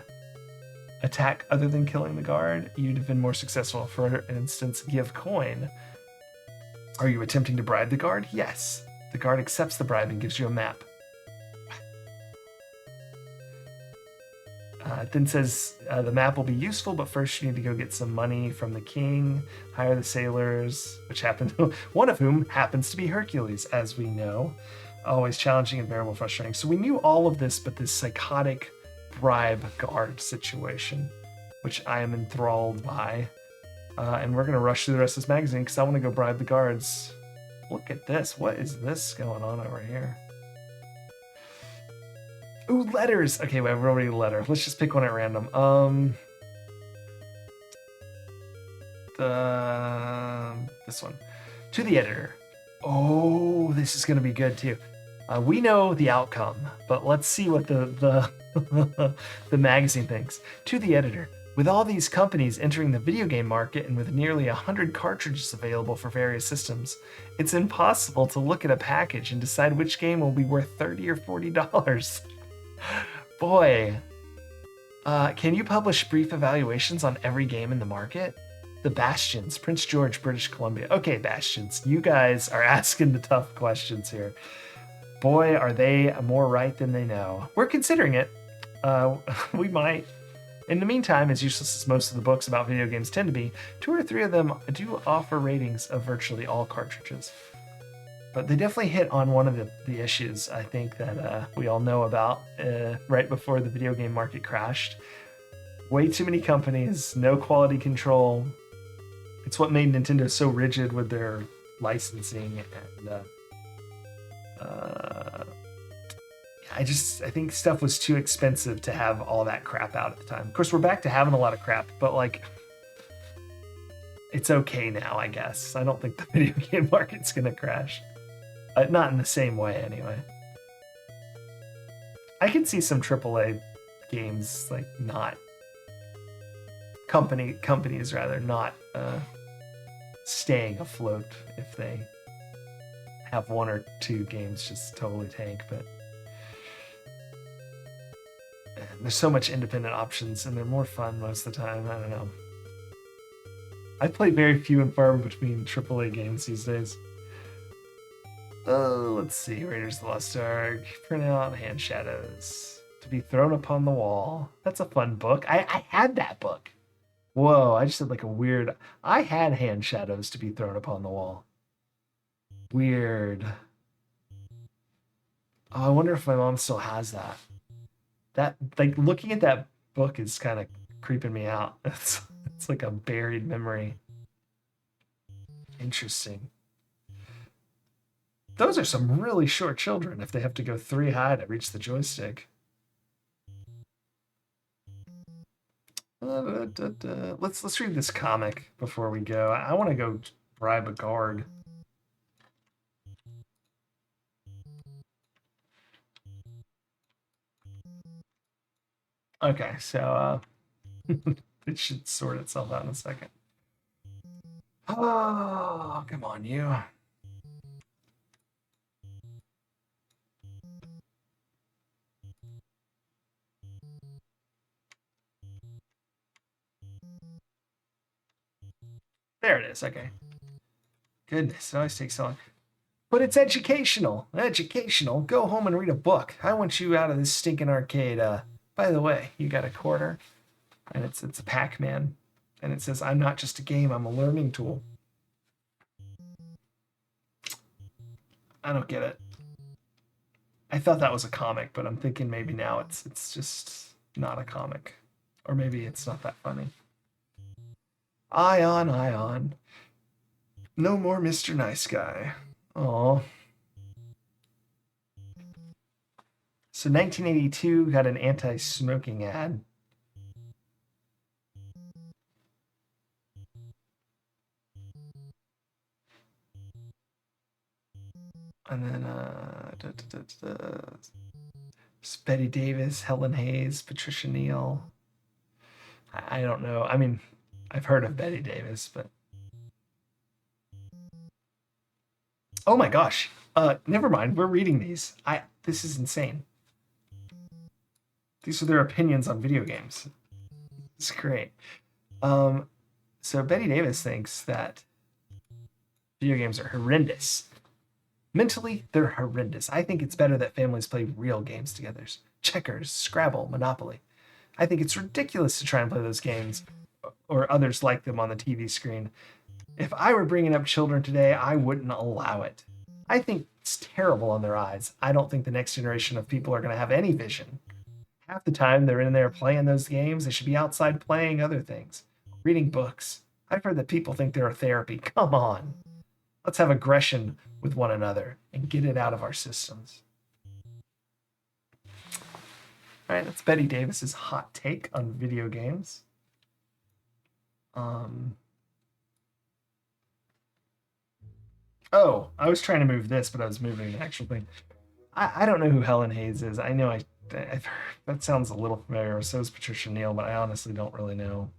attack other than killing the guard? You'd have been more successful. For instance, give coin. Are you attempting to bribe the guard? Yes. The guard accepts the bribe and gives you a map. It then says the map will be useful, but first you need to go get some money from the king, hire the sailors, which happen one of whom happens to be Hercules, as we know. Always challenging and bearable, frustrating. So we knew all of this, but this psychotic bribe guard situation, which I am enthralled by. And we're going to rush through the rest of this magazine because I want to go bribe the guards. Look at this. What is this going on over here? Ooh, letters. Okay, wait, we're already a letter. Let's just pick one at random. This one. To the editor. Oh, this is going to be good too. We know the outcome, but let's see what the the magazine thinks. To the editor. With all these companies entering the video game market and with nearly 100 cartridges available for various systems, it's impossible to look at a package and decide which game will be worth $30 or $40. Boy, can you publish brief evaluations on every game in the market? The Bastions, Prince George, British Columbia. Okay, Bastions, you guys are asking the tough questions here. Boy, are they more right than they know. We're considering it. We might. In the meantime, as useless as most of the books about video games tend to be, 2 or 3 of them do offer ratings of virtually all cartridges. But they definitely hit on one of the issues I think that we all know about right before the video game market crashed. Way too many companies, no quality control. It's what made Nintendo so rigid with their licensing, and I think stuff was too expensive to have all that crap out at the time. Of course, we're back to having a lot of crap, but like, it's okay now, I guess. I don't think the video game market's gonna crash. Not in the same way, anyway. I can see some AAA games like not companies rather not staying afloat if they have 1 or 2 games just totally tank, but there's so much independent options and they're more fun most of the time. I don't know. I play very few and far between AAA games these days. Let's see. Raiders of the Lost Ark. Print out Hand Shadows. To be Thrown Upon the Wall. That's a fun book. I had that book. Whoa, I just had like a weird... I had Hand Shadows to be Thrown Upon the Wall. Weird. Oh, I wonder if my mom still has that. That, like, looking at that book is kind of creeping me out. It's like a buried memory. Interesting. Those are some really short children if they have to go 3 high to reach the joystick. Let's read this comic before we go. I want to go bribe a guard. Okay, so it should sort itself out in a second. Oh, come on, you. There it is. Okay. Goodness, it always takes so long. But it's educational. Educational. Go home and read a book. I want you out of this stinking arcade. By the way, you got a quarter, and it's a Pac-Man, and it says, "I'm not just a game. I'm a learning tool." I don't get it. I thought that was a comic, but I'm thinking maybe now it's just not a comic, or maybe it's not that funny. Ion, Ion. No more Mr. Nice Guy. Aw. So 1982 got an anti-smoking ad. And then Betty Davis, Helen Hayes, Patricia Neal. I don't know. I mean, I've heard of Betty Davis, but... Oh my gosh. Never mind. We're reading these. This is insane. These are their opinions on video games. It's great. So Betty Davis thinks that video games are horrendous. Mentally, they're horrendous. I think it's better that families play real games together. Checkers, Scrabble, Monopoly. I think it's ridiculous to try and play those games or others like them on the TV screen. If I were bringing up children today, I wouldn't allow it. I think it's terrible on their eyes. I don't think the next generation of people are going to have any vision. Half the time they're in there playing those games, they should be outside playing other things, reading books. I've heard that people think they're a therapy. Come on. Let's have aggression with one another and get it out of our systems. All right, that's Betty Davis's hot take on video games. Oh, I was trying to move this, but I was moving the actual thing. I don't know who Helen Hayes is. I know I've heard, that sounds a little familiar. So is Patricia Neal, but I honestly don't really know.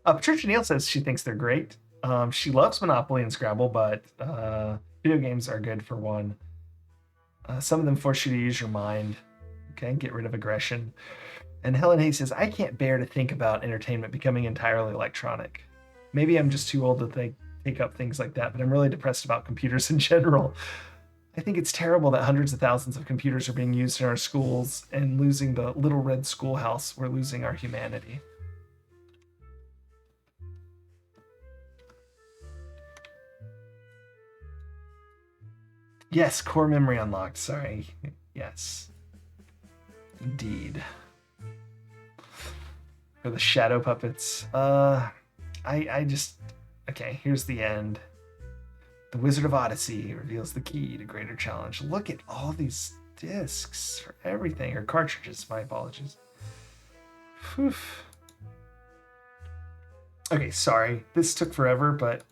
Patricia Neal says she thinks they're great. She loves Monopoly and Scrabble, but video games are good for one. Some of them force you to use your mind. Okay, get rid of aggression. And Helen Hayes says, I can't bear to think about entertainment becoming entirely electronic. Maybe I'm just too old to take up things like that, but I'm really depressed about computers in general. I think it's terrible that hundreds of thousands of computers are being used in our schools, and losing the little red schoolhouse, we're losing our humanity. Yes, core memory unlocked. Sorry. Yes. Indeed. For the shadow puppets. I just... Okay, here's the end. The Wizard of Odyssey reveals the key to greater challenge. Look at all these discs for everything. Or cartridges, my apologies. Whew. Okay, sorry. This took forever, but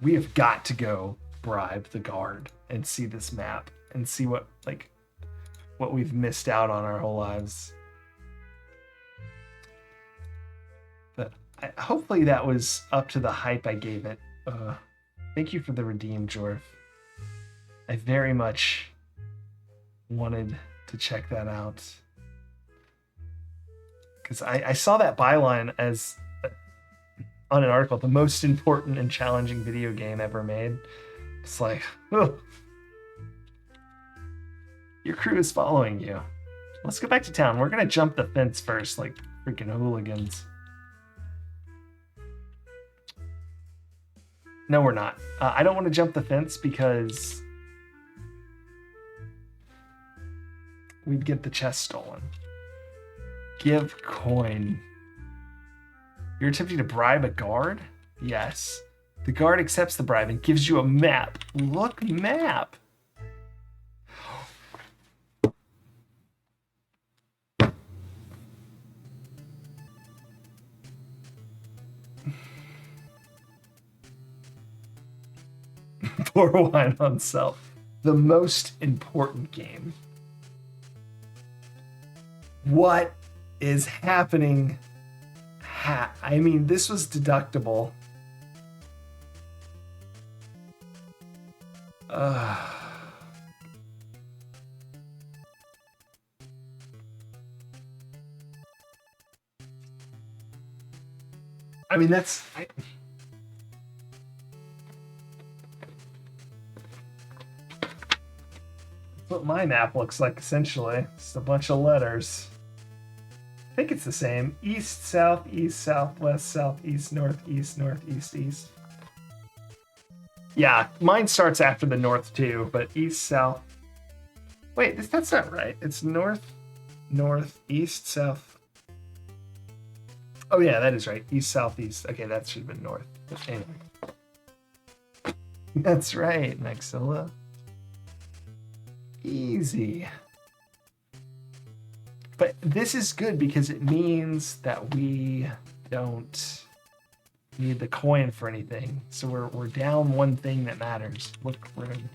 we have got to go bribe the guard and see this map and see what we've missed out on our whole lives. But hopefully that was up to the hype I gave it. Thank you for the redeem, Jorf. I very much wanted to check that out. Because I saw that byline as on an article, the most important and challenging video game ever made. It's like, oh, your crew is following you. Let's go back to town. We're gonna jump the fence first, like freaking hooligans. No, we're not. I don't want to jump the fence because we'd get the chest stolen. Give coin. You're attempting to bribe a guard? Yes. The guard accepts the bribe and gives you a map. Look, map. Pour wine on self. The most important game. What is happening? I mean, this was deductible. I mean, that's what my map looks like, essentially. It's a bunch of letters. I think it's the same. East, south, east, south, west, south, east, northeast, northeast, east. Yeah, mine starts after the north too, but east, south. Wait, that's not right. It's north, north, east, south. Oh yeah, that is right. East, south, east. Okay, that should have been north. But anyway. That's right, Maxilla. Easy. But this is good because it means that we don't need the coin for anything. So we're down one thing that matters. Look, room.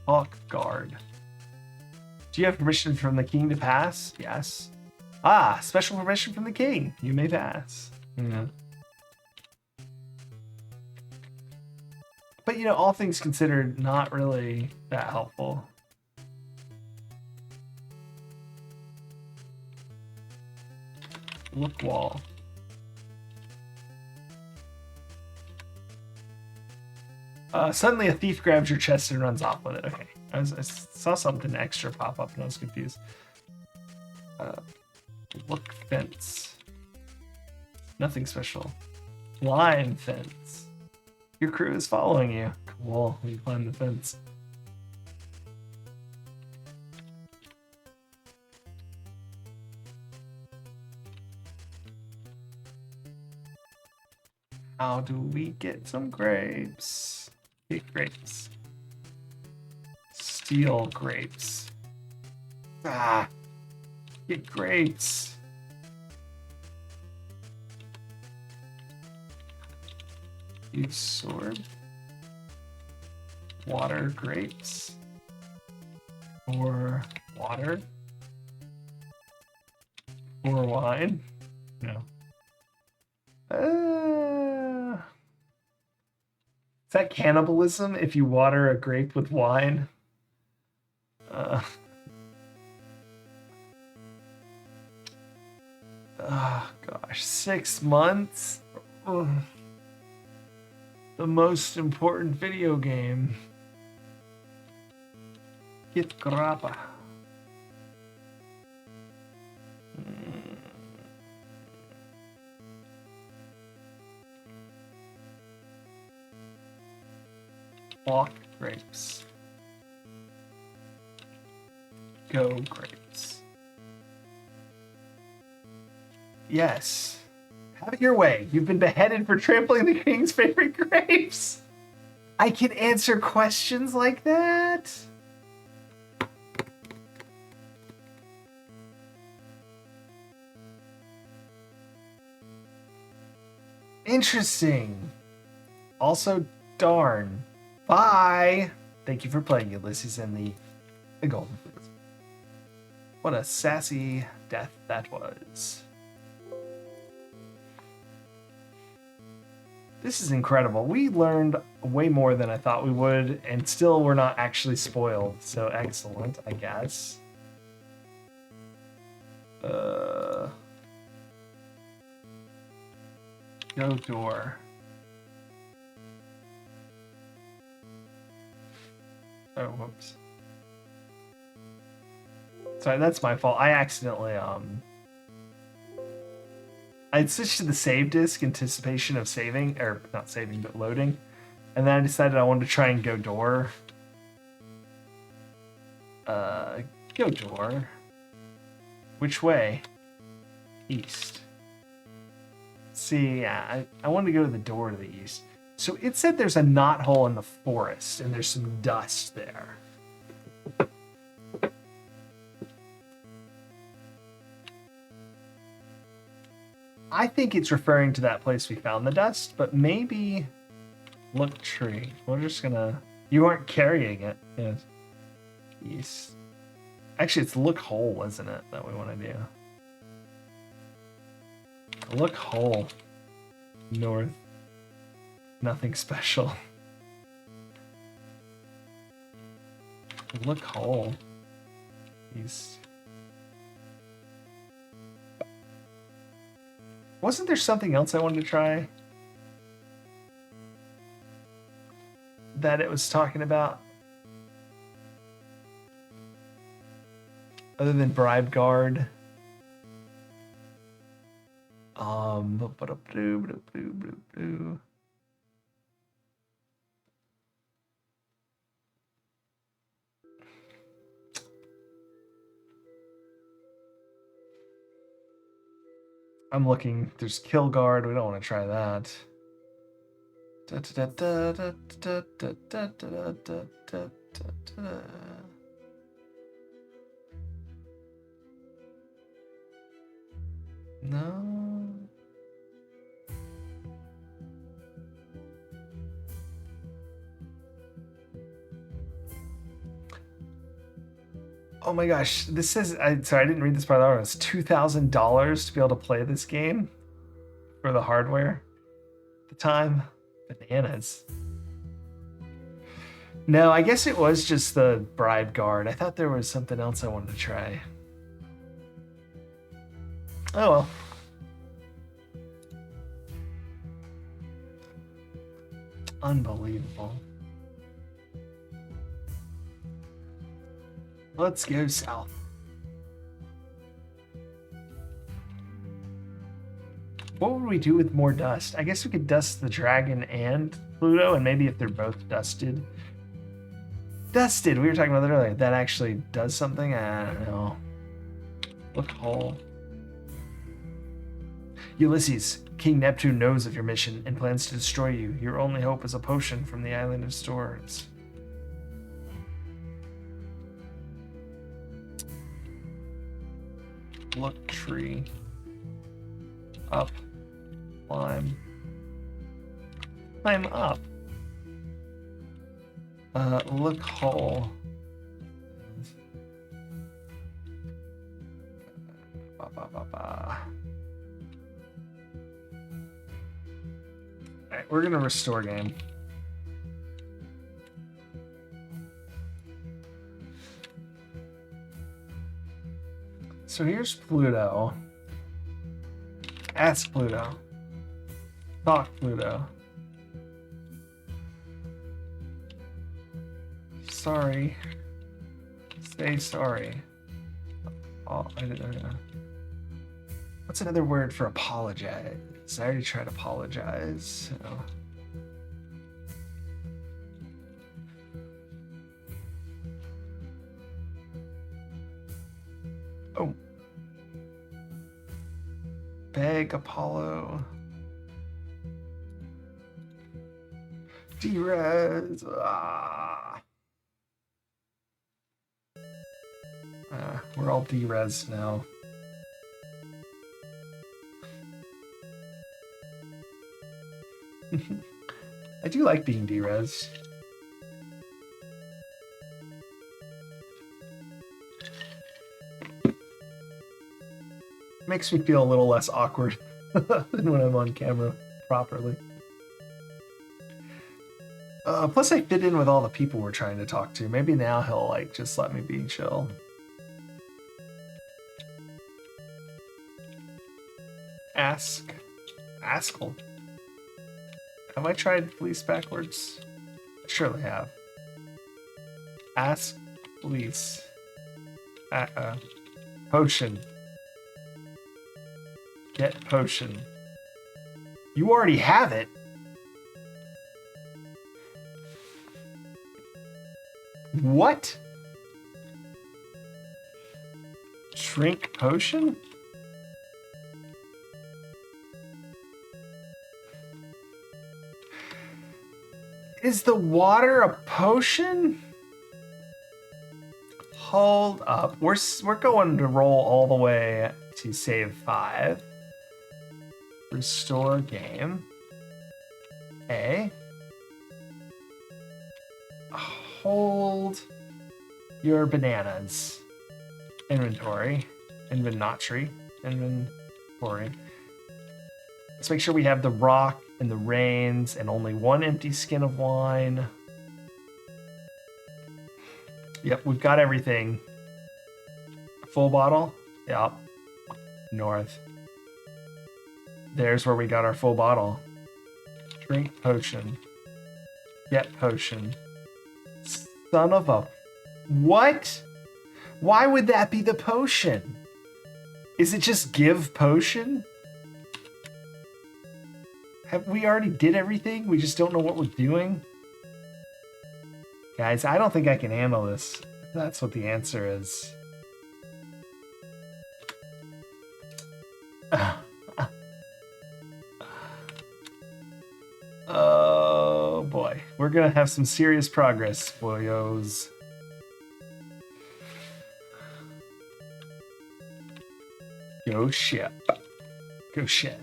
Hawk guard. Do you have permission from the king to pass? Yes. Ah, special permission from the king. You may pass. Yeah. But, you know, all things considered, not really that helpful. Look wall. Suddenly a thief grabs your chest and runs off with it. Okay. I saw something extra pop up and I was confused. Look fence. Nothing special. Line fence. Your crew is following you. Cool. We climb the fence. How do we get some grapes? Get grapes. Steal grapes. Ah! Get grapes. Use sword. Water grapes. Or water. Or wine. No. Is that cannibalism if you water a grape with wine? Oh gosh, 6 months? Ugh. The most important video game. Get grappa. Walk grapes. Go grapes. Yes. Have it your way. You've been beheaded for trampling the king's favorite grapes. I can answer questions like that? Interesting. Also, darn. Bye. Thank you for playing Ulysses and the Golden Fleece. What a sassy death that was. This is incredible. We learned way more than I thought we would, and still we're not actually spoiled. So excellent, I guess. Go door. Oh, whoops. Sorry, that's my fault. I accidentally, I switched to the save disk in anticipation of saving, or not saving, but loading. And then I decided I wanted to try and go door. Go door. Which way? East. See, yeah, I wanted to go to the door to the east. So it said there's a knothole in the forest, and there's some dust there. I think it's referring to that place we found the dust, but maybe look tree. We're just gonna. You aren't carrying it. Yes. East. Actually, it's look hole, isn't it? That we want to do. Look hole. North. Nothing special. Look hole. East. Wasn't there something else I wanted to try? That it was talking about? Other than bribe guard. I'm looking. There's kill guard. We don't want to try that. No. Oh my gosh, this says, sorry, I didn't read this part of the It's $2,000 to be able to play this game for the hardware at the time. Bananas. No, I guess it was just the bribe guard. I thought there was something else I wanted to try. Oh well. Unbelievable. Let's go south. What would we do with more dust? I guess we could dust the dragon and Pluto, and maybe if they're both dusted. Dusted, we were talking about that earlier. That actually does something? I don't know. Look hole. Ulysses, King Neptune knows of your mission and plans to destroy you. Your only hope is a potion from the Island of Storms. Look tree. Up. Climb. Climb up. Look hole. Alright, we're gonna restore game. So here's Pluto. Ask Pluto. Talk Pluto. sorry. Say sorry. Oh, I didn't know. What's another word for apologize? I already tried apologize. So. Oh. Beg Apollo. D-Res. We're all D-Res now. I do like being D-Res. Makes me feel a little less awkward than when I'm on camera properly. Plus I fit in with all the people we're trying to talk to. Maybe now he'll like just let me be chill. Askell. Have I tried Fleece backwards? I surely have. Ask Fleece. Potion. Get potion. You already have it. What? Drink potion? Is the water a potion? Hold up. We're going to roll all the way to save 5. Restore game. A. Hold your bananas. Inventory. Inventory. Let's make sure we have the rock and the reins and only 1 empty skin of wine. Yep, we've got everything. Full bottle? Yep. North. There's where we got our full bottle. Drink potion. Get potion. Son of a... What? Why would that be the potion? Is it just give potion? Have we already did everything? We just don't know what we're doing? Guys, I don't think I can handle this. That's what the answer is. Oh boy. We're gonna have some serious progress, boyos. Go ship. Go ship.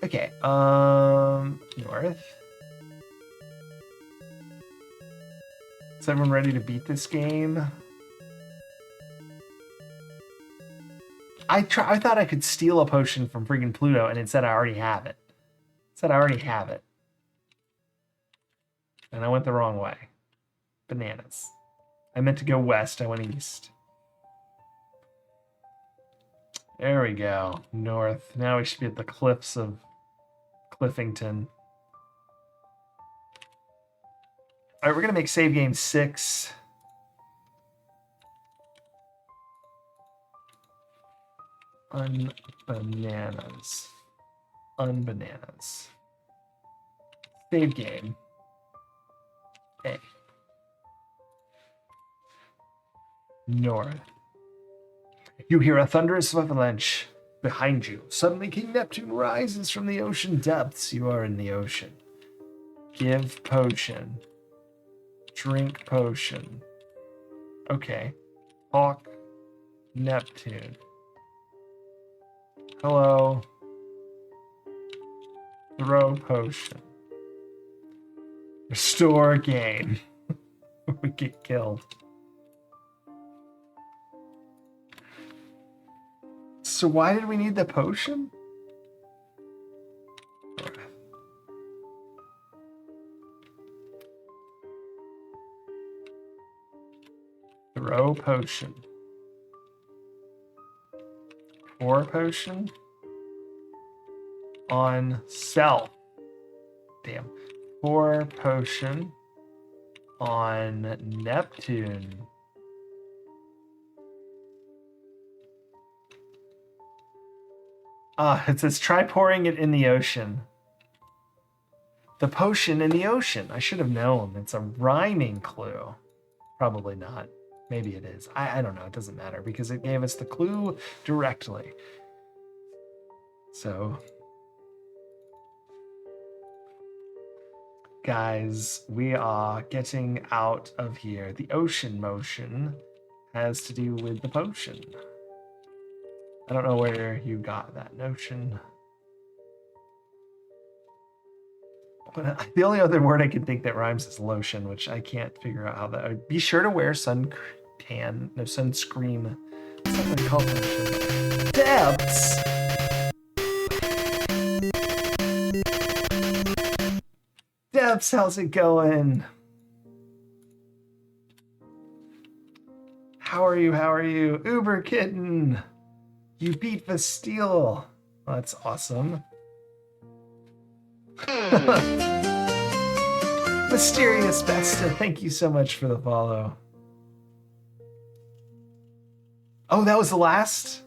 Okay, north. Is everyone ready to beat this game? I thought I could steal a potion from friggin' Pluto, and it said I already have it. It said I already have it. And I went the wrong way. Bananas. I meant to go west, I went east. There we go. North. Now we should be at the cliffs of Cliffington. All right, we're going to make save game 6. Unbananas. Unbananas. Save game. A. North. You hear a thunderous avalanche behind you. Suddenly King Neptune rises from the ocean depths. You are in the ocean. Give potion. Drink potion. Okay. Talk Neptune. Hello. Throw potion. Restore game. We get killed. So why did we need the potion? Throw potion. Pour potion. On self. Damn. Pour potion. on Neptune. It says try pouring it in the ocean. The potion in the ocean. I should have known. It's a rhyming clue. Probably not. Maybe it is. I don't know. It doesn't matter because it gave us the clue directly. So, guys, we are getting out of here. The ocean motion has to do with the potion. I don't know where you got that notion. But the only other word I can think that rhymes is lotion, which I can't figure out how that. Be sure to wear sunscreen. Something called lotion. Depths. Depths, how's it going? How are you? How are you? Uber Kitten. You beat Bastille. Well, that's awesome. Mysterious Besta, thank you so much for the follow. Oh, that was the last?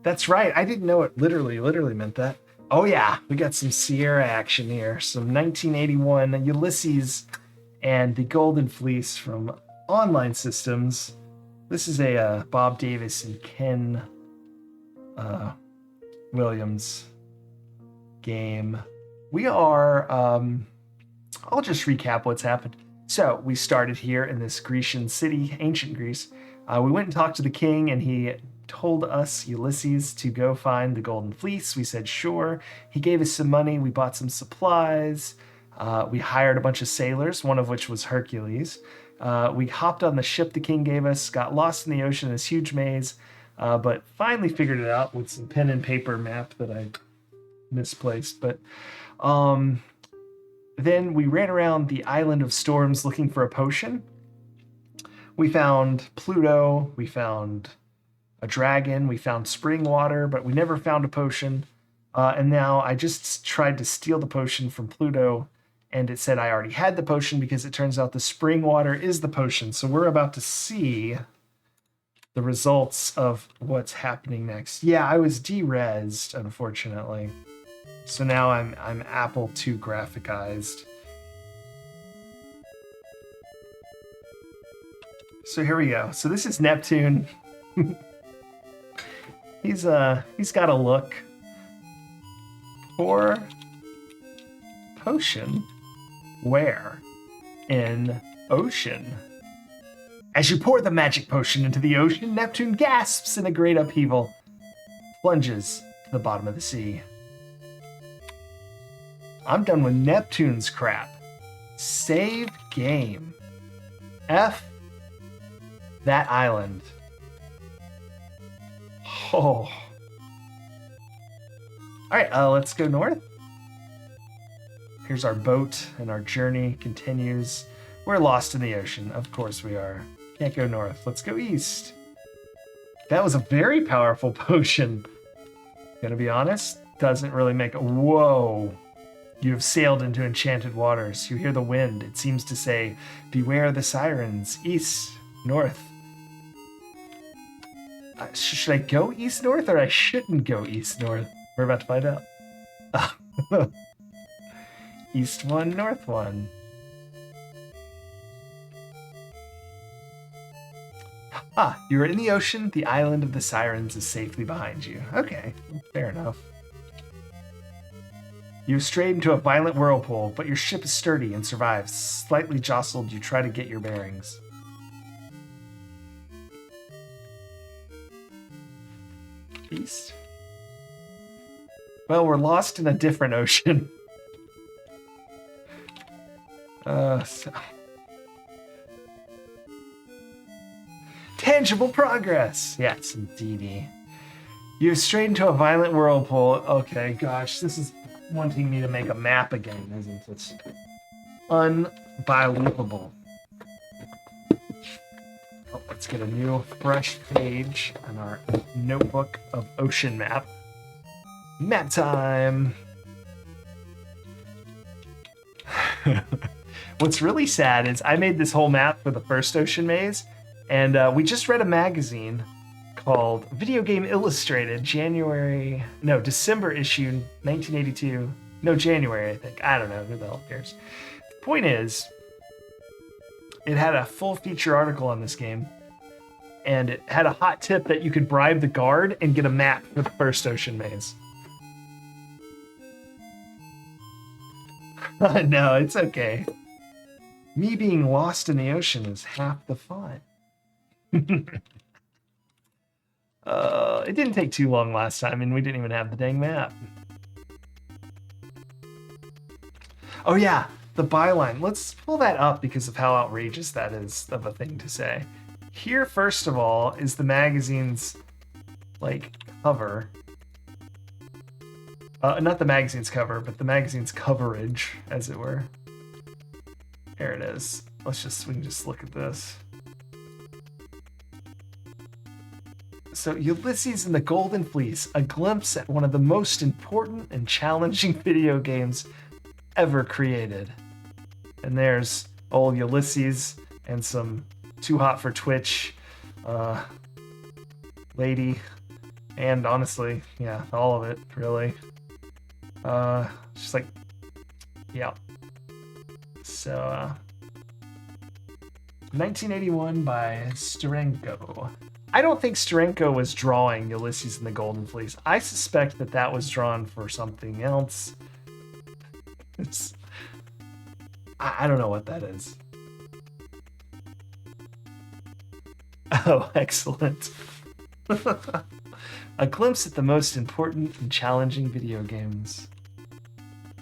That's right. I didn't know it literally meant that. Oh yeah, we got some Sierra action here. Some 1981 Ulysses and the Golden Fleece from Online Systems. This is a Bob Davis and Ken Williams game. We are, I'll just recap what's happened. So we started here in this Grecian city, ancient Greece. We went and talked to the king and he told us, Ulysses, to go find the Golden Fleece. We said, sure. He gave us some money. We bought some supplies. We hired a bunch of sailors, one of which was Hercules. We hopped on the ship the king gave us, got lost in the ocean in this huge maze, but finally figured it out with some pen and paper map that I misplaced. But then we ran around the island of storms looking for a potion. We found Pluto, we found a dragon, we found spring water, but we never found a potion. And now I just tried to steal the potion from Pluto, and it said I already had the potion because it turns out the spring water is the potion. So we're about to see the results of what's happening next. Yeah, I was de-resed, unfortunately. So now I'm Apple II graphicized. So here we go. So this is Neptune. He's got a look. Pour potion where? In ocean. As you pour the magic potion into the ocean, Neptune gasps in a great upheaval, plunges to the bottom of the sea. I'm done with Neptune's crap. Save game. F that island. Oh. Alright, let's go north. Here's our boat, and our journey continues. We're lost in the ocean. Of course we are. Can't go north. Let's go east. That was a very powerful potion. Gonna be honest, doesn't really make a... Whoa. You have sailed into enchanted waters. You hear the wind. It seems to say, beware the sirens. East, north. Should I go east-north or I shouldn't go east-north? We're about to find out. East one, north one. You're in the ocean. The island of the sirens is safely behind you. Okay, fair enough. You've strayed into a violent whirlpool, but your ship is sturdy and survives. Slightly jostled, you try to get your bearings. East? Well, we're lost in a different ocean. Tangible progress! Yes, indeedy. You've strayed into a violent whirlpool. Okay, gosh, this is wanting me to make a map again, isn't it? Unbelievable. Oh, let's get a new fresh page on our notebook of ocean map. Map time! What's really sad is I made this whole map for the first Ocean Maze, and we just read a magazine called Video Game Illustrated, December issue 1982. No, January, I think. I don't know. Who the hell cares? Point is, it had a full feature article on this game, and it had a hot tip that you could bribe the guard and get a map for the first Ocean Maze. No, it's okay. Me being lost in the ocean is half the fun. It didn't take too long last time, and we didn't even have the dang map. Oh yeah, the byline. Let's pull that up because of how outrageous that is of a thing to say. Here, first of all, is the magazine's, like, cover. Not the magazine's cover, but the magazine's coverage, as it were. There it is. We can just look at this. So, Ulysses and the Golden Fleece, a glimpse at one of the most important and challenging video games ever created. And there's old Ulysses and some Too Hot for Twitch lady, and honestly, yeah, all of it, really. Just like, yeah. So, 1981 by Sterenko. I don't think Sterenko was drawing Ulysses and the Golden Fleece. I suspect that was drawn for something else. I don't know what that is. Oh, excellent. A glimpse at the most important and challenging video games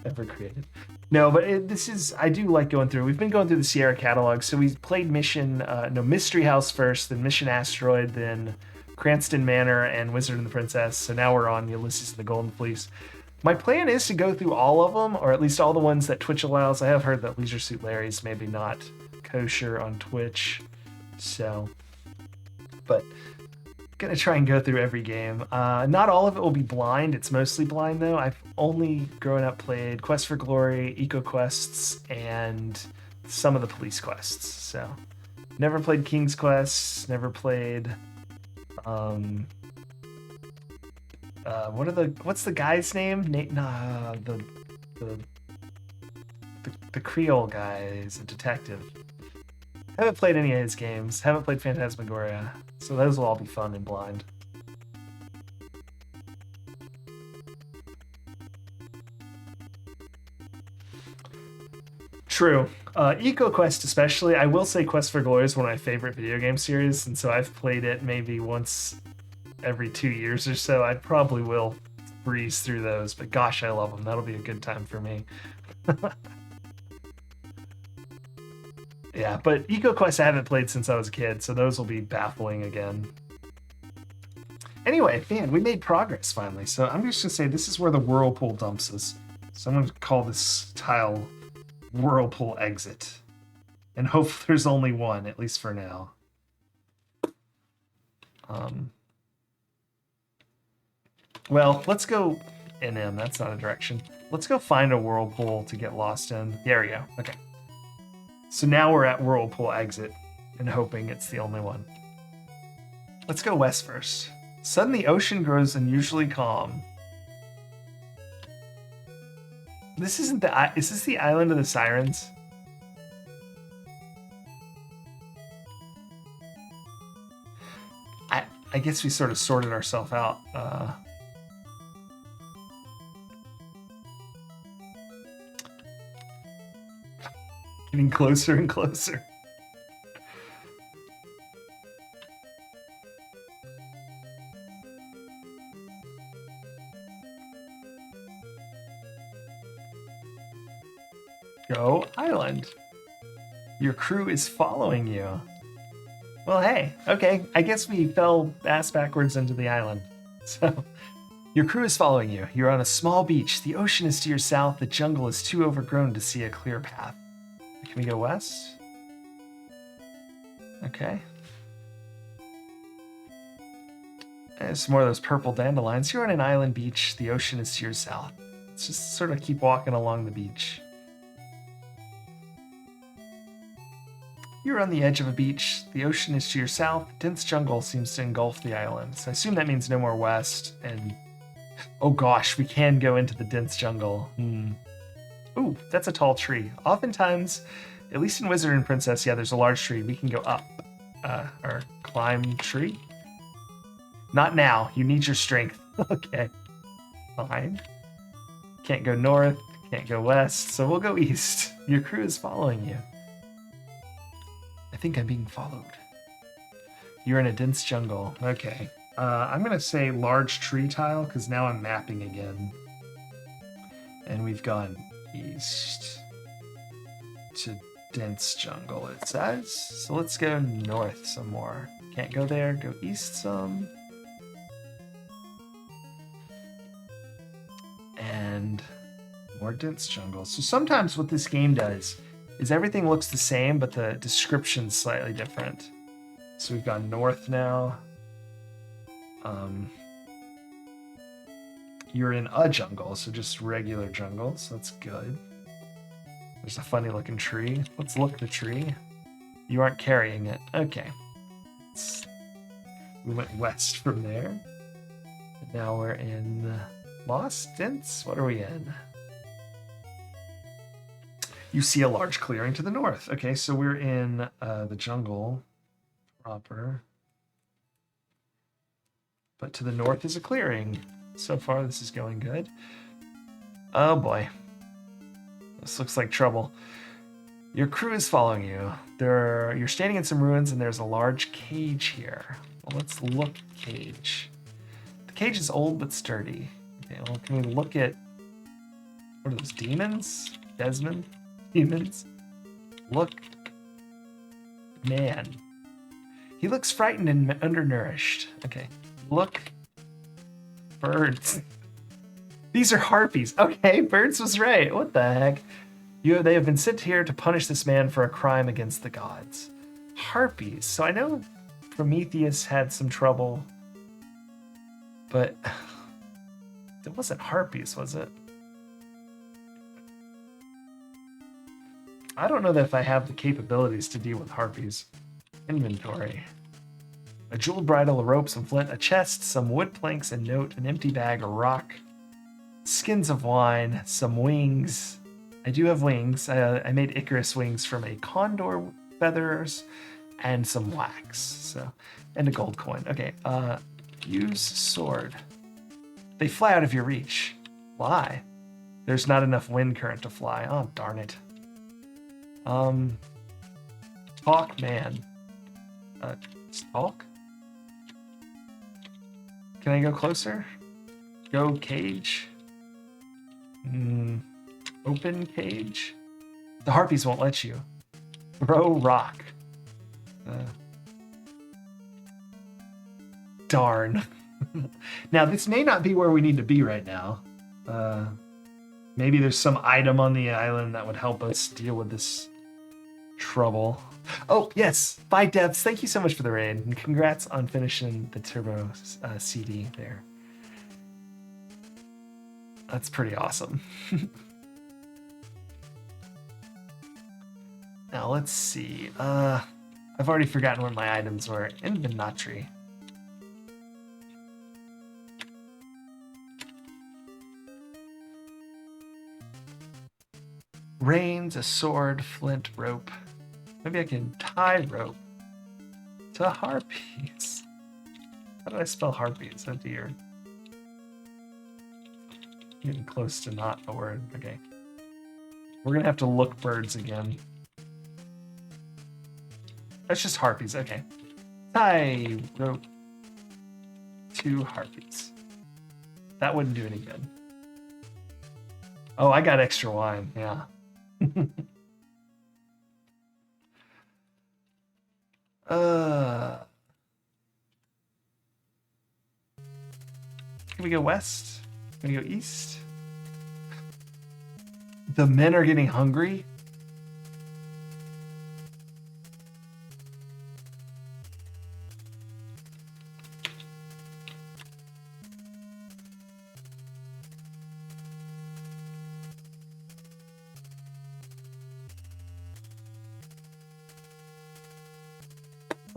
ever created. No, but I do like going through. We've been going through the Sierra catalog. So we played Mystery House first, then Mission Asteroid, then Cranston Manor, and Wizard and the Princess. So now we're on Ulysses and the Golden Fleece. My plan is to go through all of them, or at least all the ones that Twitch allows. I have heard that Leisure Suit Larry's maybe not kosher on Twitch. So, but gonna try and go through every game. Not all of it will be blind. It's mostly blind though. I've only growing up played Quest for Glory, Eco Quests, and some of the police quests. So never played King's Quest, never played what's the guy's name? The Creole guy is a detective. Haven't played any of his games. Haven't played Phantasmagoria. So those will all be fun and blind. True. EcoQuest especially. I will say Quest for Glory is one of my favorite video game series, and so I've played it maybe once every 2 years or so. I probably will breeze through those, but gosh, I love them. That'll be a good time for me. Yeah, but EcoQuest I haven't played since I was a kid, so those will be baffling again. Anyway, man, we made progress finally. So I'm just gonna say this is where the whirlpool dumps us. So I'm gonna call this tile Whirlpool Exit. And hope there's only one, at least for now. Well, let's go NM, that's not a direction. Let's go find a whirlpool to get lost in. There we go, okay. So now we're at Whirlpool Exit and hoping it's the only one. Let's go west first. Suddenly the ocean grows unusually calm. This isn't is this the Island of the Sirens? I guess we sort of sorted ourselves out. Getting closer and closer. Go Island. Your crew is following you. Well, hey, okay, I guess we fell ass backwards into the island. So, your crew is following you. You're on a small beach. The ocean is to your south. The jungle is too overgrown to see a clear path. Can we go west? Okay. There's some more of those purple dandelions. You're on an island beach. The ocean is to your south. Let's just sort of keep walking along the beach. You're on the edge of a beach. The ocean is to your south. Dense jungle seems to engulf the island. So I assume that means no more west. And oh gosh, we can go into the dense jungle. Ooh, that's a tall tree. Oftentimes, at least in Wizard and Princess, yeah, there's a large tree. We can go up or climb tree. Not now. You need your strength. Okay. Fine. Can't go north. Can't go west. So we'll go east. Your crew is following you. I think I'm being followed. You're in a dense jungle. Okay. I'm going to say large tree tile because now I'm mapping again. And we've gone east to dense jungle, it says. So let's go north some more. Can't go there. Go east some. And more dense jungle. So sometimes what this game does is everything looks the same, but the description's slightly different. So we've gone north now. You're in a jungle, so just regular jungle, so that's good. There's a funny looking tree. Let's look the tree. You aren't carrying it. Okay. We went west from there. And now we're in Lost Dense? What are we in? You see a large clearing to the north. Okay, so we're in the jungle proper. But to the north is a clearing. So far, this is going good. Oh boy. This looks like trouble. Your crew is following you. You're standing in some ruins and there's a large cage here. Well, let's look cage. The cage is old but sturdy. Okay, well, can we look at... What are those, demons? Desmond? Demons? Look. Man. He looks frightened and undernourished. Okay. Look. Birds. These are harpies. Okay, birds was right. What the heck? They have been sent here to punish this man for a crime against the gods. Harpies. So I know Prometheus had some trouble, but it wasn't harpies, was it? I don't know that if I have the capabilities to deal with harpies. Inventory. A jeweled bridle, a rope, some flint, a chest, some wood planks, a note, an empty bag, a rock, skins of wine, some wings. I do have wings. I made Icarus wings from a condor feathers and some wax. So, and a gold coin. Okay, use sword. They fly out of your reach. Why? There's not enough wind current to fly. Oh, darn it. Talk man. Talk? Can I go closer? Go cage? Open cage? The harpies won't let you. Throw rock. Darn. Now, this may not be where we need to be right now. Maybe there's some item on the island that would help us deal with this trouble. Oh, yes. Bye, devs. Thank you so much for the raid. And congrats on finishing the Turbo CD there. That's pretty awesome. Now, let's see. I've already forgotten what my items were. Inventory. Reins, a sword, flint, rope. Maybe I can tie rope to harpies. How did I spell harpies? Oh dear. Getting close to not a word. Okay. We're gonna have to look birds again. That's just harpies. Okay. Tie rope to harpies. That wouldn't do any good. Oh, I got extra wine. Yeah. Can we go west? Can we go east? The men are getting hungry?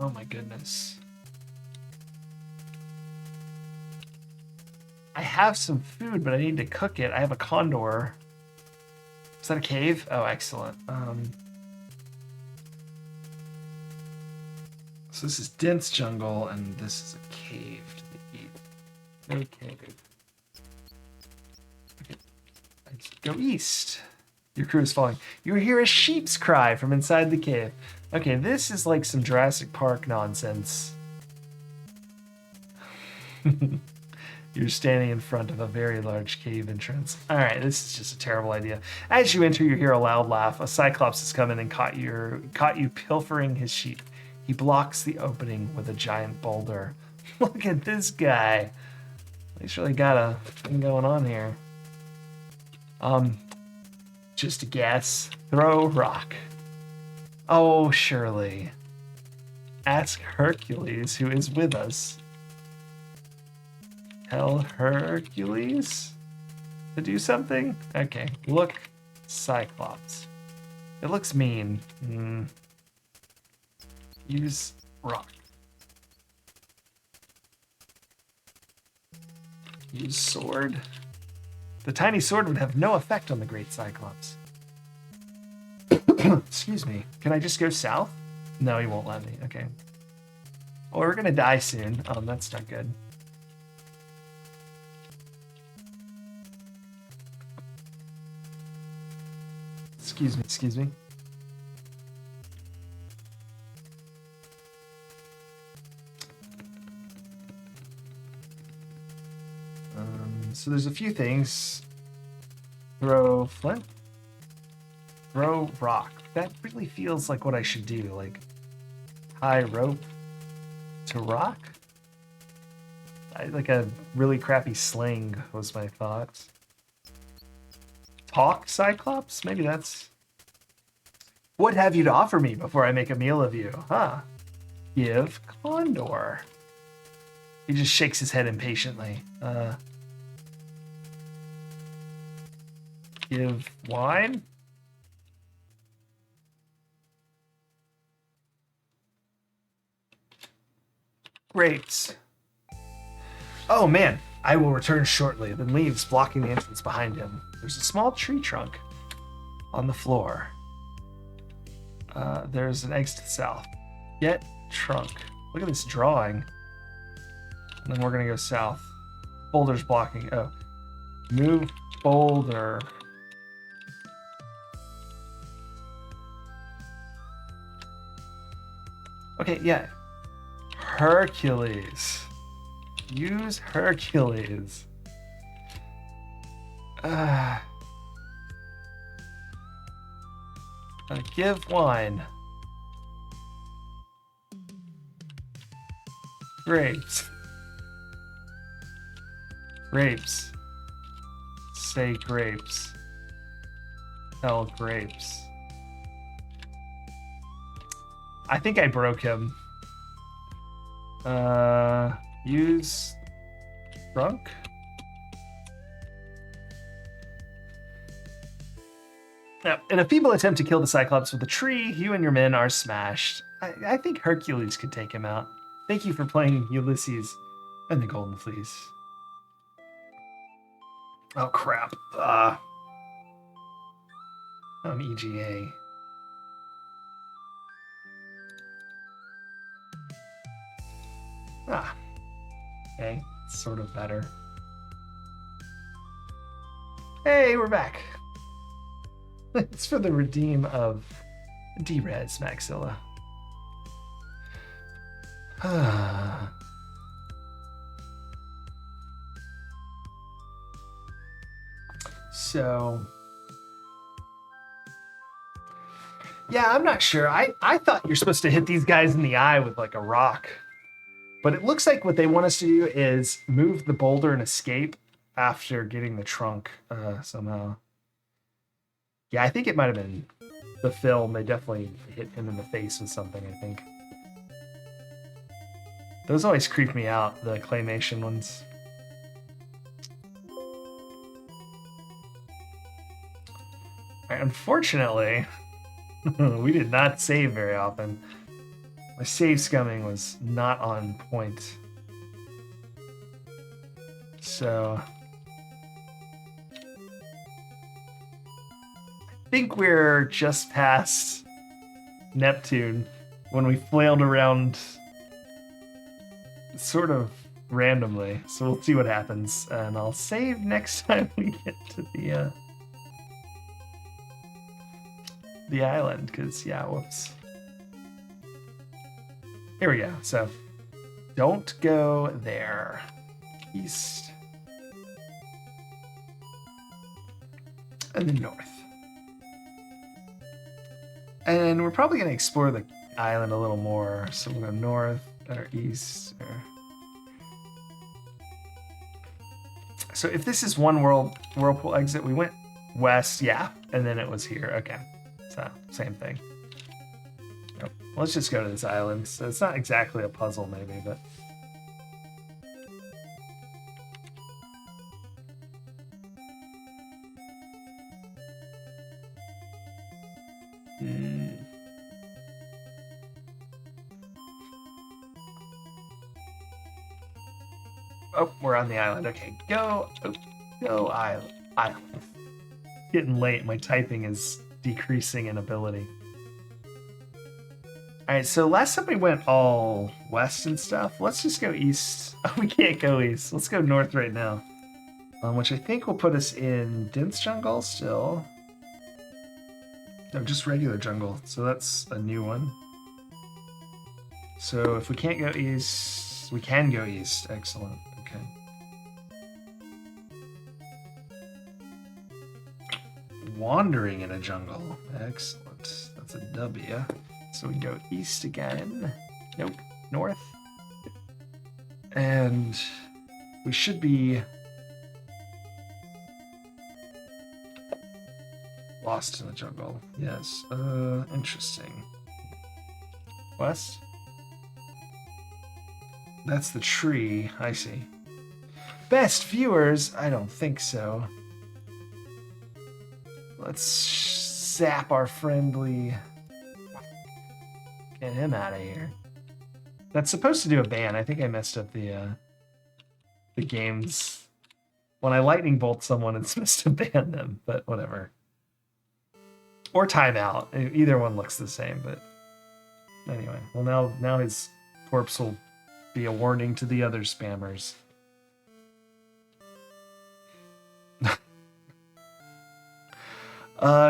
Oh my goodness. I have some food, but I need to cook it. I have a condor. Is that a cave? Oh, excellent. So this is dense jungle, and this is a cave to eat. No cave. Okay, let's go east. Your crew is falling. You hear a sheep's cry from inside the cave. Okay, this is like some Jurassic Park nonsense. You're standing in front of a very large cave entrance. All right, this is just a terrible idea. As you enter, you hear a loud laugh. A cyclops has come in and caught you pilfering his sheep. He blocks the opening with a giant boulder. Look at this guy. He's really got a thing going on here. Just a guess. Throw rock. Oh, surely. Ask Hercules, who is with us. Tell Hercules to do something? Okay, look, Cyclops. It looks mean. Use rock. Use sword. The tiny sword would have no effect on the great Cyclops. Excuse me. Can I just go south? No, he won't let me. Okay. Well, we're gonna die soon. That's not good. Excuse me. So there's a few things. Throw flint. Throw rock. That really feels like what I should do. Like tie rope to rock. Like a really crappy sling was my thoughts. Talk, Cyclops? Maybe that's... What have you to offer me before I make a meal of you? Huh? Give Condor. He just shakes his head impatiently. Give wine? Grapes. Oh man, I will return shortly, then leaves, blocking the entrance behind him. There's a small tree trunk on the floor. There's an exit to the south. Get trunk. Look at this drawing. And then we're gonna go south. Boulder's blocking. Oh. Move boulder. Okay, yeah. Hercules. Use Hercules. Give wine. Grapes. Grapes. Say grapes. Tell grapes. I think I broke him. Use trunk. Now, in a feeble attempt to kill the Cyclops with a tree, you and your men are smashed. I think Hercules could take him out. Thank you for playing Ulysses and the Golden Fleece. Oh, crap. I'm EGA. Okay. Sort of better. Hey, we're back. It's for the redeem of D-Res Maxilla. So, yeah, I'm not sure. I thought you're supposed to hit these guys in the eye with like a rock. But it looks like what they want us to do is move the boulder and escape after getting the trunk somehow. Yeah, I think it might have been the film. They definitely hit him in the face with something, I think. Those always creep me out, the claymation ones. All right, unfortunately, we did not save very often. My save scumming was not on point. So I think we're just past Neptune when we flailed around sort of randomly. So we'll see what happens, and I'll save next time we get to the island, because yeah, whoops. Here we go. So don't go there. East. And then north. And we're probably going to explore the island a little more. So we'll go north or east. So if this is one whirlpool exit, we went west, yeah, and then it was here. Okay, so same thing. Nope. Let's just go to this island. So it's not exactly a puzzle, maybe, but. Oh, we're on the island. Okay, go island. Getting late. My typing is decreasing in ability. All right, so last time we went all west and stuff. Let's just go east. Oh, we can't go east. Let's go north right now. Which I think will put us in dense jungle still. No, just regular jungle. So that's a new one. So if we can't go east, we can go east. Excellent. Okay. Wandering in a jungle. Excellent. That's a W. So we go east again. Nope. North. And we should be lost in the jungle. Yes. Interesting. West? That's the tree. I see. Best viewers? I don't think so. Let's zap our friendly. Get him out of here. That's supposed to do a ban. I think I messed up the games. When I lightning bolt someone, it's supposed to ban them, but whatever. Or timeout. Either one looks the same, but anyway. Well, now his corpse will be a warning to the other spammers.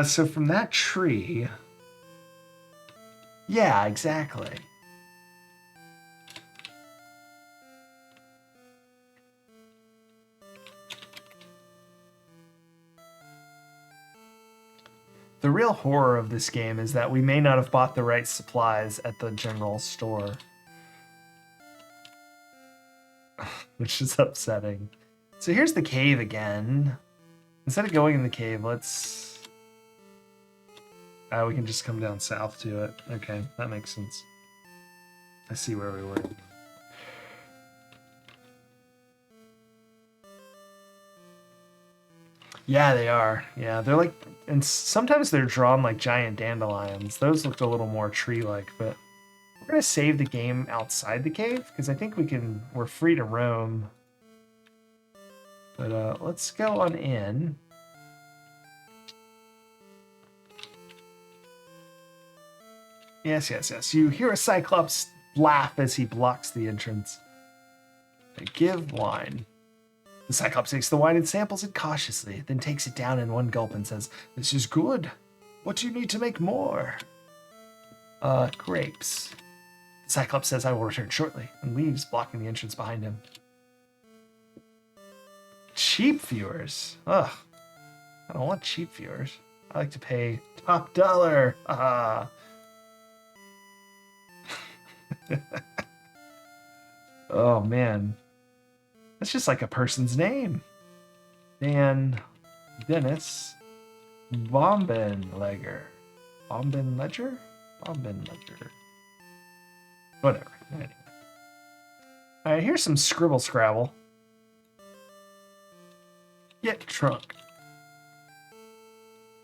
So from that tree... Yeah, exactly. The real horror of this game is that we may not have bought the right supplies at the general store. Which is upsetting. So here's the cave again. Instead of going in the cave, let's... we can just come down south to it. Okay, that makes sense. I see where we were. Yeah, they are. Yeah, they're like... And sometimes they're drawn like giant dandelions. Those look a little more tree-like, but... We're going to save the game outside the cave, because I think we're free to roam. But let's go on in. Yes, yes, yes. You hear a Cyclops laugh as he blocks the entrance. They give wine. The Cyclops takes the wine and samples it cautiously, then takes it down in one gulp and says, "This is good. What do you need to make more?" Grapes. The Cyclops says, "I will return shortly," and leaves, blocking the entrance behind him. Cheap viewers. Ugh. I don't want cheap viewers. I like to pay top dollar. Haha. Oh man, that's just like a person's name. Dan, Dennis, Bombenlegger, Bombenledger, Bombenledger. Whatever. Anyway. All right, here's some scribble scrabble. Get trunk.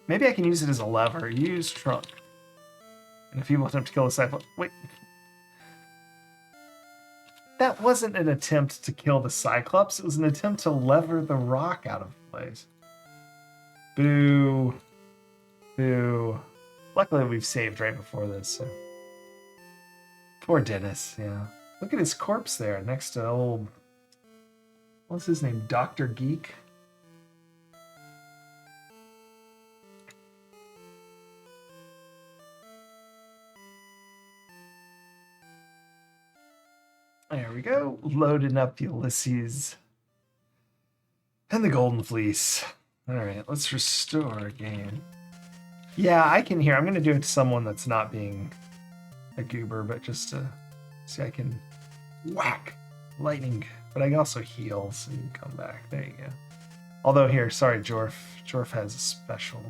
Maybe I can use it as a lever. Use trunk. And if people attempt to kill a Cyclops, wait. that wasn't an attempt to kill the Cyclops. It was an attempt to lever the rock out of place. Boo. Boo. Luckily, we've saved right before this. So. Poor Dennis, yeah. Look at his corpse there next to old... What's his name? Dr. Geek? There we go. Loading up Ulysses. And the Golden Fleece. Alright, let's restore game. Yeah, I can hear. I'm going to do it to someone that's not being a goober, but just to see I can whack lightning. But I can also heal, so you can come back. There you go. Although here, sorry, Jorf. Jorf has a special.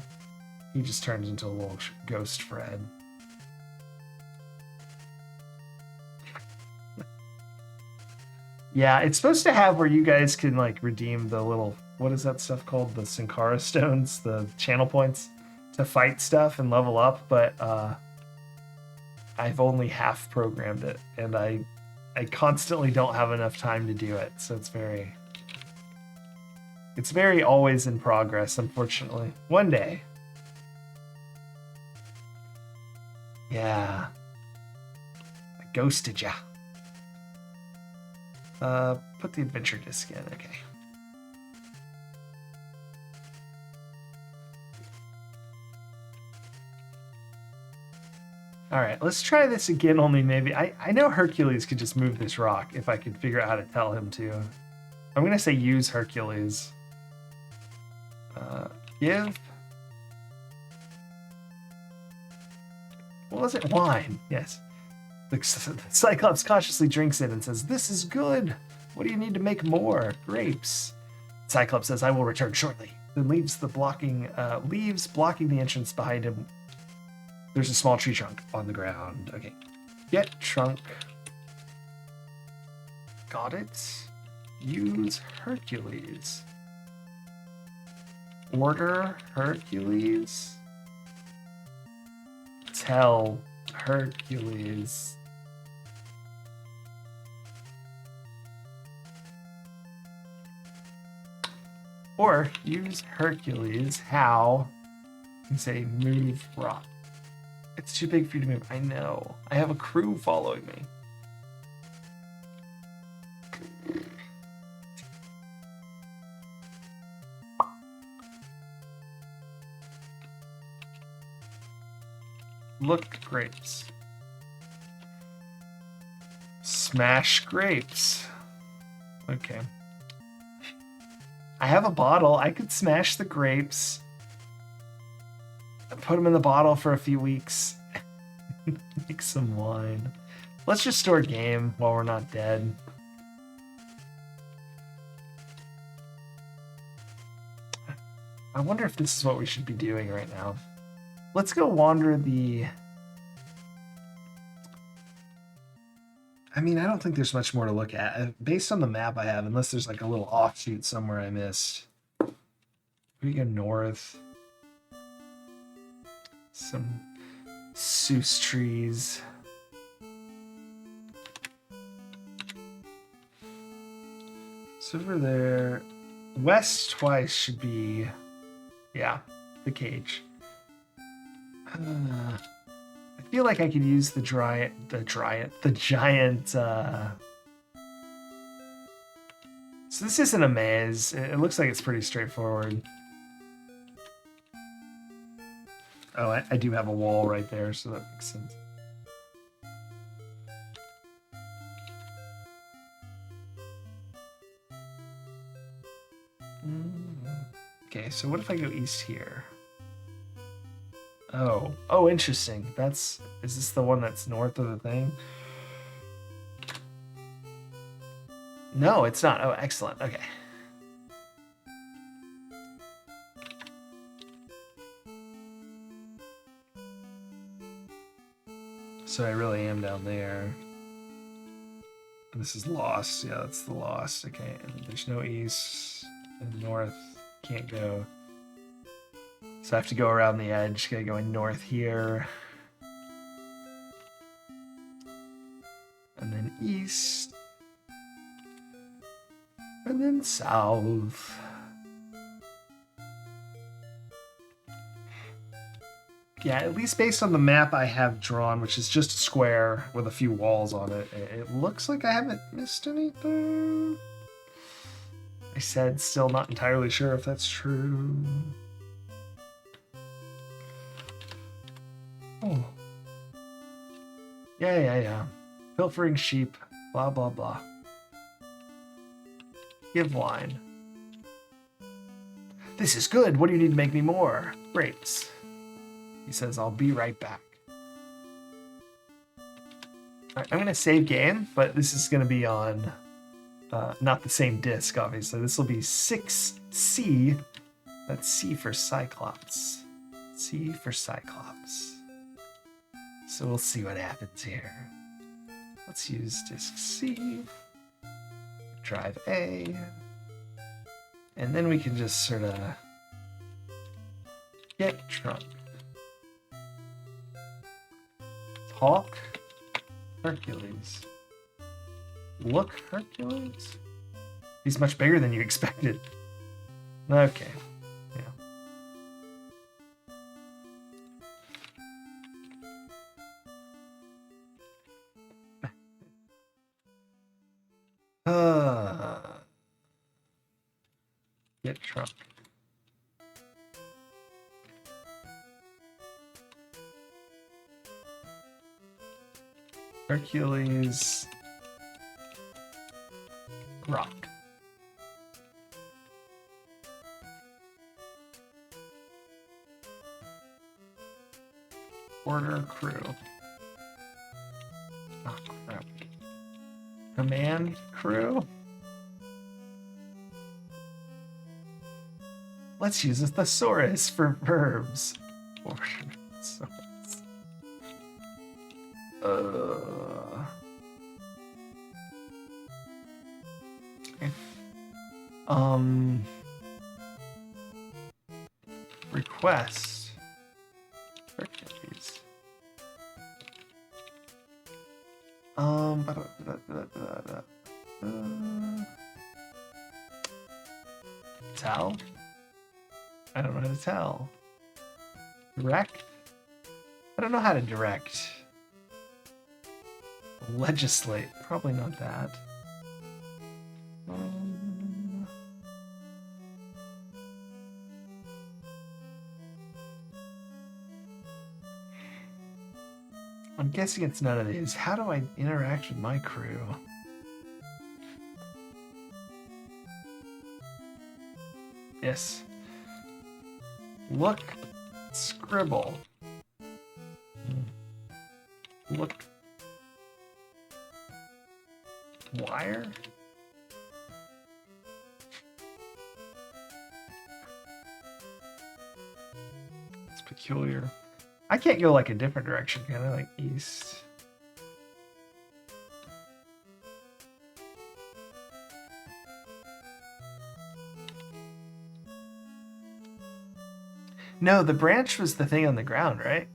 He just turns into a little ghost Fred. Yeah, it's supposed to have where you guys can like redeem the little, what is that stuff called? The Sankara stones, the channel points to fight stuff and level up, but I've only half programmed it and I constantly don't have enough time to do it. So it's very always in progress, unfortunately. One day. Yeah. I ghosted ya. Put the adventure disc in, okay. Alright, let's try this again, only maybe. I know Hercules could just move this rock if I could figure out how to tell him to. I'm gonna say use Hercules. Give. What was it? Wine, yes. The Cyclops cautiously drinks it and says, "This is good. What do you need to make more? Grapes." Cyclops says, "I will return shortly." Then leaves blocking the entrance behind him. There's a small tree trunk on the ground. Okay. Get trunk. Got it. Use Hercules. Order Hercules. Tell Hercules. Or use Hercules. How? You say move rock. It's too big for you to move. I know. I have a crew following me. Look, grapes. Smash grapes. Okay. I have a bottle. I could smash the grapes. Put them in the bottle for a few weeks. Make some wine. Let's just store game while we're not dead. I wonder if this is what we should be doing right now. Let's go wander the... I mean, I don't think there's much more to look at. Based on the map I have, unless there's like a little offshoot somewhere I missed. We go north. Some Seuss trees. So over there, west twice should be, yeah, the cage. I feel like I could use the giant. So this isn't a maze. It looks like it's pretty straightforward. Oh, I do have a wall right there, so that makes sense. Okay, so what if I go east here? Oh, interesting. Is this the one that's north of the thing? No, it's not. Oh, excellent. Okay. So I really am down there. This is lost. Yeah, that's the lost. Okay, and there's no east and north. Can't go. So I have to go around the edge. Okay, going north here. And then east. And then south. Yeah, at least based on the map I have drawn, which is just a square with a few walls on it, it looks like I haven't missed anything. I said still not entirely sure if that's true. Oh. Yeah. Pilfering sheep, blah, blah, blah. Give wine. This is good. What do you need to make me more? Grapes. He says, I'll be right back. All right, I'm going to save game, but this is going to be on not the same disc, obviously. This will be 6C. That's C for Cyclops. C for Cyclops. So we'll see what happens here. Let's use disc C. Drive A. And then we can just sort of get trunk. Talk Hercules. Look Hercules? He's much bigger than you expected. Okay. Yeah. Get trunk. Hercules. Rock. Order crew. Oh, crap. Command crew. Let's use a thesaurus for verbs. Thesaurus. Okay. Request. Hercules. Tell? I don't know how to tell. Direct? I don't know how to direct. Legislate? Probably not that. I'm guessing it's none of these. How do I interact with my crew? Yes. Look. Scribble. Look. Wire? It's peculiar. I can't go like a different direction, can I? Like east. No, the branch was the thing on the ground, right?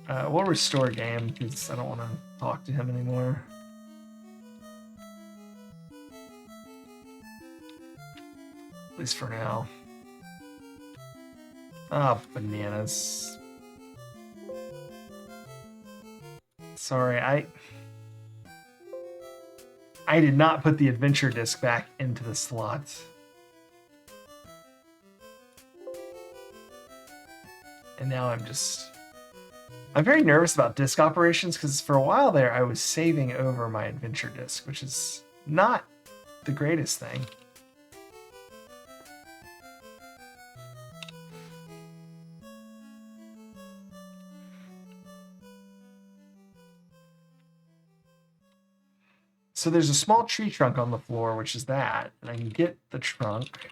We'll restore game because I don't want to talk to him anymore. At least for now. Ah, oh, bananas. Sorry, I did not put the adventure disc back into the slot. And now I'm very nervous about disc operations because for a while there I was saving over my adventure disc, which is not the greatest thing. So there's a small tree trunk on the floor, which is that, and I can get the trunk.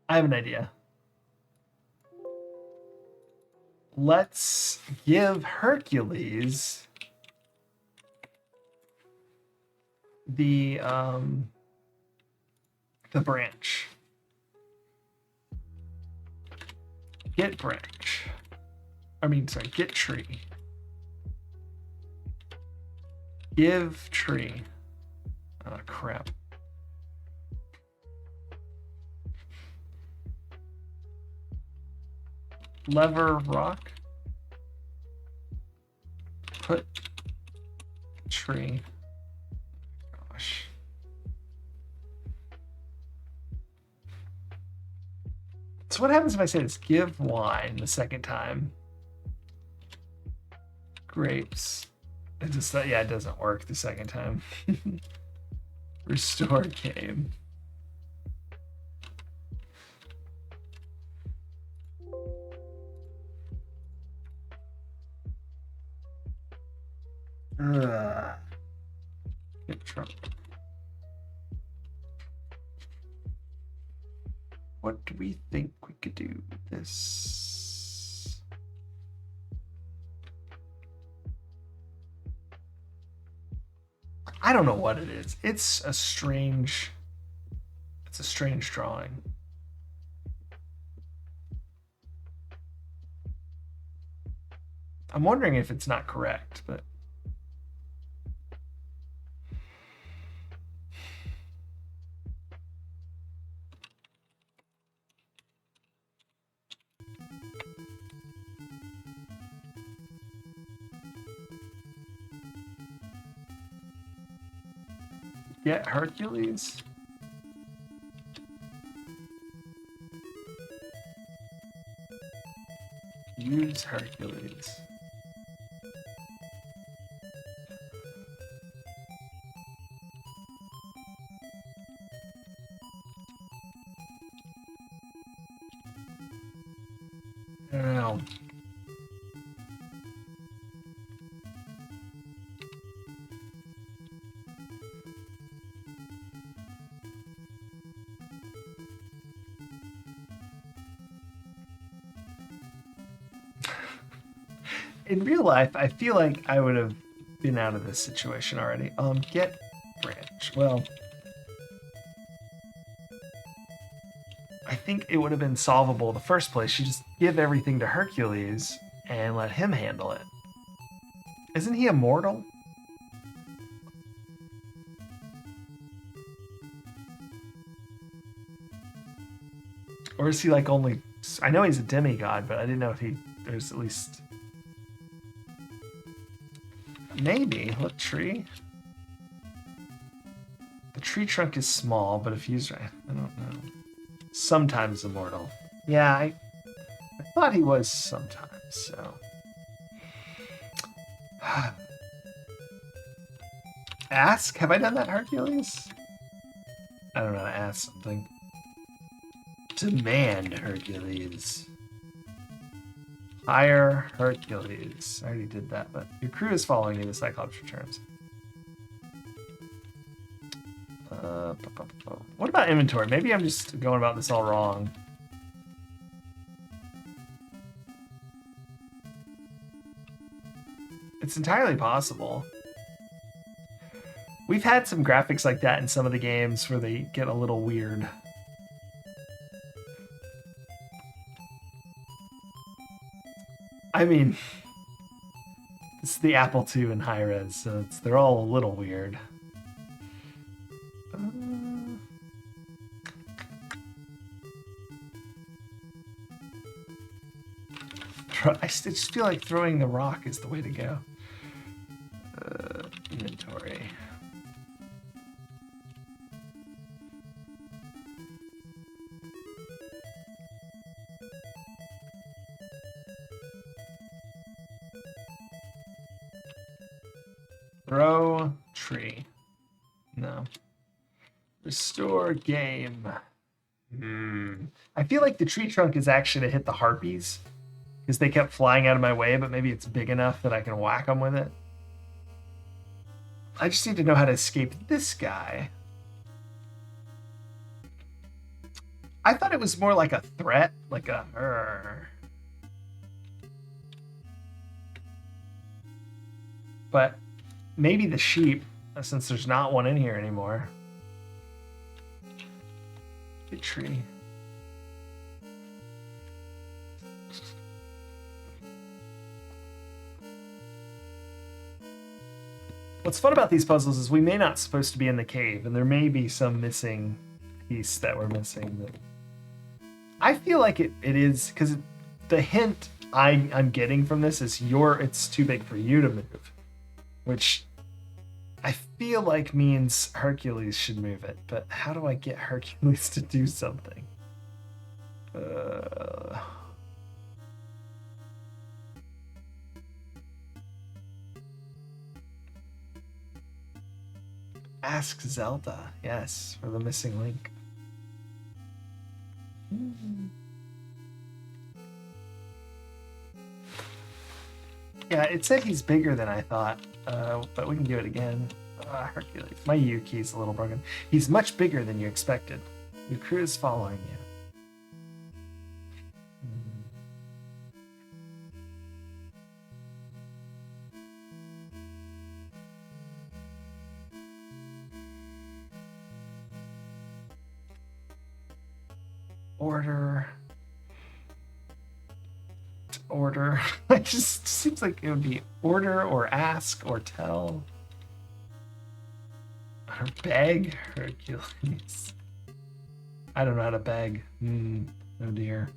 I have an idea. Let's give Hercules the the branch. Get branch. I mean, sorry, get tree. Give tree. Oh, crap. Lever rock. Put tree. Gosh. So what happens if I say this? Give wine the second time. Grapes. It just, yeah, it doesn't work the second time. Restore game. Get Trump. What do we think we could do with this? I don't know what it is. It's a strange drawing. I'm wondering if it's not correct, but get Hercules. Use Hercules. I don't know. In real life, I feel like I would have been out of this situation already. Get branch. Well, I think it would have been solvable in the first place. You just give everything to Hercules and let him handle it. Isn't he immortal? Or is he like only... I know he's a demigod, but I didn't know if there's at least... Maybe. Look, tree. The tree trunk is small, but if used right... I don't know. Sometimes immortal. Yeah, I thought he was sometimes, so... Ask? Have I done that, Hercules? I don't know, ask something. Demand Hercules. Hire Hercules. I already did that, but your crew is following you. The Cyclops returns. What about inventory? Maybe I'm just going about this all wrong. It's entirely possible. We've had some graphics like that in some of the games where they get a little weird. I mean, this is the Apple II in high res, so they're all a little weird. I just feel like throwing the rock is the way to go. Inventory. Throw tree. No. Restore game. I feel like the tree trunk is actually to hit the harpies because they kept flying out of my way, but maybe it's big enough that I can whack them with it. I just need to know how to escape this guy. I thought it was more like a threat, like a... But maybe the sheep, since there's not one in here anymore. a tree. What's fun about these puzzles is we may not supposed to be in the cave, and there may be some missing piece that we're missing. That I feel like it is, because the hint I'm getting from this is it's too big for you to move, which I feel like means Hercules should move it. But how do I get Hercules to do something? Ask Zelda, yes, for the missing link. Yeah, it said he's bigger than I thought, but we can do it again. Hercules. My U key's a little broken. He's much bigger than you expected. Your crew is following you. Order. It just seems like it would be order or ask or tell. Or beg Hercules. I don't know how to beg. Oh dear.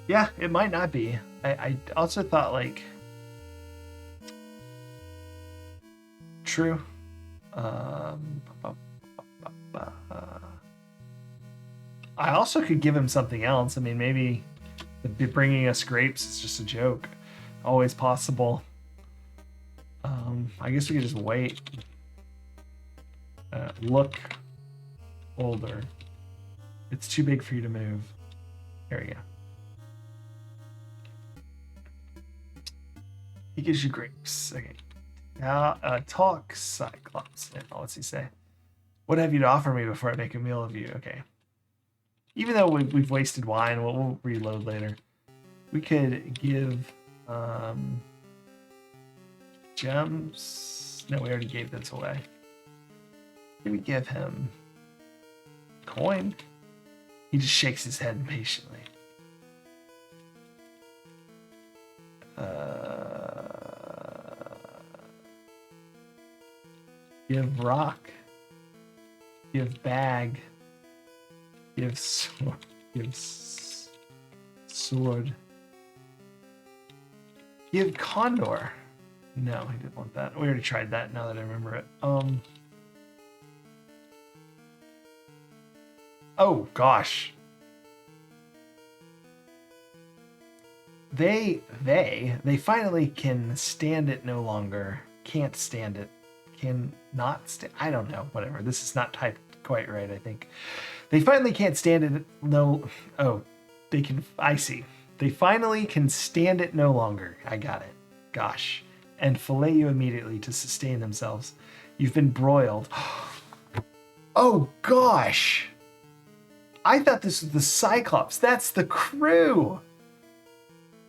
Yeah, it might not be. I also thought, like, true. I also could give him something else. I mean, maybe bringing us grapes is just a joke. Always possible. I guess we could just wait. Look older. It's too big for you to move. There we go. He gives you grapes. Okay. Now, talk Cyclops. What's he say? What have you to offer me before I make a meal of you? Okay. Even though we've wasted wine, we'll reload later. We could give gems. No, we already gave this away. Did we give him coin? He just shakes his head impatiently. Give rock. Give bag. Give sword. Give sword. Give condor. No, he didn't want that. We already tried that now that I remember it. Oh gosh. They finally can stand it no longer. Can't stand it. Can not stand. I don't know. Whatever. This is not typed quite right, I think. They finally can't stand it. No. Oh, they can. I see. They finally can stand it no longer. I got it. Gosh. And fillet you immediately to sustain themselves. You've been broiled. Oh gosh. I thought this was the Cyclops. That's the crew.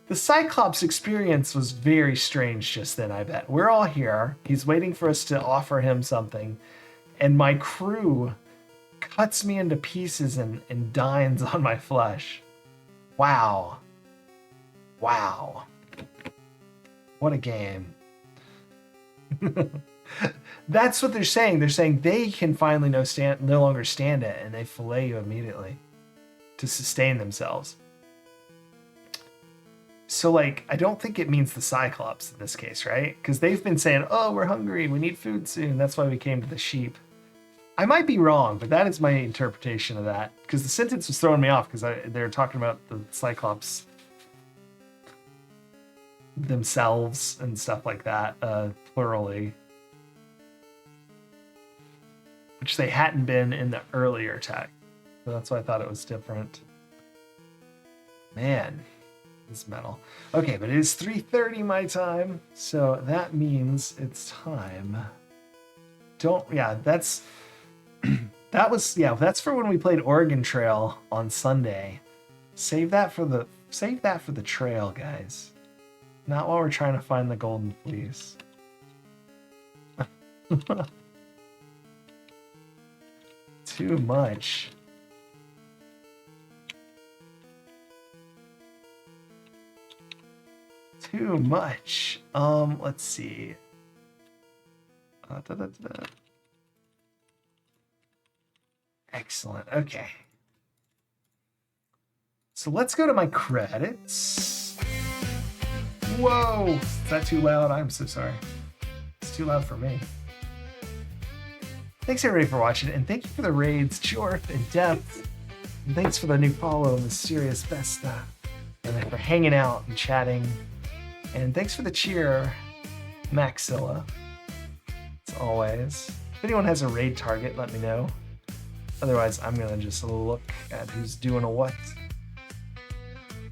The Cyclops experience was very strange just then, I bet. We're all here. He's waiting for us to offer him something. And my crew cuts me into pieces and dines on my flesh. Wow. Wow. What a game. That's what they're saying. They're saying they can finally no longer stand it, and they fillet you immediately to sustain themselves. So, like, I don't think it means the Cyclops in this case, right? Because they've been saying, oh, we're hungry, we need food soon. That's why we came to the sheep. I might be wrong, but that is my interpretation of that. Because the sentence was throwing me off because they're talking about the Cyclops themselves and stuff like that, plurally. Which they hadn't been in the earlier text. So that's why I thought it was different. Man. This metal. Okay, but it is 3:30 my time, so that means it's time. That's that's for when we played Oregon Trail on Sunday. Save that for the trail, guys. Not while we're trying to find the golden fleece. Too much. Too much. Let's see. Excellent. Okay. So let's go to my credits. Whoa! Is that too loud? I'm so sorry. It's too loud for me. Thanks everybody for watching, and thank you for the raids, Jorth and Depth. And thanks for the new follow, Mysterious Vesta. And then for hanging out and chatting. And thanks for the cheer, Maxilla. As always. If anyone has a raid target, let me know. Otherwise, I'm gonna just look at who's doing a what.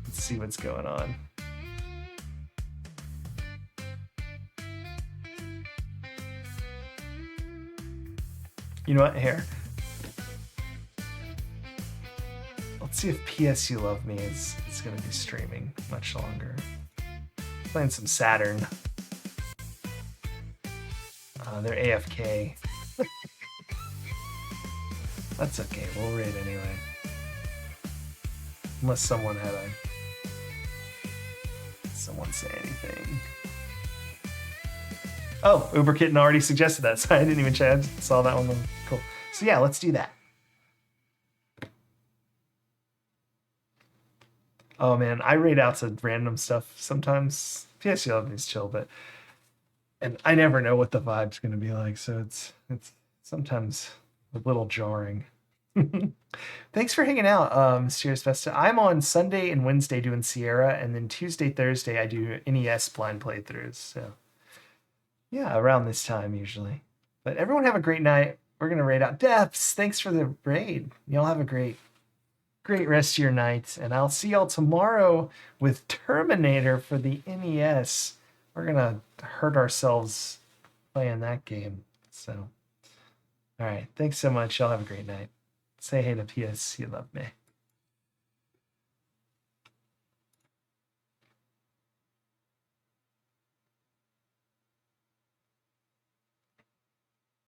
Let's see what's going on. You know what? Here. Let's see if PS You Love Me is going to be streaming much longer. Playing some Saturn. They're AFK. That's okay. We'll raid anyway. Unless someone say anything. Oh, Uber Kitten already suggested that, so I didn't even check. I saw that one. Cool. So yeah, let's do that. Oh man, I raid out to random stuff sometimes. PS You Love Me's chill, and I never know what the vibe's gonna be like, so it's sometimes a little jarring. Thanks for hanging out, Mysterious Vesta. I'm on Sunday and Wednesday doing Sierra, and then Tuesday, Thursday I do NES blind playthroughs. So yeah, around this time usually. But everyone have a great night. We're gonna raid out Depths. Thanks for the raid. Y'all have a great rest of your night, and I'll see y'all tomorrow with Terminator for the NES. We're gonna hurt ourselves playing that game. So, all right, thanks so much. Y'all have a great night. Say hey to PS You Love Me.